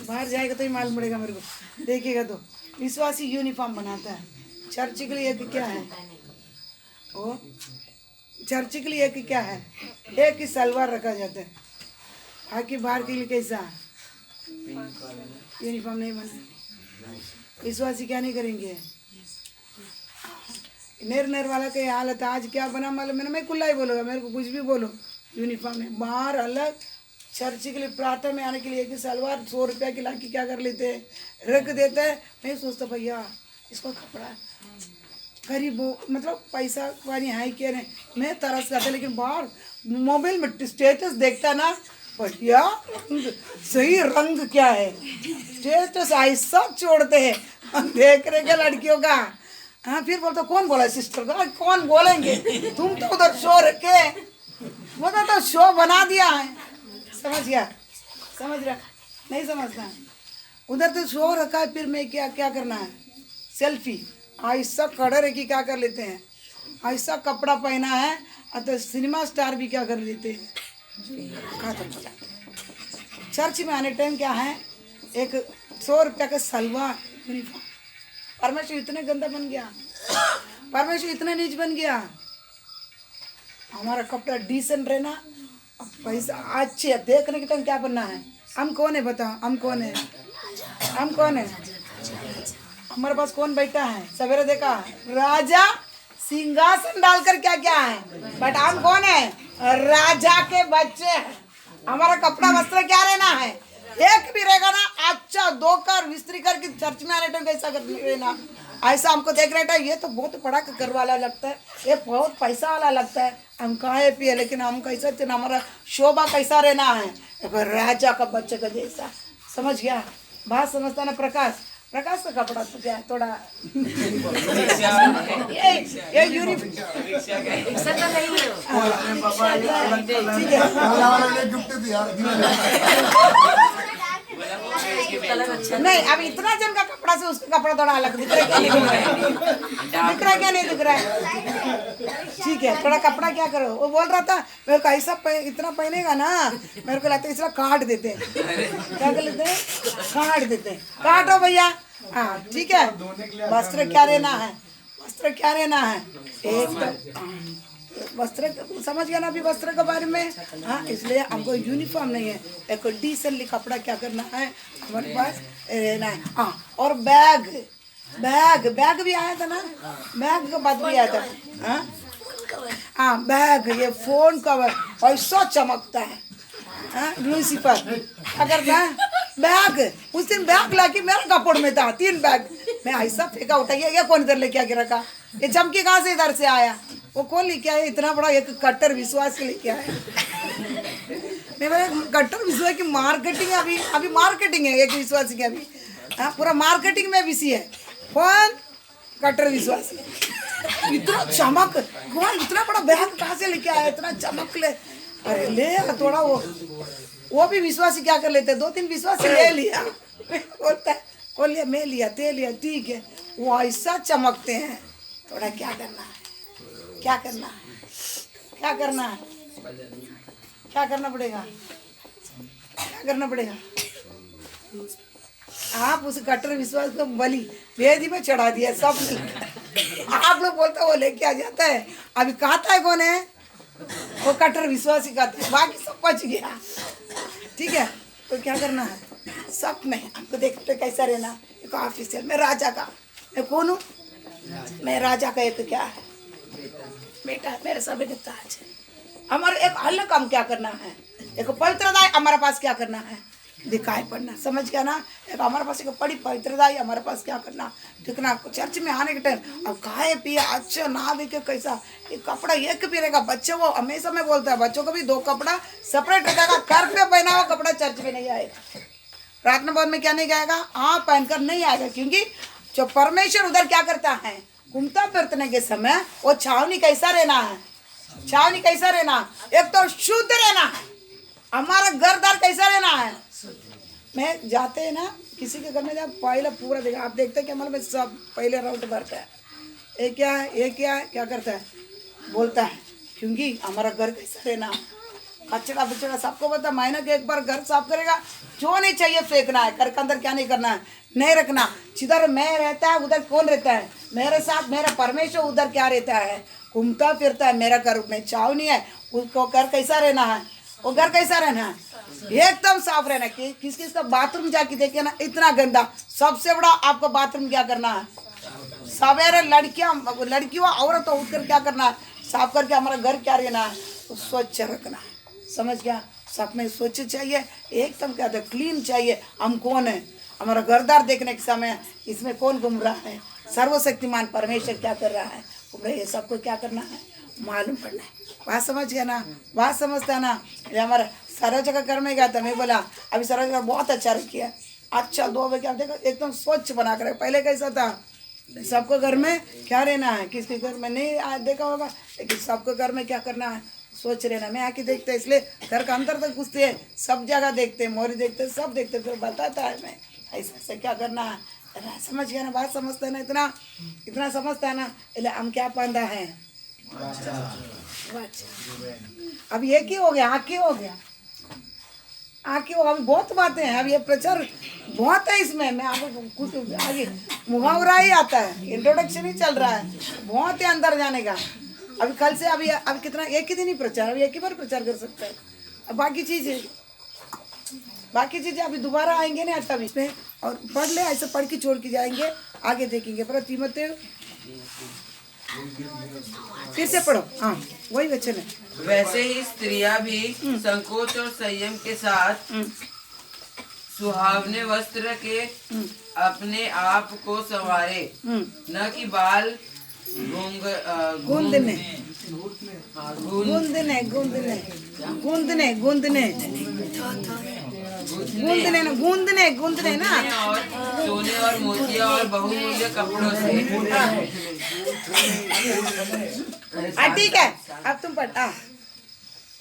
बाहर जाएगा तो ही मालूम पड़ेगा मेरे को, देखिएगा तो विश्वासी यूनिफॉर्म बनाता है। चर्च के लिए एक क्या है, वो चर्च के लिए एक क्या है, एक ही सलवार रखा जाता है, बाकी बाहर के लिए कैसा यूनिफॉर्म नहीं बना। विश्वासी क्या नहीं करेंगे, नेर वाला का हालत आज क्या बना मालूम है, मैं खुला ही बोलूँगा, मेरे को कुछ भी बोलो, यूनिफॉर्म है, बाहर अलग, चर्च के लिए प्रार्थना में आने के लिए एक सलवार 100 रुपया की लाके क्या कर लेते हैं, रख देते हैं। मैं सोचता भैया इसको कपड़ा गरीब मतलब पैसा वाली है क्या नहीं, मैं तरस करता, लेकिन बाहर मोबाइल में स्टेटस देखता ना, भैया सही रंग क्या है, स्टेटस आई सब छोड़ते हैं, हम देख रहे क्या लड़कियों का। हाँ फिर बोलते कौन बोला सिस्टर को, कौन बोलेंगे, तुम तो उधर शो रखे, वो तो शो बना दिया है, समझ गया, समझ रहा नहीं समझना, उधर तो शो रखा है, फिर मैं क्या क्या करना है, सेल्फी ऐसा खड़े रह के क्या कर लेते हैं, ऐसा कपड़ा पहना है, तो सिनेमा स्टार भी क्या कर लेते हैं, चर्च में आने टाइम क्या है, एक 100 रुपया का सलवार यूनिफॉर्म। परमेश्वर इतने गंदा बन गया, परमेश्वर इतने नीच बन गया, हमारा कपड़ा डिसेंट रहना, पैसा अच्छे देखने के टाइम क्या बनना है, हम कौन है बताओ, हम कौन है, हम कौन है, हमारे पास कौन बैठा है, सवेरे देखा राजा सिंहासन डालकर क्या क्या है, बट हम कौन है, राजा के बच्चे हैं। हमारा कपड़ा वस्त्र क्या रहना है, एक भी रहेगा ना अच्छा धोकर विस्त्री करके चर्च में आने टाइम कैसा कर लेना, ऐसा हमको देख रहे था, ये तो बहुत बड़ा कर वाला लगता है, ये बहुत पैसा वाला लगता है, हम खाए पिए, लेकिन हम कैसा थे, हमारा शोभा कैसा रहना है, राजा का बच्चे का जैसा। समझ गया, बात समझता ना प्रकाश, प्रकाश का कपड़ा तो क्या थोड़ा ये यूनिफॉर्म नहीं, अब इतना जन का कपड़ा से उसका कपड़ा थोड़ा अलग दिख रहा है, क्या नहीं दिख रहा है, क्या नहीं दिख रहा है, ठीक है, थोड़ा कपड़ा क्या करो, वो बोल रहा था मेरे को ऐसा इतना पहनेगा ना, मेरे को लगता है इसलिए काट देते हैं, क्या कर लेते हैं, काट देते हैं, काटो भैया, हाँ ठीक है। वस्त्र क्या रहना है, वस्त्र क्या रहना है, एक वस्त्र समझ गया ना अभी वस्त्र के बारे में। हाँ इसलिए हमको यूनिफॉर्म नहीं है, एक डिसेंटली कपड़ा क्या करना है हमारे पास रहना है। हाँ और बैग बैग बैग भी आया था ना, बैग का बात भी आया था। हाँ हाँ बैग, ये फोन कवर ऐसा चमकता है। हाँ लूसीफर क्या करता है, बैग उस दिन बैग लाके मेरा कपड़ में था 3 बैग, मैं ऐसा फेंका उठा ये कौन इधर लेके आके रखा, ये चमकी कहाँ से इधर से आया, वो कौन लेके आया, इतना बड़ा एक कट्टर विश्वास के लेके आया। मैं बोला कट्टर विश्वास की मार्केटिंग अभी अभी मार्केटिंग है एक विश्वास की अभी। हाँ पूरा मार्केटिंग में बिजी है, कौन कट्टर विश्वास इतना चमक, कौन इतना बड़ा बैग कहाँ से लेके आया इतना चमक ले, अरे ले थोड़ा वो भी विश्वासी क्या कर लेते 2-3 विश्वासी ले लिया, बोलता है वो लिया मैं लिया ते लिया ठीक है, वो ऐसा चमकते हैं। थोड़ा क्या करना है, क्या करना है, क्या करना है, क्या करना पड़ेगा, क्या करना पड़ेगा। आप उस कट्टर विश्वास को बलि वेदी में चढ़ा दिया सब आप लोग बोलते वो लेके आ जाता है, अभी कहता है कौन है, वो कट्टर विश्वासी कहता है, बाकी सब बच गया। ठीक है तो क्या करना है, सब में हमको देखते कैसा रहना, एक ऑफिसर मैं राजा का, मैं कौन हूँ, मैं राजा का एक क्या है बेटा, मेरे सब एक ताज है। हमारे एक अलग काम क्या करना है, एक पवित्रता हमारे पास क्या करना है, दिखाई पड़ना, समझ गया ना। एक हमारे पास एक बड़ी पवित्रता है, हमारे पास क्या करना दिखना। चर्च में आने के टाइम अब खाए पिए अच्छा ना बिके कैसा, ये कपड़ा एक भी रहेगा, बच्चे वो हमेशा में बोलता है बच्चों को भी 2 कपड़ा सेपरेट रहेगा, घर पे पहना हुआ कपड़ा चर्च में नहीं आएगा, प्रार्थना भवन में क्या नहीं जाएगा, हाँ पहनकर नहीं आएगा, क्योंकि जो परमेश्वर उधर क्या करता है घूमता फिरने के समय वो छावनी कैसा रहना है, छावनी कैसा रहना, एक तो शुद्ध रहना है, हमारा घर द्वार कैसा रहना है। मैं जाते हैं ना किसी के घर में जब पहले पूरा देखा, आप देखते हैं कि हमारे में सब पहले राउंड भरता है, ये क्या है ये क्या है, क्या करता है बोलता है, क्योंकि हमारा घर कैसा रहना, कचरा बचड़ा सबको पता, महीने के एक बार घर साफ करेगा, जो नहीं चाहिए फेंकना है, घर के अंदर क्या नहीं करना है, नहीं रखना। जिधर मैं रहता है उधर कौन रहता है, मेरे साथ मेरा परमेश्वर उधर क्या रहता है, घूमता फिरता है, मेरा घर में छावनी है, उसको घर कैसा रहना है, वो घर कैसा रहना है, एकदम साफ रहना। कि किस किस का बाथरूम जाके देखे ना इतना गंदा, सबसे बड़ा आपको बाथरूम क्या करना है, सवेरे लड़कियों औरत उठकर क्या करना है, साफ करके हमारा घर क्या रहना है, स्वच्छ रखना है, समझ गया। सब में स्वच्छ चाहिए, एकदम क्या था क्लीन चाहिए। हम कौन है, हमारा घरदार देखने के समय इसमें कौन घूम रहा है, सर्वशक्तिमान परमेश्वर क्या कर रहा है, ये सबको क्या करना है मालूम पड़ना है। बात समझ गया ना, बात समझता है ना। ये हमारा सरोज का घर में गया था, मैं बोला अभी सरोज का बहुत अच्छा रखिए, अच्छा 2 बजे क्या देखो एकदम स्वच्छ बना कर, पहले कैसा था सबको घर में क्या रहना है, किसके घर में नहीं देखा होगा, लेकिन सबको घर में क्या करना है स्वच्छ रहना। मैं आके देखते इसलिए घर का अंदर तक घुसते हैं, सब जगह देखते, मोरी देखते, सब देखते, फिर बताता है मैं ऐसा ऐसा क्या करना है। समझ गया ना, बात समझता है ना, इतना इतना समझता है ना, इसलिए हम क्या पांदा है। अब ये की हो गया, आँखें हो गया, आँखें हो, अभी बहुत बातें हैं, अब ये प्रचार बहुत है इसमें, मैं आगे कुछ आगे मुहावरा ही आता है, इंट्रोडक्शन ही चल रहा है, बहुत है अंदर जाने का। अभी कल से अभी कितना एक ही दिन ही प्रचार, अभी एक ही बार प्रचार कर सकता है। अब बाकी चीज़ें अभी दोबारा आएंगे ना तभी पे, और पढ़ ले ऐसे पढ़ के छोड़ के जाएंगे, आगे देखेंगे। पर तीमोथेयु फिर से पढ़ो, हाँ वही वचन है। वैसे ही स्त्रियां भी संकोच और संयम के साथ सुहावने वस्त्र के अपने आप को संवारे, न कि बाल गूंदने ना और सोने और मोतिया और बहुमूल्य कपड़ों से। ठीक है, अब तुम पढ़।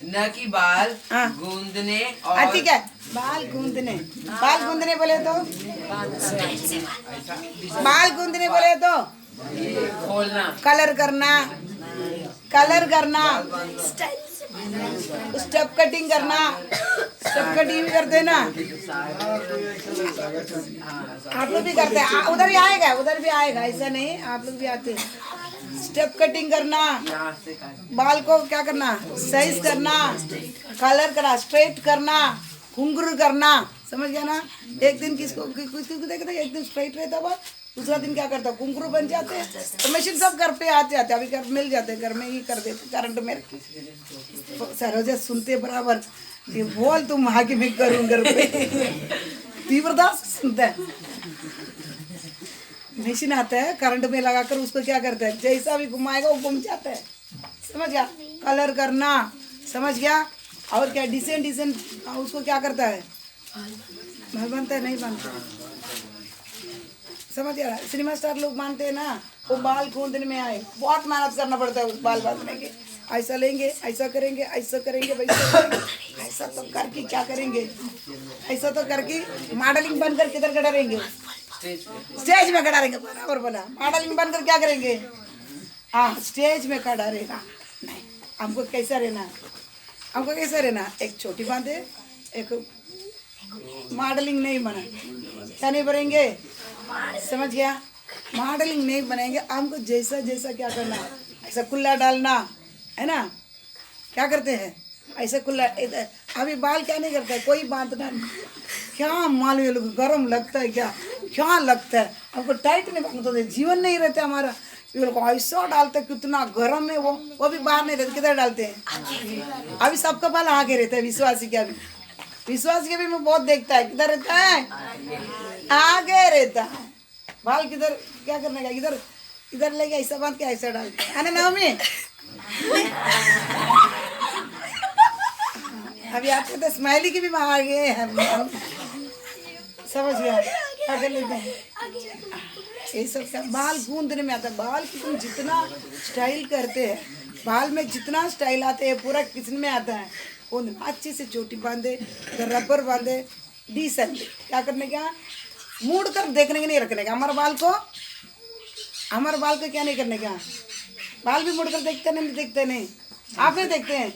न कि बाल गूंदने और ठीक है, बाल गूंदने बोले तो खोलना, कलर करना स्टेप कटिंग करना, स्टेप कटिंग भी करते हैं ना आप लोग भी करते हैं। उधर भी आएगा, उधर भी आएगा, ऐसा नहीं आप लोग भी आते हैं। स्टेप कटिंग करना, बाल को क्या करना, साइज करना, कलर करना, स्ट्रेट करना, घुंघरू करना, समझ गया ना। एक दिन किसको किसको देखते एक दिन स्ट्रेट रहता बाल, दूसरा दिन क्या करता घुंघरू बन जाते हैं। तो मशीन सब घर पे आते आते अभी घर मिल जाते, घर में ही कर देते करंट में। सरोजा सुनते बराबर ये बोल तुम आके मैं करूँ घर पे तीव्रता से सुनता है। मशीन आता है करंट में लगाकर उसको क्या करता है, जैसा भी घुमाएगा वो घूम जाता है, समझ गया। कलर करना, समझ गया। और क्या डिसेंट डिसेंट उसको क्या करता है, नहीं बनता है, नहीं बनता है, समझ गया। सिनेमा स्टार लोग मानते हैं ना, वो बाल खोदने में आए बहुत मेहनत करना पड़ता है उस बाल बांधने के। ऐसा लेंगे, ऐसा करेंगे, ऐसा करेंगे, वैसा करेंगे, ऐसा तो करके क्या करेंगे, ऐसा तो करके मॉडलिंग बनकर किधर खड़ा रहेंगे, स्टेज में खड़ा रहेंगे। बराबर बोला, मॉडलिंग बनकर क्या करेंगे, हाँ स्टेज में खड़ा रहेगा। नहीं, हमको कैसा रहना, हमको कैसा रहना, एक छोटी बांधे, एक मॉडलिंग नहीं बना, क्या नहीं बनेंगे, समझ गया। मॉडलिंग नहीं बनाएंगे, हमको जैसा जैसा क्या करना, ऐसा कुल्ला डालना है ना, क्या करते हैं ऐसा कुल्ला। अभी बाल क्या नहीं करता है, कोई बांधना नहीं, क्या मालूम ये लोग गर्म लगता है, क्या क्या लगता है हमको, टाइट नहीं बांधते, जीवन नहीं रहता हमारा। ये लोग ऐसा डालते हैं, कितना गर्म है वो भी बाहर नहीं रहते, किधर डालते हैं। अभी सबका बाल आगे रहता है, विश्वासी के भी, विश्वास के भी मैं बहुत देखता है, किधर रहता है, आगे रहता है। बाल किधर क्या करने का, इधर इधर लेके ऐसा बांध के ऐसा डालते हैं, है ना मम्मी। अभी आपको तो स्माइली की भी आगे है, समझ गया, क्या कर लेते हैं ये सब का। बाल गूंदने में आता है, बाल की तुम जितना स्टाइल करते हैं, बाल में जितना स्टाइल आते हैं पूरा किचन में आता है। उन अच्छे से चोटी बांधे, रबर बांधे, डिसेंट क्या करने का, मूड कर देखने के नहीं रखने का। हमारे बाल को क्या नहीं करने का, बाल भी मुड़ कर देखते नहीं, देखते नहीं, आप भी देखते हैं।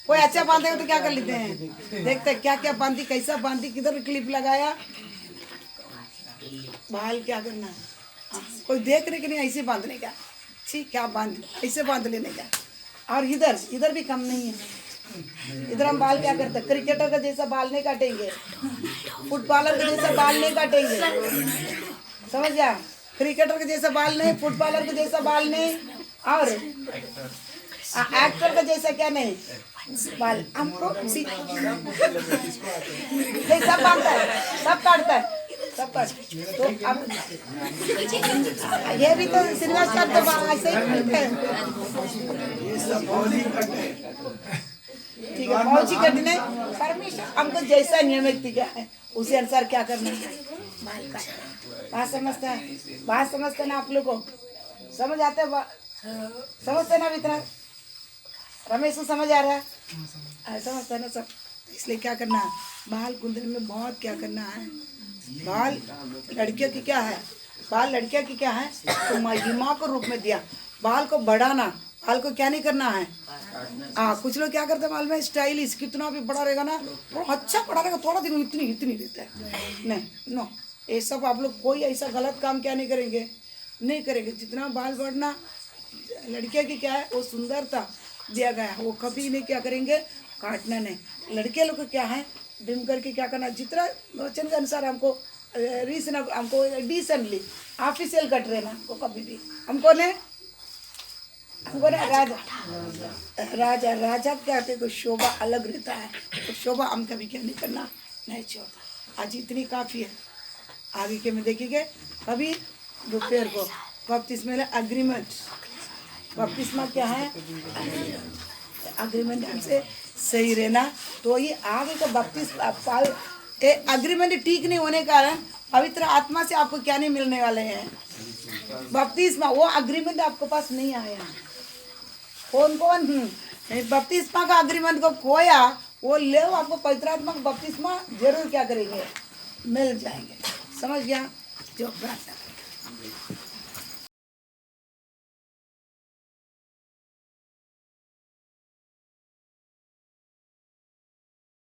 कोई अच्छा बांधेगा तो क्या कर लेते हैं, देखते हैं क्या क्या बांधी, कैसा बांधी, किधर क्लिप लगाया, बाल क्या करना, कोई देखने के नहीं, ऐसे बांधने का, ठीक क्या बांध, ऐसे बांध लेने का। और इधर भी कम नहीं है, इधर हम बाल क्या करते हैं, क्रिकेटर का जैसा बाल नहीं काटेंगे, फुटबॉलर का जैसा बाल नहीं काटेंगे, समझ गया। क्रिकेटर का जैसा बाल नहीं, फुटबॉलर का जैसा बाल नहीं, और एक्टर का जैसा क्या नहीं बाल, हमको सब बांधता है, सब काटता है, सब काट। तो अब ये भी तो सिनेमा स्टार तो ऐसे ही करते हैं, ठीक है। मौजी कटने परमिशन, हमको जैसा नियमित दिया है उसी अनुसार क्या करना है, बाल का। बात समझता है, बात समझते ना आप लोग को, समझ आते हैं, समझते ना इतना, रमेश को समझ आ रहा है, समझता है ना सब। इसलिए क्या करना है, बाल गूंदने में बहुत क्या करना है। बाल लड़कियों की क्या है, बाल लड़कियों की क्या है, तो महिमा को रूप में दिया। बाल को बढ़ाना, बाल को क्या नहीं करना है, कुछ लोग क्या करते हैं बाल में स्टाइलिश, कितना भी बड़ा रहेगा ना, वो अच्छा बड़ा रहेगा, थोड़ा दिन इतनी रहता है, नहीं नो, ये सब आप लोग कोई ऐसा गलत काम क्या नहीं करेंगे, नहीं करेंगे। जितना बाल बढ़ना लड़कियों की क्या है, वो सुंदरता दिया गया है, वो कभी नहीं क्या करेंगे, काटना नहीं। लड़के लोग को क्या है, डिम करके क्या करना, जितना वचन के अनुसार हमको रीजनेबल, हमको डिसेंटली ऑफिशियल कट रहना, वो कभी भी हमको ने राजा क्या कहते हैं, शोभा अलग रहता है, तो शोभा हम कभी क्या नहीं करना नहीं छोड़ता। आज इतनी काफ़ी है, आगे के में देखेंगे कभी दोपहर को बपतिस्मा अग्रीमेंट, बपतिस्मा क्या है, अग्रीमेंट हमसे सही रहना। तो ये आगे का बपतिस्मा अग्रीमेंट ठीक नहीं होने के कारण पवित्र आत्मा से आपको क्या नहीं मिलने वाले हैं, बपतिस्मा, वो अग्रीमेंट आपके पास नहीं आया। कौन बपतिस्मा का अग्रीमेंट को खोया, वो ले आपको पवित्र आत्मा का बपतिस्मा जरूर क्या करेंगे, मिल जाएंगे, समझ गया। जो प्रार्थना